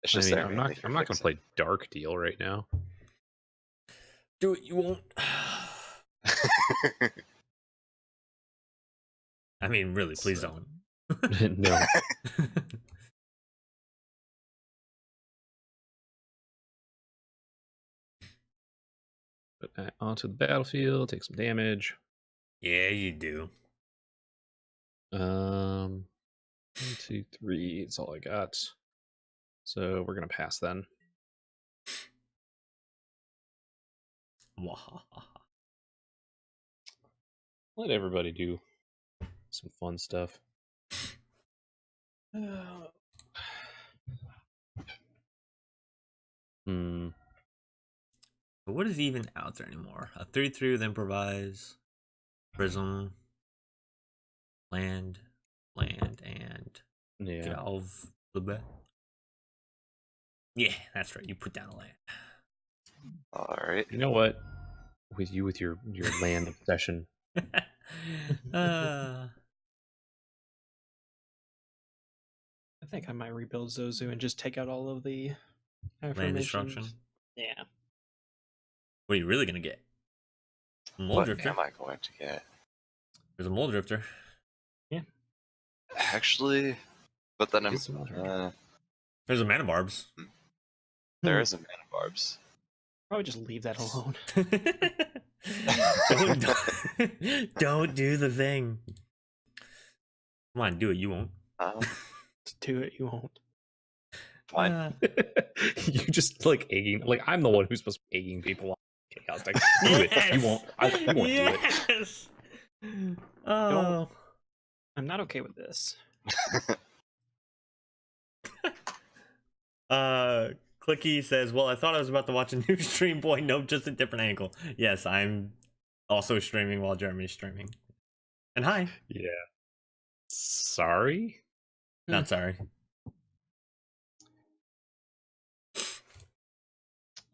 it's I just mean, there. I'm mainly not for gonna fixing. play Dark Deal right now. Do it, you won't. I mean, really, please So- don't. No. Put that onto the battlefield, take some damage. Yeah, you do. 1, 2, 3. That's all I got. So we're gonna pass then. Wahaha. Let everybody do some fun stuff. Hmm. But what is even out there anymore? A 3/3 with improvise, prism, land, and Yeah. Galv the bet. Yeah, that's right. You put down a land. Alright. You know what? With your land obsession. uh, I think I might rebuild Zozu and just take out all of the land aforementioned- destruction. Yeah. What are you really gonna get? Mold What drifter. am I going to get? There's a mold drifter. Actually, but then I'm. It's not There's a mana barbs. There is a Mana Barbs. Probably just leave that alone. don't do the thing. Come on, do it. You won't. Do it, you won't. Fine. You just like egging. Like I'm the one who's supposed to be egging people on chaos deck. Do it. You won't. I won't do it. Yes. Oh. I'm not okay with this. Clicky says, well, I thought I was about to watch a new stream. Boy, nope, just a different angle. Yes, I'm also streaming while Jeremy's streaming. And hi. Yeah. Sorry. Not sorry.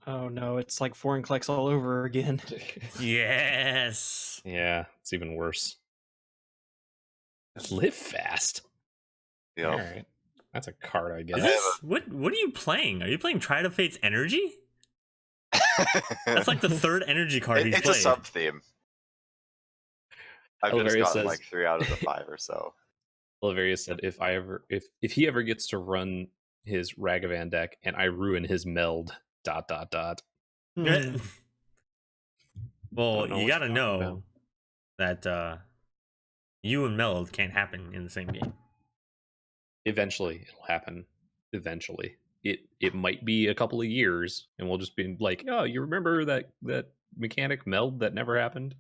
Oh no, it's like Vorinclex all over again. Yes. Yeah, it's even worse. Live fast. Yep. All right, that's a card, I Is guess. this, what are you playing? Are you playing Triad of Fates Energy? That's like the third energy card he's it's played. a sub theme. I've just Alvaria gotten says- like 3 out of the 5 or so. Olivia said, if he ever gets to run his Ragavan deck and I ruin his meld. ... Well, Don't know you what gotta you're talking know that you and Meld can't happen in the same game. Eventually, it'll happen. Eventually, it might be a couple of years, and we'll just be like, oh, you remember that mechanic meld that never happened?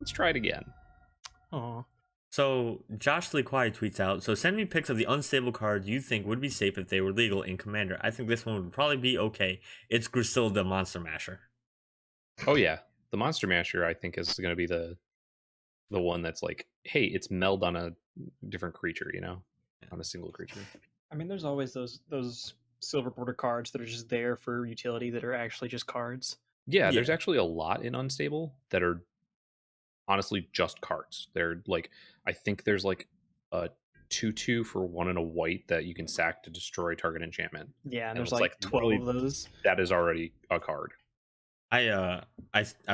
Let's try it again. Aw. So Josh Lee Kwai tweets out, so send me pics of the unstable cards you think would be safe if they were legal in Commander. I think this one would probably be okay. It's Griselda Monster Masher. Oh yeah, the Monster Masher I think is going to be the one that's like, hey, it's meld on a different creature, on a single creature. I mean, there's always those silver border cards that are just there for utility that are actually just cards. Yeah, there's Yeah. actually a lot in Unstable that are honestly just cards. They're like, I think there's like a 2/2 for 1 and a white that you can sack to destroy target enchantment. Yeah, and And there's it's like 12 literally of those. that is already a card. I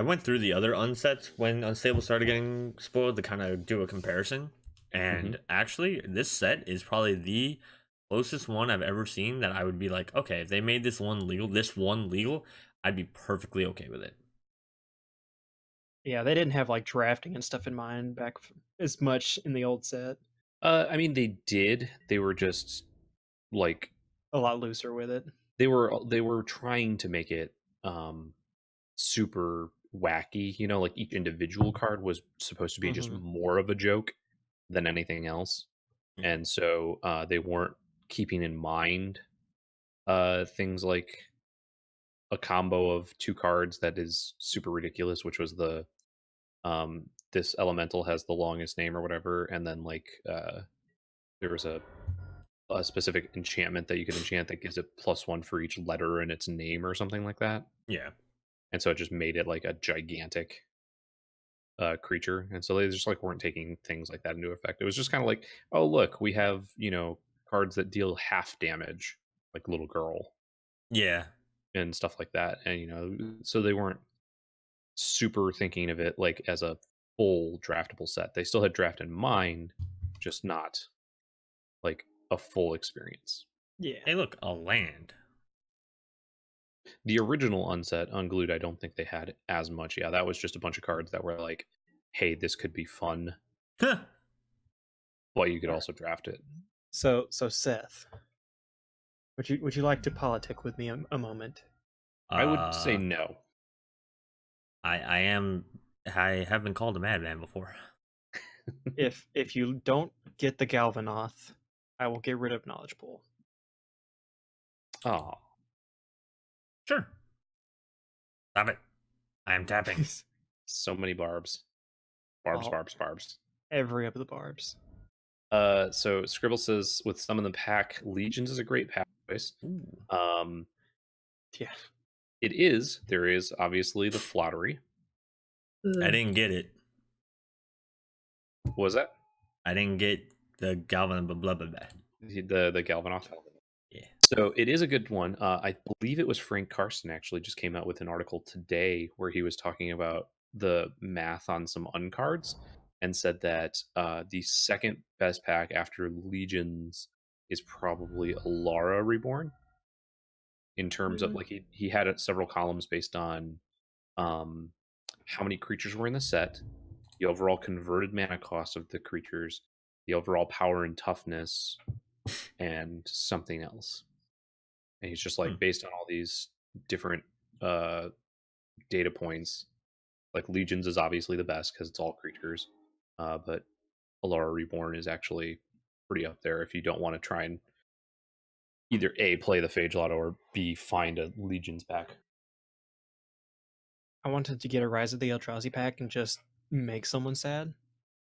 went through the other unsets when Unstable started getting spoiled to kind of do a comparison, and actually this set is probably the closest one I've ever seen that I would be like, okay, if they made this one legal, I'd be perfectly okay with it. Yeah, they didn't have like drafting and stuff in mind back as much in the old set. I mean, they did. They were just like A lot looser with it. they were trying to make it super wacky. Like each individual card was supposed to be just more of a joke than anything else, and so they weren't keeping in mind things like a combo of 2 cards that is super ridiculous, which was the this elemental has the longest name or whatever, and then like there was a specific enchantment that you can enchant that gives it +1 for each letter in its name or something like that. Yeah. And so it just made it like a gigantic creature, and so they just like weren't taking things like that into effect. It was just kind of like, oh look, we have cards that deal half damage, like Little Girl Yeah. and stuff like that, and so they weren't super thinking of it like as a full draftable set. They still had draft in mind, just not like a full experience. Yeah. Hey, look, a land. The original unset, Unglued, I don't think they had as much. Yeah, that was just a bunch of cards that were like, hey, this could be fun, Huh. but you could also draft it. So Seth, would you like to politic with me a moment? I would say no. I have been called a madman before. If you don't get the Galvanoth, I will get rid of Knowledge Pool. Oh, Sure. Stop it. I am tapping. so many barbs. Oh. Barbs. Every of the barbs. So Scribble says, with some in the pack, Legions is a great pack choice. Yeah. It is. There is obviously the Flattery. I didn't get it. What was that? I didn't get the Galvan blah blah blah. The Galvanoth. Yeah. So it is a good one. I believe it was Frank Carson actually just came out with an article today where he was talking about the math on some uncards and said that the second best pack after Legions is probably Alara Reborn. In terms of like he had several columns based on how many creatures were in the set, the overall converted mana cost of the creatures, the overall power and toughness, and something else. And he's just like, based on all these different data points, like Legions is obviously the best because it's all creatures, but Alara Reborn is actually pretty up there if you don't want to try and either A, play the Phage Lot, or B, find a Legions pack. I wanted to get a Rise of the Eldrazi pack and just make someone sad.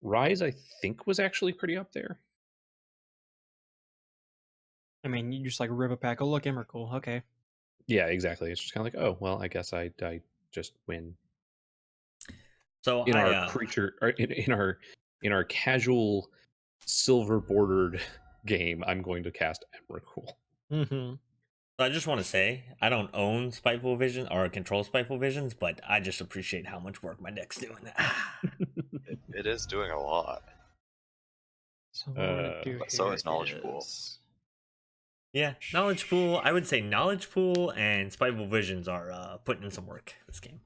Rise, I think, was actually pretty up there. I mean, you just like rip a pack. Oh, look, Emrakul. Okay. Yeah, exactly. It's just kind of like, oh, well, I guess I just win. So in our creature, or in our casual silver bordered game, I'm going to cast Emrakul. I just want to say, I don't own Spiteful Vision or control Spiteful Visions, but I just appreciate how much work my deck's doing. It is doing a lot. So what we're gonna do but so here is Knowledge Pool. is- Yeah, Knowledge Pool. I would say Knowledge Pool and Spiteful Visions are putting in some work this game.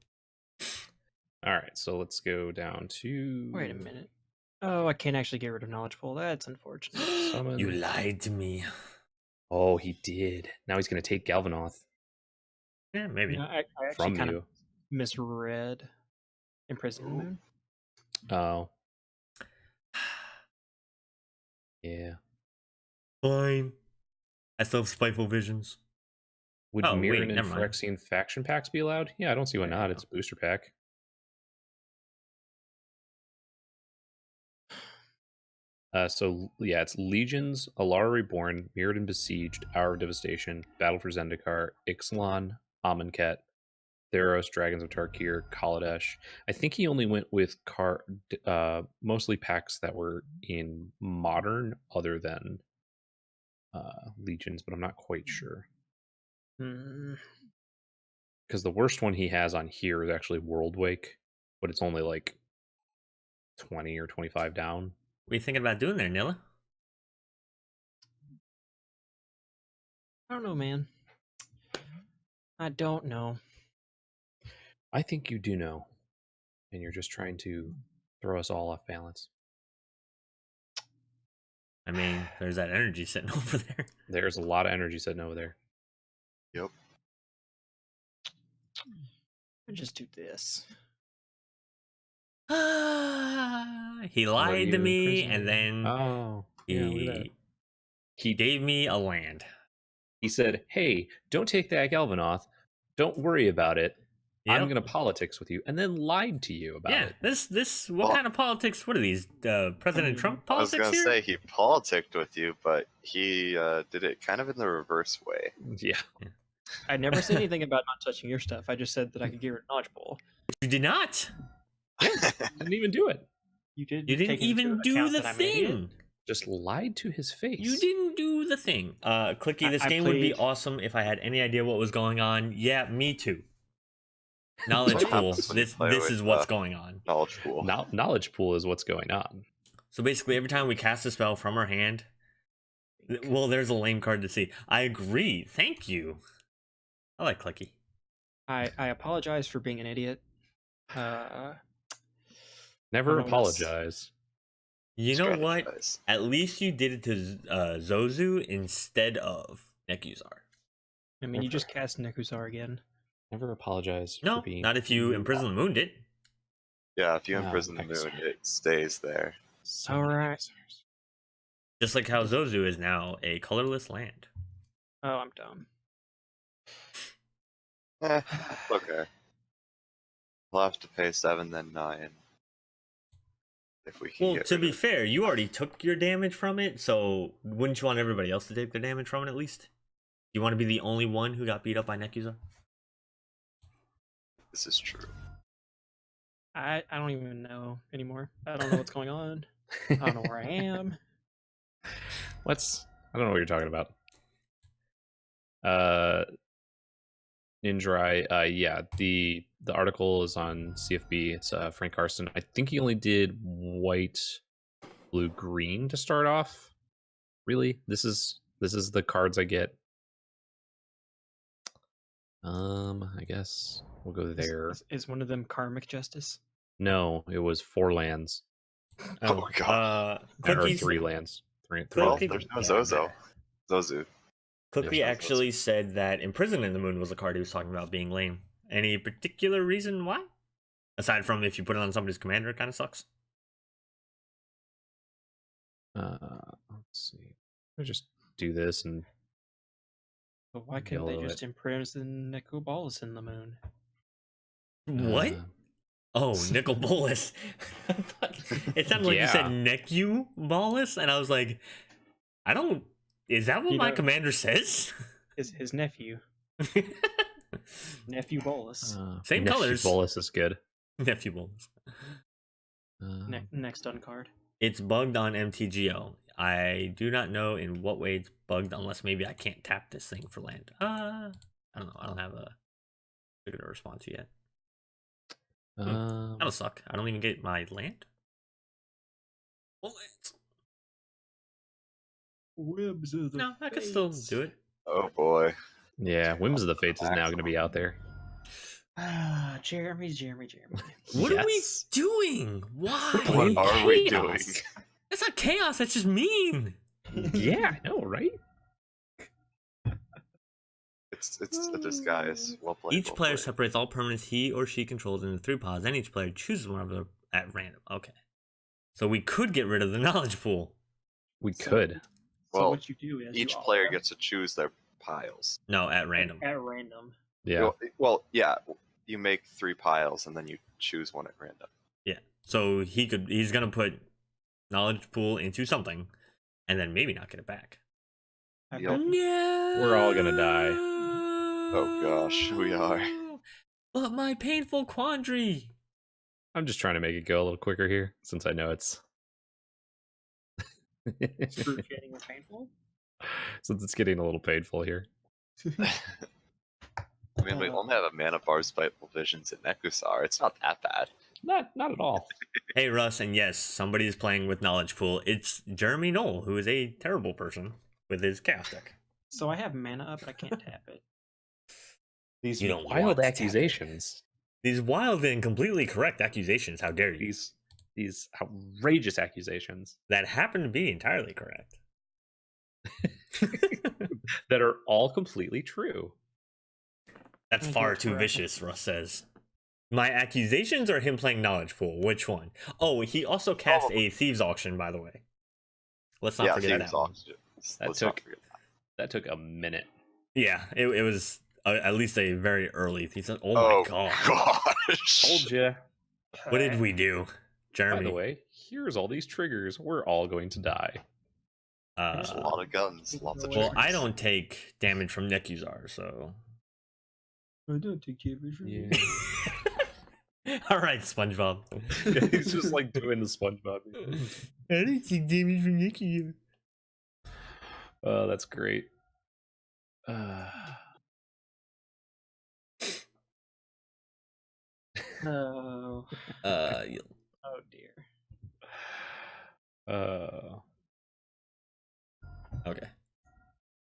All right, so let's go down to. Wait a minute. Oh, I can't actually get rid of Knowledge Pool. That's unfortunate. You lied to me. Oh, he did. Now he's going to take Galvanoth. Yeah, maybe. No, I actually From kind you. of misread Imprison Moon. Oh. Yeah. Fine. I still have spiteful visions. Would Oh, Mirren wait, and never mind. Phyrexian faction packs be allowed? Yeah, I don't see why There you not. go. It's a booster pack. So yeah, it's Legions, Alara Reborn, Mirrodin Besieged, Hour of Devastation, Battle for Zendikar, Ixalan, Amonkhet, Theros, Dragons of Tarkir, Kaladesh. I think he only went with mostly packs that were in Modern, other than Legions, but I'm not quite sure. Because the worst one he has on here is actually Worldwake, but it's only like 20 or 25 down. What are you thinking about doing there, Nilla? I don't know, man. I don't know. I think you do know, and you're just trying to throw us all off balance. I mean, there's that energy sitting over there. There's a lot of energy sitting over there. Yep. I just do this. He lied to you in me, prison? and then Oh, yeah, look at that. he gave me a land. He said, "Hey, don't take that Galvanoth. Don't worry about it. I'm Yep. going to politics with you," and then lied to you about Yeah, it. this what Well- kind of politics? What are these? President Trump I was politics gonna here? say he politicked with you, but he did it kind of in the reverse way. Yeah, I never said anything about not touching your stuff. I just said that I could get rid of Knowledge Pool. You did not. didn't even do it. You did. You didn't take into even do account the that I'm an idiot. thing. Just lied to his face. You didn't do the thing. Clicky, this I game would be played- awesome if I had any idea what was going on. Yeah, me too. Knowledge What pool. happens when you This play this with, is what's going on. Knowledge pool. Knowledge pool is what's going on. So basically, every time we cast a spell from our hand, well, there's a lame card to see. I agree. Thank you. I like Clicky. I apologize for being an idiot. Never I don't know what's- apologize. You know what? Strategize. At least you did it to Zozu instead of Nekusar. I mean, you just cast Nekusar again. Never apologize No, for being. not if you imprison the moon did. Yeah, if you Oh, imprison the moon, Nekusar. it stays there. So All many right. Nekusars. Just like how Zozu is now a colorless land. Oh, I'm dumb. Okay. We'll have to pay 7, then 9. If we can Well, get to rid be of it. fair, you already took your damage from it, so wouldn't you want everybody else to take their damage from it at least? You want to be the only one who got beat up by Nekusar? This is true. I don't even know anymore. I don't know what's going on. I don't know where I am. I don't know what you're talking about. Ninja, yeah, the article is on CFB. It's Frank Carson. I think he only did white, blue, green to start off. Really, this is the cards I get. I guess we'll go there. Is one of them Karmic Justice? No, it was 4 lands. Oh, God. Or Clicky's- 3 lands. Three Well, Clicky- there's no Zozo. Zozu. Clicky Yeah, actually said that Imprisoning the Moon was the card he was talking about being lame. Any particular reason why? Aside from if you put it on somebody's commander, it kind of sucks. Let's see. I'll just do this and But why couldn't they Yellow just it. imprison Nekobolus in the moon? What? uh, Oh, Nicol Bolas. It sounded like you said Yeah. Neku Bolas, and I was like, I don't. Is that what You my know- commander says? His nephew, Nephew Bolus. Same Nephew colors. Bolus is good. Nephew Bolas. Next done card. It's bugged on MTGO. I do not know in what way it's bugged, unless maybe I can't tap this thing for land. I don't know. I don't have a figured a response yet. That'll suck. I don't even get my land. Bullets. Webs of the No, I could still do it. Oh, boy. yeah, Whims of the Fates is now going to be out there. Jeremy. What are we Yes. doing? Why? What are we Chaos. doing? That's not chaos. That's just mean. Yeah, I know, right? It's a disguise. Well played. Each well player played. separates all permanents he or she controls into 3 pods, and each player chooses one of them at random. Okay. So we could get rid of the knowledge pool. We So- could. So Well, what you do is Each you player all- gets to choose their piles. No, at random. at random. Yeah. Well, yeah. You make 3 piles and then you choose one at random. Yeah. So he's gonna put knowledge pool into something, and then maybe not get it back. Okay. Yep. Yeah. We're all gonna die. Oh gosh, we are. But my painful quandary. I'm just trying to make it go a little quicker here, since I know it's Excruciating or painful. since it's getting a little painful here. I mean, we only have a mana bar spiteful visions in Nekusar. It's not that bad. Not at all. Hey Russ, and yes, somebody is playing with knowledge pool. It's Jeremy Knoll, who is a terrible person with his chaos deck. So I have mana up, but I can't tap it. These You don't want wild to tap it. accusations. These wild and completely correct accusations. How dare you? These outrageous accusations That happen to be entirely correct. that are all completely true. That's Thank far you, too correct. vicious, Russ says. My accusations or him playing knowledge pool? Which one? Oh, he also cast a thieves auction, by the way. Let's not forget Thieves that one. Auction. That Let's not took- forget that. That took a minute. Yeah, it was at least a very early thieves. Oh my god! gosh. Told you. What did we do, By Jeremy? the way, here's all these triggers. We're all going to die. There's a lot of guns, lots of Well, triggers. I don't take damage from Nekusar, so. I don't take damage. All right, SpongeBob. He's just like doing the SpongeBob. I don't take damage from Nekusar. Oh, that's great. Oh, You- oh dear. okay.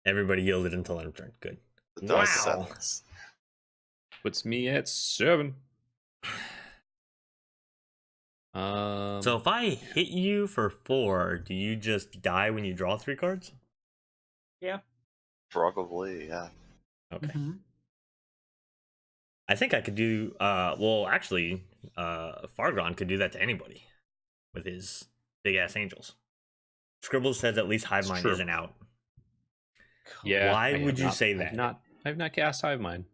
Everybody yielded until end of turn. Good. Those Wow. sevens. Puts me at 7. So if I hit you for 4, do you just die when you draw 3 cards? Probably, yeah. Okay. Mhm. I think I could do. Well, actually, Fargron could do that to anybody with his big ass angels. Scribbles says at least Hive It's Mind true. isn't out. yeah. Why I have would you not- say I have that? I have not cast Hive Mind.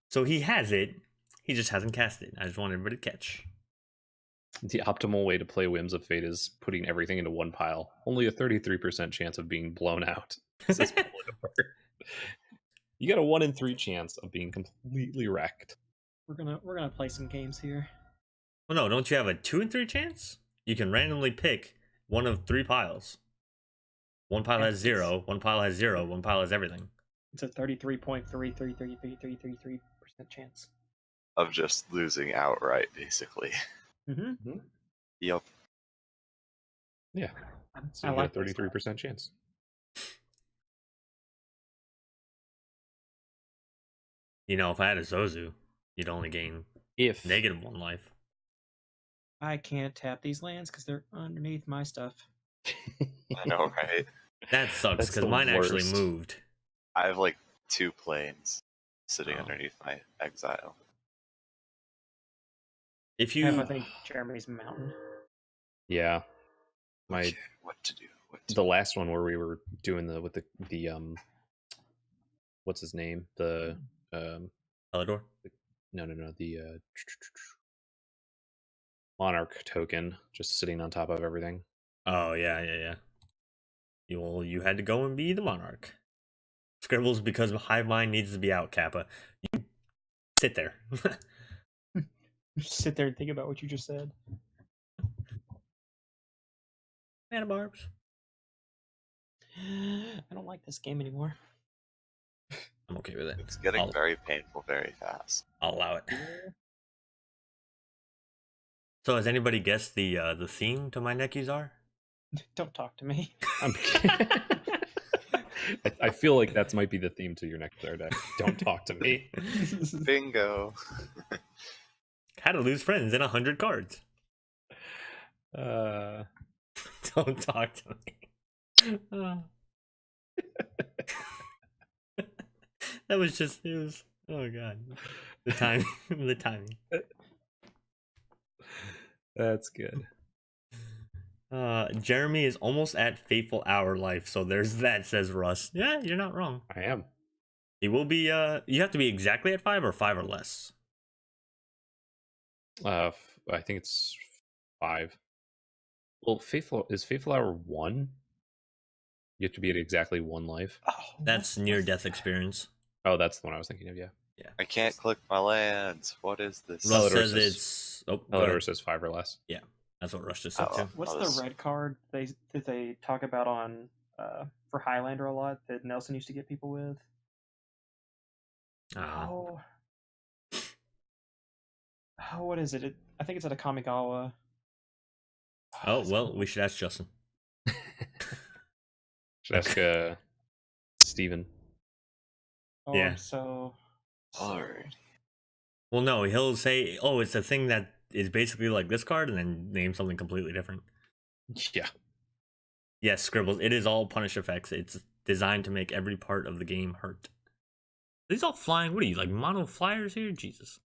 So he has it. He just hasn't cast it. I just want everybody to catch. The optimal way to play Whims of Fate is putting everything into one pile. Only a 33% chance of being blown out. Says Politor. You got a 1 in 3 chance of being completely wrecked. We're gonna play some games here. Well, no, don't you have a 2 in 3 chance? You can randomly pick one of 3 piles. One pile has 0, one pile has 0, one pile has everything. It's a 33.3333333% chance. Of just losing outright, basically. Mm-hmm. Yep. Yeah. So I you like get a this 33% chance. You know, if I had a Zozu, you'd only gain If -1 life. I can't tap these lands because they're underneath my stuff. I know, right? That sucks That's because the mine actually worst. moved. I have like 2 planes sitting Oh. underneath my exile. If I have, I you think, Jeremy's mountain. Yeah. My Okay, what to do? the last one where we were doing the what's his name? The Elador, no the Monarch token just sitting on top of everything. oh yeah. You had to go and be the monarch. Scribbles, because Hive Mind needs to be out. Kappa, you sit there. Sit there and think about what you just said. Mana barbs. I don't like this game anymore. I'm okay with it. It's getting I'll- very painful very fast. I'll allow it. So has anybody guessed the theme to my Nekusar? Don't talk to me. I'm I feel like that might be the theme to your next deck. Don't talk to me. Bingo. How to lose friends in 100 cards. Uh, Don't talk to me. That was just, it was, oh god. The timing. The timing. that's good. Jeremy is almost at Fateful Hour life, so there's that, says Russ. Yeah, you're not wrong. I am. He will be, you have to be exactly at 5 or 5 or less. I think it's 5. Well, Faithful Hour 1? You have to be at exactly 1 life. Oh, That's near-death experience. Oh, that's the one I was thinking of. Yeah. I can't click my lands. What is this? Russ Elidor says says- it's... Oh, go Elidor ahead. says 5 or less. That's what Rush just said, Oh, too. What's I the was- red card that they talk about on for Highlander a lot that Nelson used to get people with? Oh, what is it? I think it's at a Kamigawa. Oh, well, we should ask Justin. Should ask Steven. Oh, Yeah. so. Alright. Well, no, he'll say, oh, it's a thing that is basically like this card, and then name something completely different. Yeah. Yes, Scribbles, it is all punish effects. It's designed to make every part of the game hurt. These all flying, what are you, like mono flyers here? Jesus.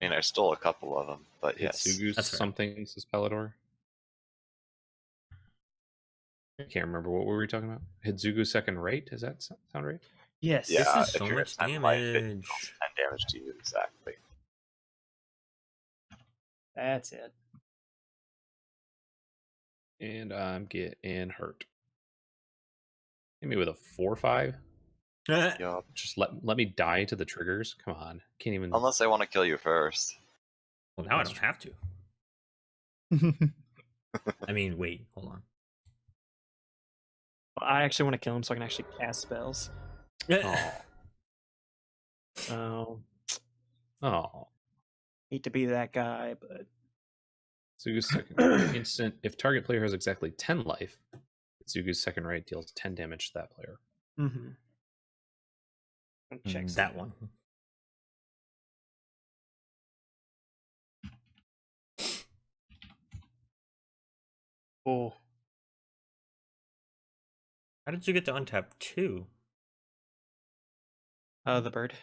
I mean, I stole a couple of them, but yes. Hitsugu's That's fair. something, says Pelador. I can't remember. What were we talking about? Hitsugu's second rate? Does that sound right? Yes. Yeah, This is if so you're much at 10 life, it damage. deals 10 damage to you, exactly. That's it. And I'm getting hurt. Hit me with a 4/5. Yup. Just let me die to the triggers. Come on, can't even. Unless I want to kill you first. Well, now I That's don't have to. I mean, wait, hold on. I actually want to kill him so I can actually cast spells. Oh, So, oh. hate to be that guy, but Hitsugu's second instant. If target player has exactly 10 life, Hitsugu's second rate deals 10 damage to that player. check That one. Oh, How did you get to untap 2? the bird.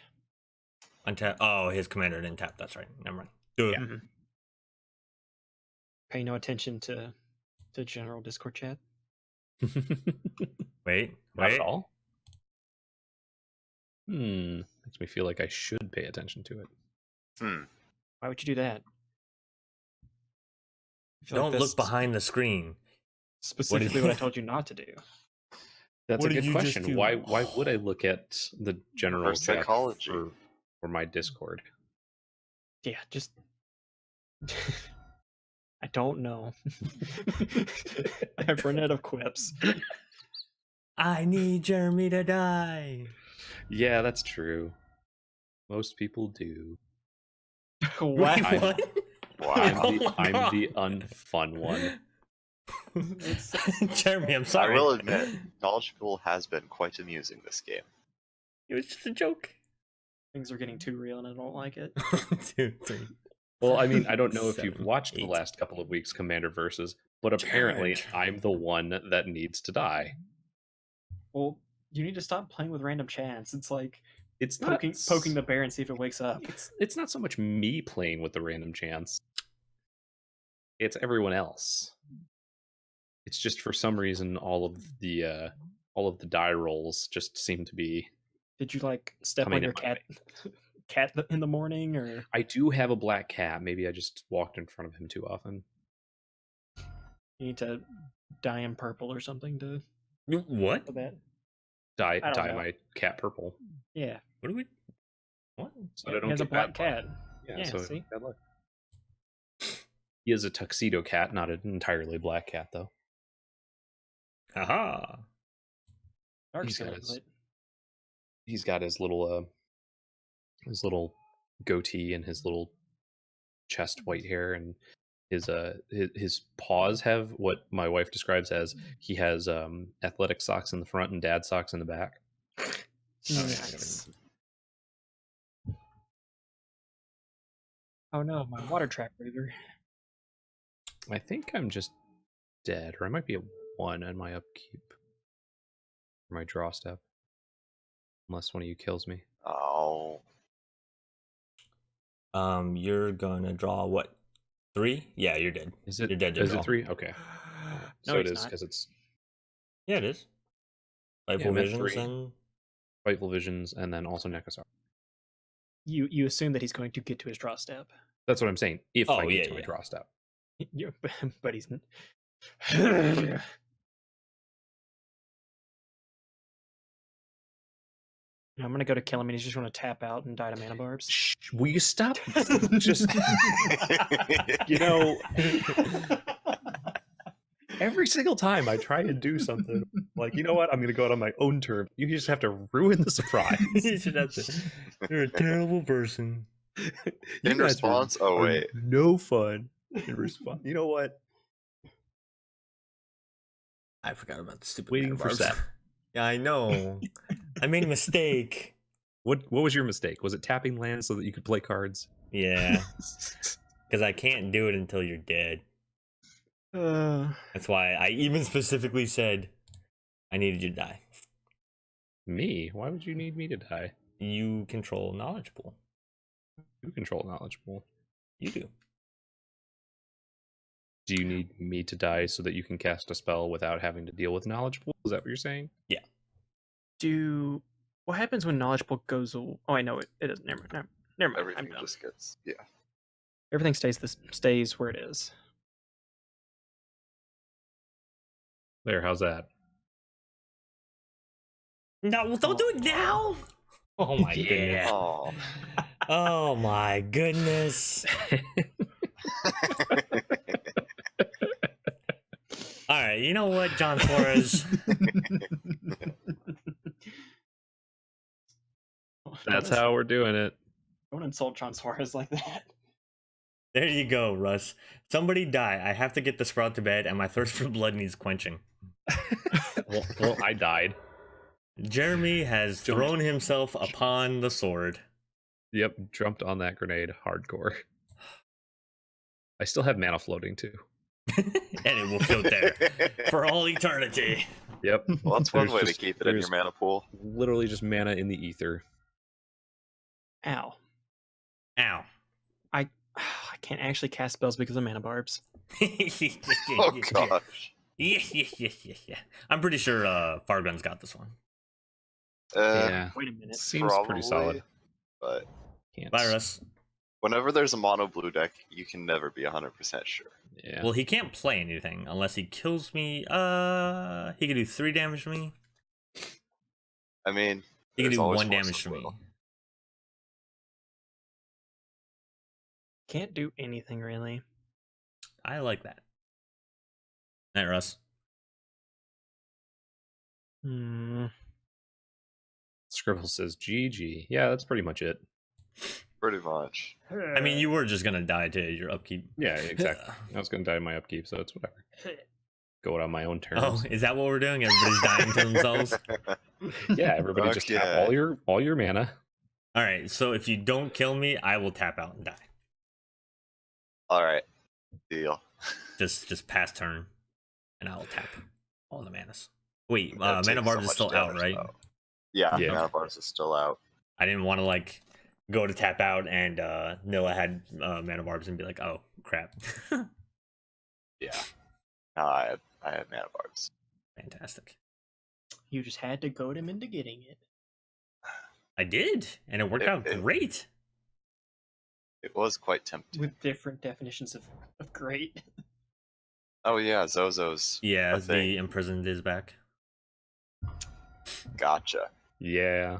Untap. Oh, his commander didn't tap. That's right. Never mind. Duh. Yeah. Pay no attention to general Discord chat. Wait. Not at all. Makes me feel like I should pay attention to it. Why would you do that? I feel like Don't that's look behind the screen. Specifically, what I told you not to do. That's What a did good you just question. do? Why would I look at the general Reverse chat psychology. for my Discord? Yeah, just. I don't know. I've run out of quips. I need Jeremy to die. Yeah, that's true. Most people do. Wow. Wait, what? Wow. I'm God. the unfun one. Jeremy, I'm I sorry. will admit, Knowledge Pool has been quite amusing this game. It was just a joke. Things are getting too real and I don't like it. 2, 3. Well, I mean, I don't know if you've 7, watched 8. the last couple of weeks Commander Versus, but apparently Jared. I'm the one that needs to die. Well, you need to stop playing with random chance. It's like It's not poking the bear and see if it wakes up. It's not so much me playing with the random chance. It's everyone else. It's just for some reason all of the die rolls just seem to be. Did you like step Coming on your in my cat in the morning, or I do have a black cat. Maybe I just walked in front of him too often. you need to dye him purple or something to What? for that? Dye I don't know. my cat purple. Yeah, What do we? What? So I don't he has a get black bad luck. cat. Yeah, Yeah, so see? bad luck. He is a tuxedo cat, not an entirely black cat, though. Haha. Dark He's skin, got his- but He's got his little goatee and his little chest white hair, and his paws have what my wife describes as he has athletic socks in the front and dad socks in the back. nice. Oh no, my water trap reader. I think I'm just dead, or I might be a 1 on my upkeep or my draw step, unless one of you kills me. Oh. You're gonna draw what? 3? Yeah, you're dead. Is it? You're dead to Is draw. it 3? Okay. No, So it he's is not. because it's Yeah, it is. Spiteful I meant Visions 3. and Spiteful Visions, and then also Nekusar. You assume that he's going to get to his draw step. That's what I'm saying. If I Oh, get yeah, to my yeah. draw step. Yeah, but he's. I'm gonna go to kill him, and he's just gonna tap out and die to mana barbs. Shh, will you stop? Just you know, every single time I try to do something, like, you know what? I'm gonna go out on my own terms. You just have to ruin the surprise. you should have to. You're a terrible person. You In guys response, oh are wait, no fun. In response, you know what? I forgot about the stupid Waiting mana for barbs. set. Yeah, I know. I made a mistake. What was your mistake? Was it tapping land so that you could play cards? Yeah, because I can't do it until you're dead. That's why I even specifically said I needed you to die. Me? Why would you need me to die? You control knowledge pool. You control knowledge pool. You do. Do you need me to die so that you can cast a spell without having to deal with knowledge pool? Is that what you're saying? Yeah. What happens when knowledge pool goes? Oh, I know it. It doesn't. Never mind. Never mind. everything I'm dumb. just gets Everything stays where it is. There, how's that? No, well, don't do it now. Oh my goodness. Oh, Oh my goodness. All right, you know what, John Flores? That's how we're doing it. Don't insult John Suarez like that. There you go, Russ. Somebody die. I have to get the sprout to bed, and my thirst for blood needs quenching. Well, I died. Jeremy has Jumped. thrown himself upon the sword. Yep, jumped on that grenade hardcore. I still have mana floating too. And it will float there for all eternity. Yep. well, that's one There's way to just- keep it in your there's mana pool. Literally just mana in the ether. Ow. Ow. I can't actually cast spells because of mana barbs. Oh gosh. Yeah. I'm pretty sure Fargun's got this one. Yeah. Wait a minute. Seems pretty solid. But Can't Bye, Russ. whenever there's a mono blue deck, you can never be 100% sure. Yeah. Well, he can't play anything unless he kills me. He could do 3 damage to me. I mean, He could there's do always 1 more damage to me. will. Can't do anything really. I like that. Night, Russ. Scribble says GG. Yeah, that's pretty much it. Pretty much. I mean, you were just gonna die to your upkeep. Yeah, exactly. I was going to die in my upkeep, so it's whatever. Go it on my own terms. Oh, is that what we're doing? Everybody's dying to themselves? Yeah, everybody just tap Okay. all your mana. All right, so if you don't kill me, I will tap out and die. All right. Deal. Just pass turn, and I will tap all the manas. Wait, That Mana takes Barbs so is much still out, damage, right? though. Yeah, Yeah. Mana Barbs is still out. I didn't want to like go to tap out and Nilla had Mana Barbs and be like, oh crap. Yeah. No, I had Mana Barbs. Fantastic. You just had to goad him into getting it. I did, and it worked out It- great. It was quite tempting. With different definitions of great. Oh yeah, Zozo's. Yeah, a thing. the imprisoned is back. Gotcha. Yeah.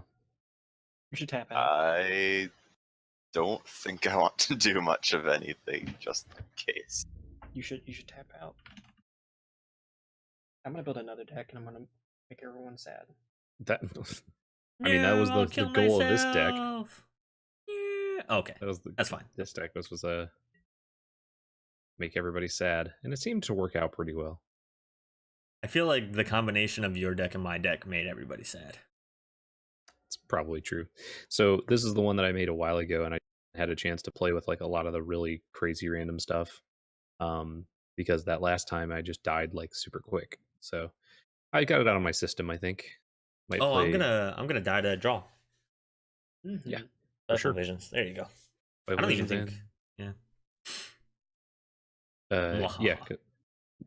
You should tap Uh, out. I don't think I want to do much of anything, just in case. You should tap out. I'm gonna build another deck and I'm gonna make everyone sad. That I mean, that was I'll the kill goal of this deck. myself. Yeah. Okay, That was the that's fine. This deck was make everybody sad, and it seemed to work out pretty well. I feel like the combination of your deck and my deck made everybody sad. It's probably true. So this is the one that I made a while ago, and I had a chance to play with like a lot of the really crazy random stuff. Because that last time I just died like super quick. So I got it out of my system, I think. Might Oh, play... I'm gonna die to draw. Mm-hmm. Yeah. Special sure. visions. There you go. play I don't even Visions think. in. Yeah. Yeah, Mwahaha.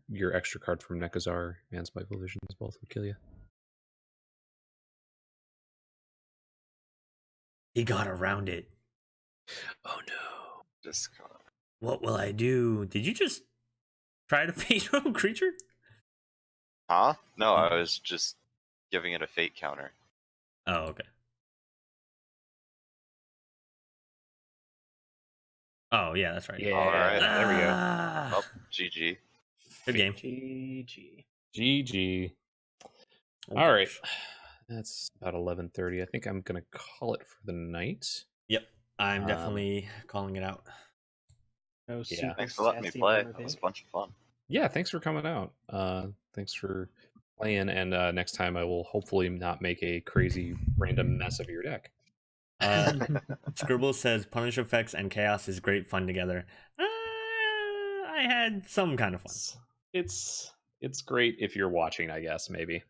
your extra card from Nekusar and Spiteful Visions both would kill you. He got around it. Oh no. Discard. What will I do? Did you just try to fate rogue creature? Huh? No, I was just giving it a fate counter. Oh, okay. Oh, yeah, that's right. Yeah, Alright. there we go. Ah, Oh, GG. good game. GG. GG. Oh, All right. gosh. That's about 11:30. I think I'm gonna call it for the night. Yep, I'm Um, definitely calling it out. No Yeah. super Thanks for letting me sassy play. Bernadette. That was a bunch of fun. Yeah, thanks for coming out. Thanks for playing, and next time I will hopefully not make a crazy random mess of your deck. Scribble says punish effects and chaos is great fun together. I had some kind of fun. It's great if you're watching, I guess, maybe.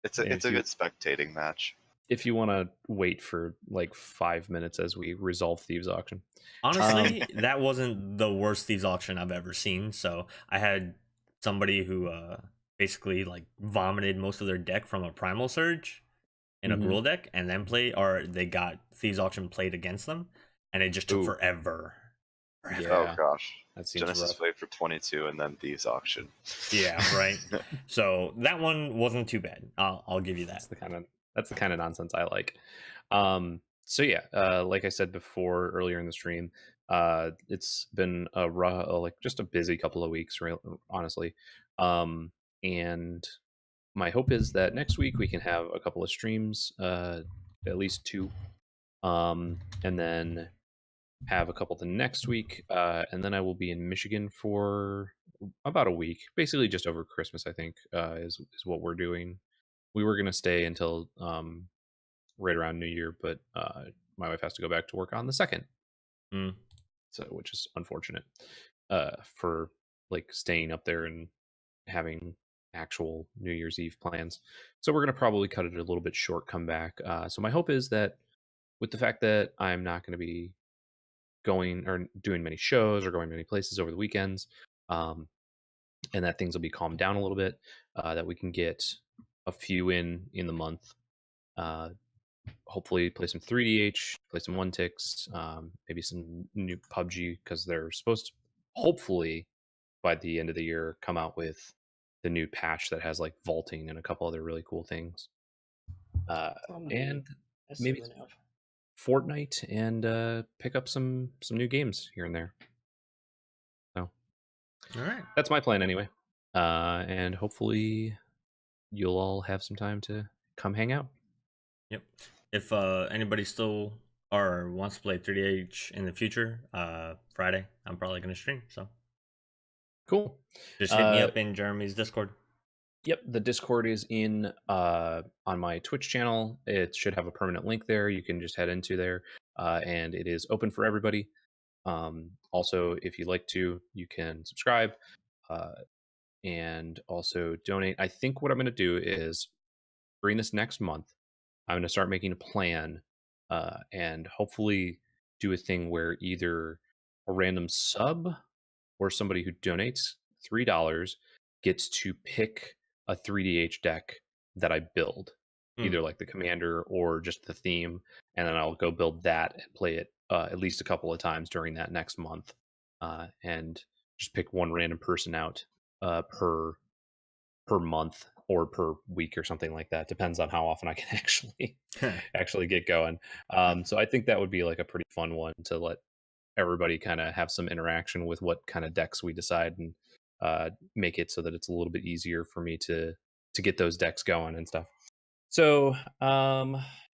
It's Yeah, a if you- good spectating match. If you want to wait for like 5 minutes as we resolve Thieves Auction. Honestly, that wasn't the worst Thieves auction I've ever seen. So I had somebody who basically like vomited most of their deck from a Primal Surge in a Mhm. Gruul deck, and then they got Thieves auction played against them, and it just took Ooh. forever. Yeah. Oh gosh. That seems Genesis rough. wave for 22 and then Thieves auction. Yeah, right. So that one wasn't too bad. I'll give you that. That's the kind of nonsense I like. So yeah, like I said before earlier in the stream, it's been like just a busy couple of weeks, honestly. And my hope is that next week we can have a couple of streams, at least 2, and then have a couple the next week, and then I will be in Michigan for about a week, basically just over Christmas. I think is what we're doing. We were gonna stay until right around New Year, but my wife has to go back to work on the 2nd, Mm. so which is unfortunate for like staying up there and having actual New Year's Eve plans. So we're gonna probably cut it a little bit short, come back. So my hope is that with the fact that I'm not going to be going or doing many shows or going many places over the weekends, and that things will be calmed down a little bit, that we can get a few in the month. Hopefully play some 3DH, play some one ticks, maybe some new PUBG, because they're supposed to hopefully by the end of the year come out with the new patch that has like vaulting and a couple other really cool things. And maybe Fortnite, and pick up some new games here and there. So All right. that's my plan anyway. And hopefully you'll all have some time to come hang out. Yep. If anybody still or wants to play 3DH in the future, Friday, I'm probably gonna stream. So Cool. just hit me up in Jeremy's Discord. Yep, the Discord is in on my Twitch channel. It should have a permanent link there. You can just head into there, and it is open for everybody. Also, if you'd like to, you can subscribe, and also donate. I think what I'm going to do is during this next month, I'm going to start making a plan, and hopefully do a thing where either a random sub or somebody who donates $3 gets to pick a 3DH deck that I build, either like the commander or just the theme, and then I'll go build that and play it at least a couple of times during that next month, and just pick one random person out per month or per week or something like that. Depends on how often I can actually get going. So I think that would be like a pretty fun one to let everybody kind of have some interaction with what kind of decks we decide, and make it so that it's a little bit easier for me to get those decks going and stuff. So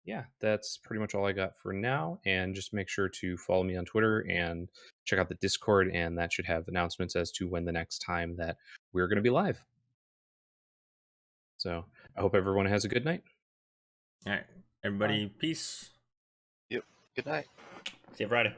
yeah, that's pretty much all I got for now. And just make sure to follow me on Twitter and check out the Discord, and that should have announcements as to when the next time that we're going to be live. So I hope everyone has a good night. All right, everybody, peace. Yep. Good night. See you Friday.